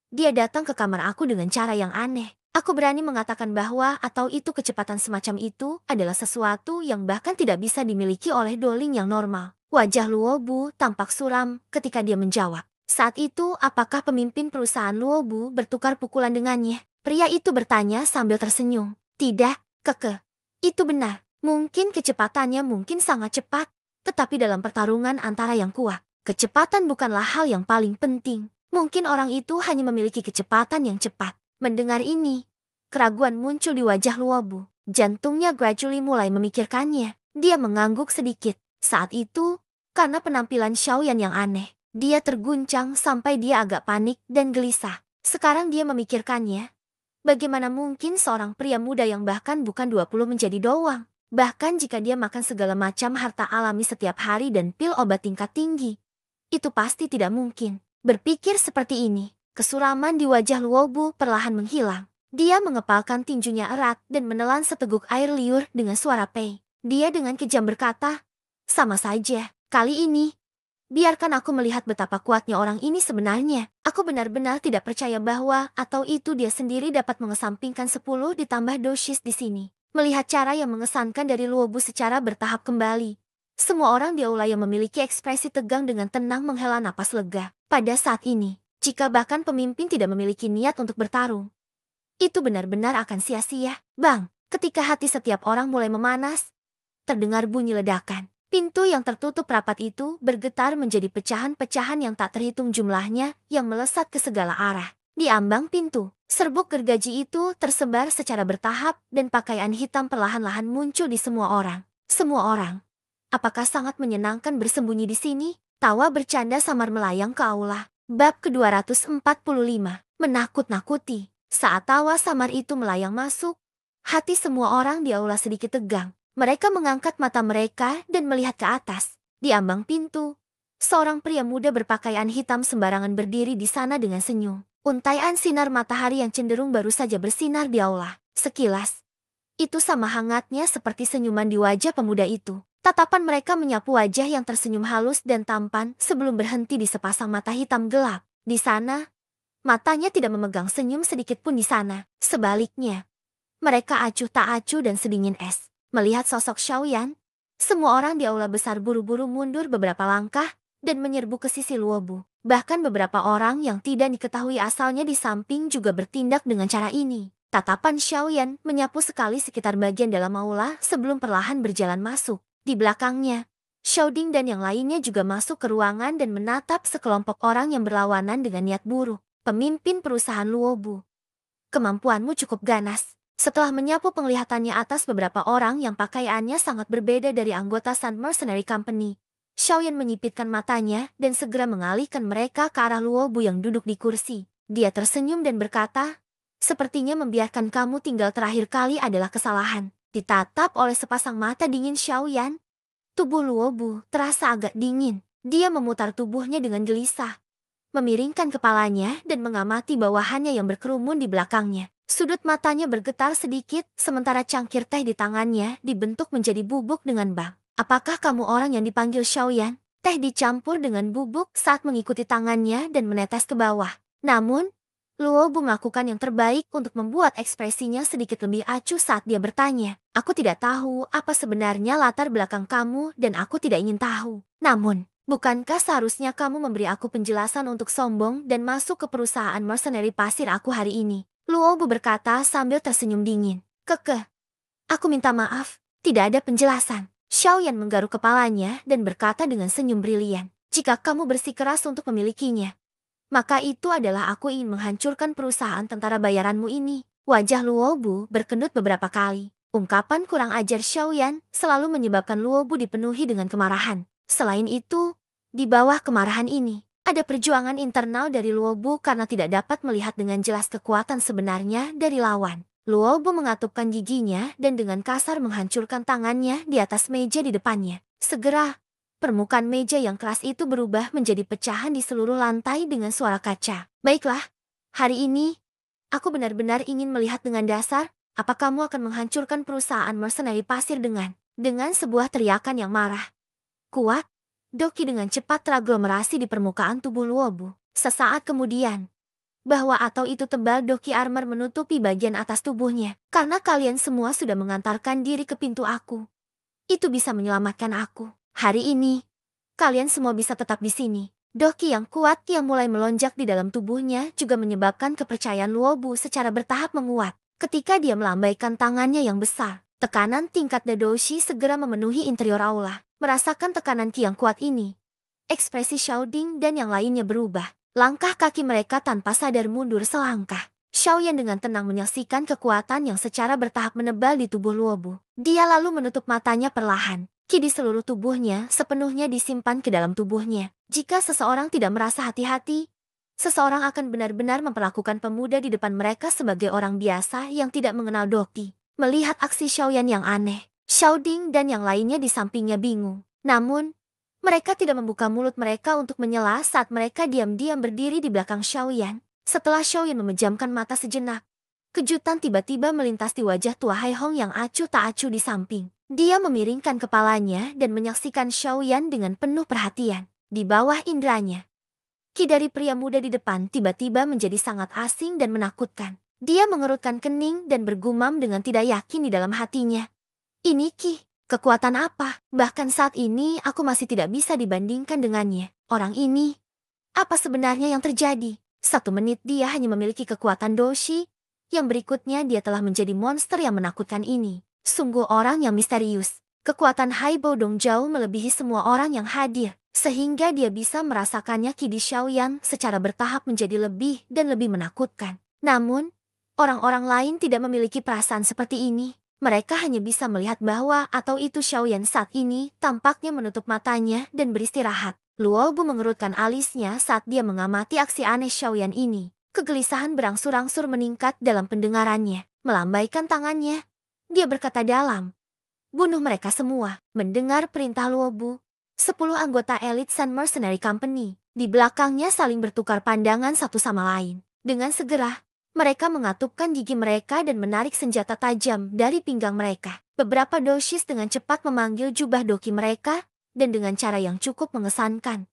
dia datang ke kamar aku dengan cara yang aneh. Aku berani mengatakan bahwa atau itu kecepatan semacam itu adalah sesuatu yang bahkan tidak bisa dimiliki oleh Doling yang normal. Wajah Luobu tampak suram ketika dia menjawab. Saat itu, apakah pemimpin perusahaan Luobu bertukar pukulan dengannya? Pria itu bertanya sambil tersenyum. Tidak, Keke. Itu benar. Mungkin kecepatannya mungkin sangat cepat, tetapi dalam pertarungan antara yang kuat, kecepatan bukanlah hal yang paling penting. Mungkin orang itu hanya memiliki kecepatan yang cepat. Mendengar ini, keraguan muncul di wajah Luobu. Jantungnya gradually mulai memikirkannya. Dia mengangguk sedikit. Saat itu, karena penampilan Xiaoyan yang aneh, dia terguncang sampai dia agak panik dan gelisah. Sekarang dia memikirkannya. Bagaimana mungkin seorang pria muda yang bahkan bukan 20 menjadi doang? Bahkan jika dia makan segala macam harta alami setiap hari dan pil obat tingkat tinggi, itu pasti tidak mungkin. Berpikir seperti ini, kesuraman di wajah Luobu perlahan menghilang. Dia mengepalkan tinjunya erat dan menelan seteguk air liur dengan suara pei. Dia dengan kejam berkata, sama saja, kali ini, biarkan aku melihat betapa kuatnya orang ini sebenarnya. Aku benar-benar tidak percaya bahwa atau itu dia sendiri dapat mengesampingkan 10 ditambah dosis di sini. Melihat cara yang mengesankan dari Luobu secara bertahap kembali, Semua orang di aula yang memiliki ekspresi tegang dengan tenang menghela napas lega. Pada saat ini, jika bahkan pemimpin tidak memiliki niat untuk bertarung, itu benar-benar akan sia-sia. Bang, ketika hati setiap orang mulai memanas, terdengar bunyi ledakan. Pintu yang tertutup rapat itu bergetar menjadi pecahan-pecahan yang tak terhitung jumlahnya yang melesat ke segala arah. Di ambang pintu, serbuk gergaji itu tersebar secara bertahap dan pakaian hitam perlahan-lahan muncul di semua orang. Semua orang. Apakah sangat menyenangkan bersembunyi di sini? Tawa bercanda samar melayang ke aula. Bab ke-245. Menakut-nakuti. Saat tawa samar itu melayang masuk, hati semua orang di aula sedikit tegang. Mereka mengangkat mata mereka dan melihat ke atas. Di ambang pintu, seorang pria muda berpakaian hitam sembarangan berdiri di sana dengan senyum. Untaian sinar matahari yang cenderung baru saja bersinar di aula. Sekilas, itu sama hangatnya seperti senyuman di wajah pemuda itu. Tatapan mereka menyapu wajah yang tersenyum halus dan tampan sebelum berhenti di sepasang mata hitam gelap. Di sana, matanya tidak memegang senyum sedikit pun di sana. Sebaliknya, mereka acuh tak acuh dan sedingin es. Melihat sosok Xiaoyan, semua orang di aula besar buru-buru mundur beberapa langkah dan menyerbu ke sisi Luobu. Bahkan beberapa orang yang tidak diketahui asalnya di samping juga bertindak dengan cara ini. Tatapan Xiaoyan menyapu sekali sekitar bagian dalam aula sebelum perlahan berjalan masuk. Di belakangnya, Xiaoding dan yang lainnya juga masuk ke ruangan dan menatap sekelompok orang yang berlawanan dengan niat buruk. Pemimpin perusahaan Luobu, kemampuanmu cukup ganas. Setelah menyapu penglihatannya atas beberapa orang yang pakaiannya sangat berbeda dari anggota Sun Mercenary Company, Xiaoyan menyipitkan matanya dan segera mengalihkan mereka ke arah Luobu yang duduk di kursi. Dia tersenyum dan berkata, "Sepertinya membiarkan kamu tinggal terakhir kali adalah kesalahan." Ditatap oleh sepasang mata dingin Xiaoyan, tubuh Luobu terasa agak dingin. Dia memutar tubuhnya dengan gelisah, memiringkan kepalanya dan mengamati bawahannya yang berkerumun di belakangnya. Sudut matanya bergetar sedikit, sementara cangkir teh di tangannya dibentuk menjadi bubuk dengan bang. "Apakah kamu orang yang dipanggil Xiaoyan?" Teh dicampur dengan bubuk saat mengikuti tangannya dan menetes ke bawah. Namun, Luobu melakukan yang terbaik untuk membuat ekspresinya sedikit lebih acuh saat dia bertanya. "Aku tidak tahu apa sebenarnya latar belakang kamu dan aku tidak ingin tahu. Namun, bukankah seharusnya kamu memberi aku penjelasan untuk sombong dan masuk ke perusahaan mercenary pasir aku hari ini?" Luobu berkata sambil tersenyum dingin. "Kekeh, aku minta maaf, tidak ada penjelasan." Xiaoyan menggaruk kepalanya dan berkata dengan senyum brilian, "Jika kamu bersikeras untuk memilikinya, maka itu adalah aku ingin menghancurkan perusahaan tentara bayaranmu ini." Wajah Luobu berkedut beberapa kali. Ungkapan kurang ajar Xiaoyan selalu menyebabkan Luobu dipenuhi dengan kemarahan. Selain itu, di bawah kemarahan ini, ada perjuangan internal dari Luobu karena tidak dapat melihat dengan jelas kekuatan sebenarnya dari lawan. Luobu mengatupkan giginya dan dengan kasar menghancurkan tangannya di atas meja di depannya. Segera, permukaan meja yang keras itu berubah menjadi pecahan di seluruh lantai dengan suara kaca. "Baiklah, hari ini, aku benar-benar ingin melihat dengan dasar, apa kamu akan menghancurkan perusahaan mercenary pasir dengan sebuah teriakan yang marah, kuat, Doki dengan cepat teraglomerasi di permukaan tubuh Luobu. Sesaat kemudian, bahwa atau itu tebal Doki armor menutupi bagian atas tubuhnya. "Karena kalian semua sudah mengantarkan diri ke pintu aku, itu bisa menyelamatkan aku. Hari ini, kalian semua bisa tetap di sini." Doki yang kuat yang mulai melonjak di dalam tubuhnya juga menyebabkan kepercayaan Luobu secara bertahap menguat. Ketika dia melambaikan tangannya yang besar, tekanan tingkat Dadoshi segera memenuhi interior aula. Merasakan tekanan ki yang kuat ini, ekspresi Xiaoding dan yang lainnya berubah. Langkah kaki mereka tanpa sadar mundur selangkah. Xiaoyan dengan tenang menyaksikan kekuatan yang secara bertahap menebal di tubuh Luobu. Dia lalu menutup matanya perlahan. Ki di seluruh tubuhnya sepenuhnya disimpan ke dalam tubuhnya. Jika seseorang tidak merasa hati-hati, seseorang akan benar-benar memperlakukan pemuda di depan mereka sebagai orang biasa yang tidak mengenal Doki. Melihat aksi Xiaoyan yang aneh, Xiaoding dan yang lainnya di sampingnya bingung. Namun, mereka tidak membuka mulut mereka untuk menyela saat mereka diam-diam berdiri di belakang Xiaoyan. Setelah Xiaoyan memejamkan mata sejenak, kejutan tiba-tiba melintas di wajah tua Haihong yang acuh tak acuh di samping. Dia memiringkan kepalanya dan menyaksikan Xiaoyan dengan penuh perhatian. Di bawah indranya, ki dari pria muda di depan tiba-tiba menjadi sangat asing dan menakutkan. Dia mengerutkan kening dan bergumam dengan tidak yakin di dalam hatinya. "Ini ki, Kekuatan apa? Bahkan saat ini aku masih tidak bisa dibandingkan dengannya. Orang ini, apa sebenarnya yang terjadi? 1 menit dia hanya memiliki kekuatan doshi. Yang berikutnya dia telah menjadi monster yang menakutkan ini. Sungguh orang yang misterius. Kekuatan Haibo Dong jauh melebihi semua orang yang hadir. Sehingga dia bisa merasakannya Qi di Xiaoyan secara bertahap menjadi lebih dan lebih menakutkan. Namun, orang-orang lain tidak memiliki perasaan seperti ini. Mereka hanya bisa melihat bahwa atau itu Xiaoyan saat ini tampaknya menutup matanya dan beristirahat. Luobu mengerutkan alisnya saat dia mengamati aksi aneh Xiaoyan ini. Kegelisahan berangsur-angsur meningkat dalam pendengarannya. Melambaikan tangannya, dia berkata dalam, "Bunuh mereka semua." Mendengar perintah Luobu, 10 anggota elit Sun Mercenary Company di belakangnya saling bertukar pandangan satu sama lain. Dengan segera, mereka mengatupkan gigi mereka dan menarik senjata tajam dari pinggang mereka. Beberapa doshis dengan cepat memanggil jubah doki mereka, dan dengan cara yang cukup mengesankan,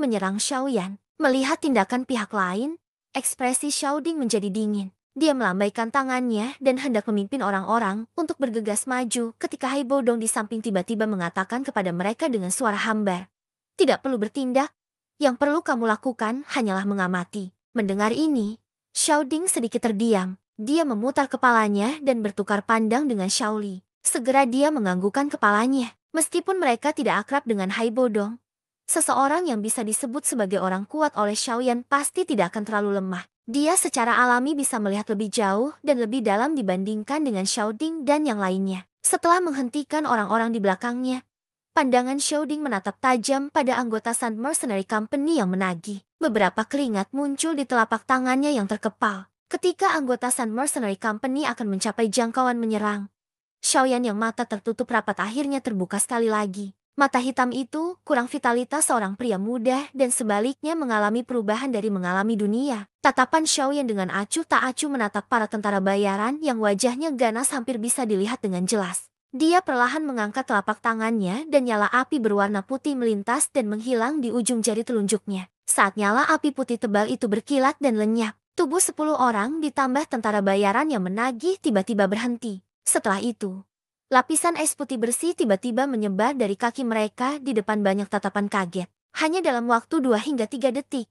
menyerang Xiaoyan. Melihat tindakan pihak lain, ekspresi Xiaoding menjadi dingin. Dia melambaikan tangannya dan hendak memimpin orang-orang untuk bergegas maju ketika Haibo Dong di samping tiba-tiba mengatakan kepada mereka dengan suara hambar, "Tidak perlu bertindak, yang perlu kamu lakukan hanyalah mengamati." Mendengar ini, Xiaoding sedikit terdiam. Dia memutar kepalanya dan bertukar pandang dengan Xiaoli. Segera dia menganggukkan kepalanya. Meskipun mereka tidak akrab dengan Haibo Dong, seseorang yang bisa disebut sebagai orang kuat oleh Xiaoyan pasti tidak akan terlalu lemah. Dia secara alami bisa melihat lebih jauh dan lebih dalam dibandingkan dengan Xiaoding dan yang lainnya. Setelah menghentikan orang-orang di belakangnya, pandangan Xiaoding menatap tajam pada anggota Sun Mercenary Company yang menagih. Beberapa keringat muncul di telapak tangannya yang terkepal. Ketika anggota Sun Mercenary Company akan mencapai jangkauan menyerang, Xiaoyan yang mata tertutup rapat akhirnya terbuka sekali lagi. Mata hitam itu kurang vitalitas seorang pria muda dan sebaliknya mengalami perubahan dari mengalami dunia. Tatapan Xiaoyan dengan acuh tak acuh menatap para tentara bayaran yang wajahnya ganas hampir bisa dilihat dengan jelas. Dia perlahan mengangkat telapak tangannya dan nyala api berwarna putih melintas dan menghilang di ujung jari telunjuknya. Saat nyala api putih tebal itu berkilat dan lenyap, tubuh 10 orang ditambah tentara bayaran yang menagih tiba-tiba berhenti. Setelah itu, lapisan es putih bersih tiba-tiba menyebar dari kaki mereka di depan banyak tatapan kaget. Hanya dalam waktu 2 hingga 3 detik,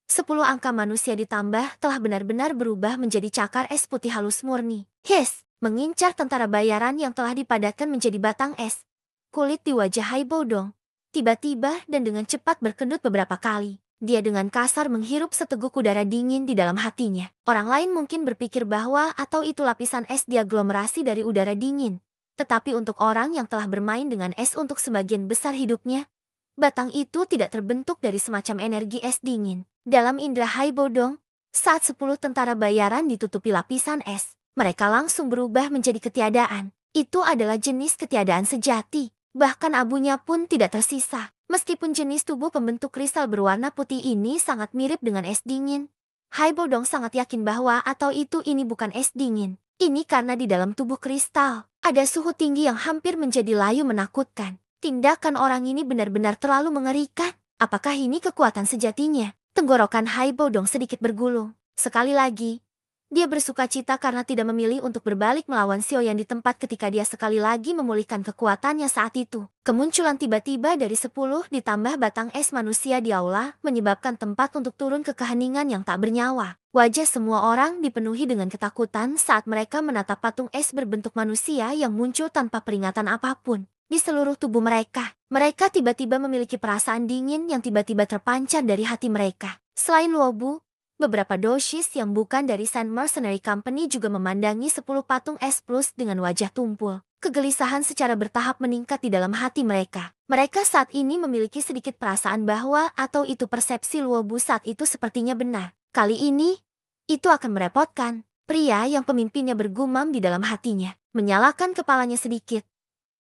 10 angka manusia ditambah telah benar-benar berubah menjadi cakar es putih halus murni. Hiss! Mengincar tentara bayaran yang telah dipadatkan menjadi batang es. Kulit di wajah Haibo Dong tiba-tiba dan dengan cepat berkedut beberapa kali. Dia dengan kasar menghirup seteguk udara dingin di dalam hatinya. Orang lain mungkin berpikir bahwa atau itu lapisan es diaglomerasi dari udara dingin. Tetapi untuk orang yang telah bermain dengan es untuk sebagian besar hidupnya, batang itu tidak terbentuk dari semacam energi es dingin. Dalam indera Haibo Dong, saat 10 tentara bayaran ditutupi lapisan es, mereka langsung berubah menjadi ketiadaan. Itu adalah jenis ketiadaan sejati. Bahkan abunya pun tidak tersisa. Meskipun jenis tubuh pembentuk kristal berwarna putih ini sangat mirip dengan es dingin, Haibo Dong sangat yakin bahwa atau itu ini bukan es dingin. Ini karena di dalam tubuh kristal ada suhu tinggi yang hampir menjadi layu menakutkan. Tindakan orang ini benar-benar terlalu mengerikan. Apakah ini kekuatan sejatinya? Tenggorokan Haibo Dong sedikit bergulung. Sekali lagi, dia bersuka cita karena tidak memilih untuk berbalik melawan Xiaoyan di tempat ketika dia sekali lagi memulihkan kekuatannya saat itu. Kemunculan tiba-tiba dari 10 ditambah batang es manusia di aula menyebabkan tempat untuk turun ke keheningan yang tak bernyawa. Wajah semua orang dipenuhi dengan ketakutan saat mereka menatap patung es berbentuk manusia yang muncul tanpa peringatan apapun. Di seluruh tubuh mereka, mereka tiba-tiba memiliki perasaan dingin yang tiba-tiba terpancar dari hati mereka. Selain Luobu, beberapa doshis yang bukan dari Sun Mercenary Company juga memandangi 10 patung es plus dengan wajah tumpul. Kegelisahan secara bertahap meningkat di dalam hati mereka. Mereka saat ini memiliki sedikit perasaan bahwa atau itu persepsi Luobu saat itu sepertinya benar. Kali ini, itu akan merepotkan. Pria yang pemimpinnya bergumam di dalam hatinya, menyalakan kepalanya sedikit.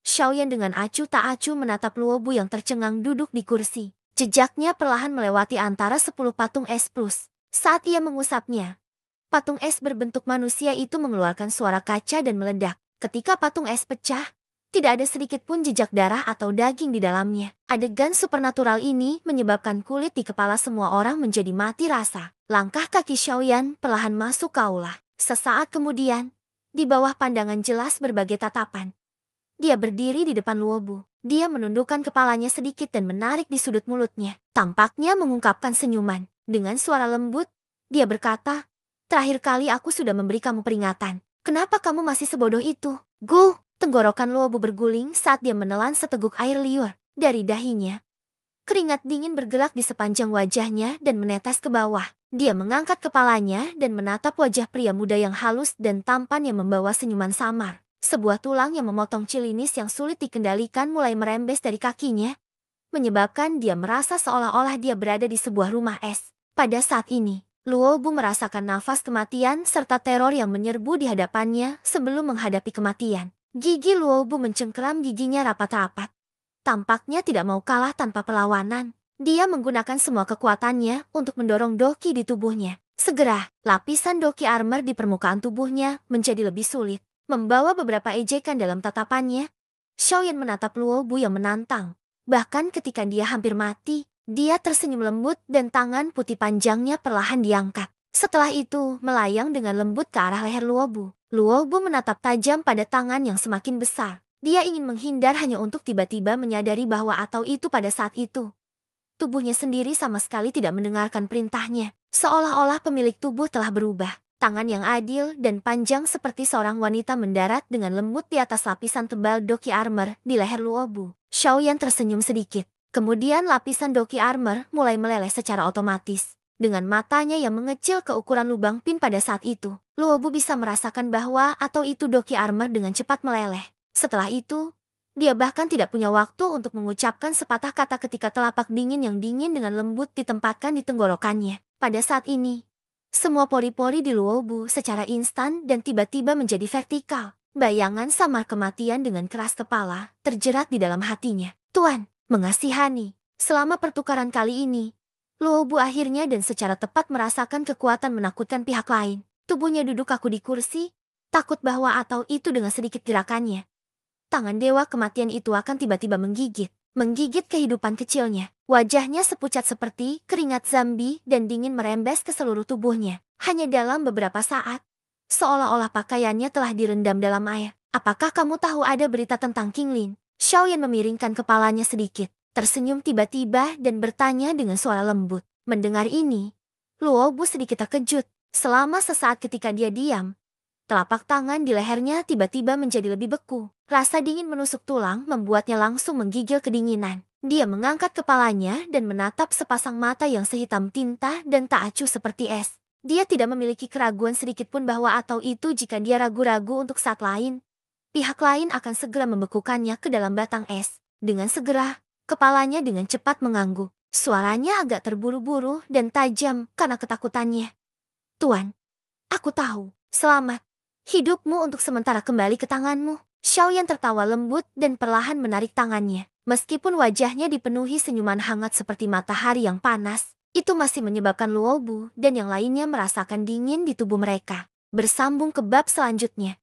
Xiaoyan dengan acuh tak acuh menatap Luobu yang tercengang duduk di kursi. Jejaknya perlahan melewati antara 10 patung es plus. Saat ia mengusapnya, patung es berbentuk manusia itu mengeluarkan suara kaca dan meledak. Ketika patung es pecah, tidak ada sedikit pun jejak darah atau daging di dalamnya. Adegan supernatural ini menyebabkan kulit di kepala semua orang menjadi mati rasa. Langkah kaki Xiaoyan perlahan masuk ke aula. Sesaat kemudian, di bawah pandangan jelas berbagai tatapan, Dia berdiri di depan Luobu. Dia menundukkan kepalanya sedikit dan menarik di sudut mulutnya. Tampaknya mengungkapkan senyuman. Dengan suara lembut, dia berkata, "Terakhir kali aku sudah memberi kamu peringatan. Kenapa kamu masih sebodoh itu?" Gu! Tenggorokan Luobu berguling saat dia menelan seteguk air liur dari dahinya. Keringat dingin bergerak di sepanjang wajahnya dan menetes ke bawah. Dia mengangkat kepalanya dan menatap wajah pria muda yang halus dan tampan yang membawa senyuman samar. Sebuah tulang yang memotong cilinis yang sulit dikendalikan mulai merembes dari kakinya, menyebabkan dia merasa seolah-olah dia berada di sebuah rumah es. Pada saat ini, Luobu merasakan nafas kematian serta teror yang menyerbu di hadapannya sebelum menghadapi kematian. Gigi Luobu mencengkeram giginya rapat-rapat. Tampaknya tidak mau kalah tanpa perlawanan. Dia menggunakan semua kekuatannya untuk mendorong doki di tubuhnya. Segera, lapisan doki armor di permukaan tubuhnya menjadi lebih sulit, membawa beberapa ejekan dalam tatapannya. Xiaoyan menatap Luobu yang menantang. Bahkan ketika dia hampir mati, dia tersenyum lembut dan tangan putih panjangnya perlahan diangkat. Setelah itu, melayang dengan lembut ke arah leher Luobu. Luobu menatap tajam pada tangan yang semakin besar. Dia ingin menghindar hanya untuk tiba-tiba menyadari bahwa atau itu pada saat itu. Tubuhnya sendiri sama sekali tidak mendengarkan perintahnya. Seolah-olah pemilik tubuh telah berubah. Tangan yang adil dan panjang seperti seorang wanita mendarat dengan lembut di atas lapisan tebal doki armor di leher Luobu. Xiaoyan tersenyum sedikit. Kemudian lapisan doki armor mulai meleleh secara otomatis. Dengan matanya yang mengecil ke ukuran lubang pin pada saat itu, Luobu bisa merasakan bahwa atau itu doki armor dengan cepat meleleh. Setelah itu, dia bahkan tidak punya waktu untuk mengucapkan sepatah kata ketika telapak dingin yang dingin dengan lembut ditempatkan di tenggorokannya. Pada saat ini, semua pori-pori di Luobu secara instan dan tiba-tiba menjadi vertikal. Bayangan samar kematian dengan keras kepala terjerat di dalam hatinya. Tuan, mengasihani. Selama pertukaran kali ini, Luobu akhirnya dan secara tepat merasakan kekuatan menakutkan pihak lain. Tubuhnya duduk kaku di kursi, takut bahwa atau itu dengan sedikit gerakannya. Tangan dewa kematian itu akan tiba-tiba menggigit kehidupan kecilnya. Wajahnya sepucat seperti keringat zombie dan dingin merembes ke seluruh tubuhnya. Hanya dalam beberapa saat, seolah-olah pakaiannya telah direndam dalam air. Apakah kamu tahu ada berita tentang King Lin? Xiaoyan memiringkan kepalanya sedikit, tersenyum tiba-tiba dan bertanya dengan suara lembut. Mendengar ini, Luobu sedikit terkejut. Selama sesaat ketika dia diam, telapak tangan di lehernya tiba-tiba menjadi lebih beku. Rasa dingin menusuk tulang membuatnya langsung menggigil kedinginan. Dia mengangkat kepalanya dan menatap sepasang mata yang sehitam tinta dan tak acuh seperti es. Dia tidak memiliki keraguan sedikitpun bahwa atau itu jika dia ragu-ragu untuk saat lain, pihak lain akan segera membekukannya ke dalam batang es. Dengan segera, kepalanya dengan cepat mengangguk. Suaranya agak terburu-buru dan tajam karena ketakutannya. Tuan, aku tahu. Selamat. Hidupmu untuk sementara kembali ke tanganmu. Xiaoyan tertawa lembut dan perlahan menarik tangannya. Meskipun wajahnya dipenuhi senyuman hangat seperti matahari yang panas, itu masih menyebabkan Luobu dan yang lainnya merasakan dingin di tubuh mereka. Bersambung ke bab selanjutnya.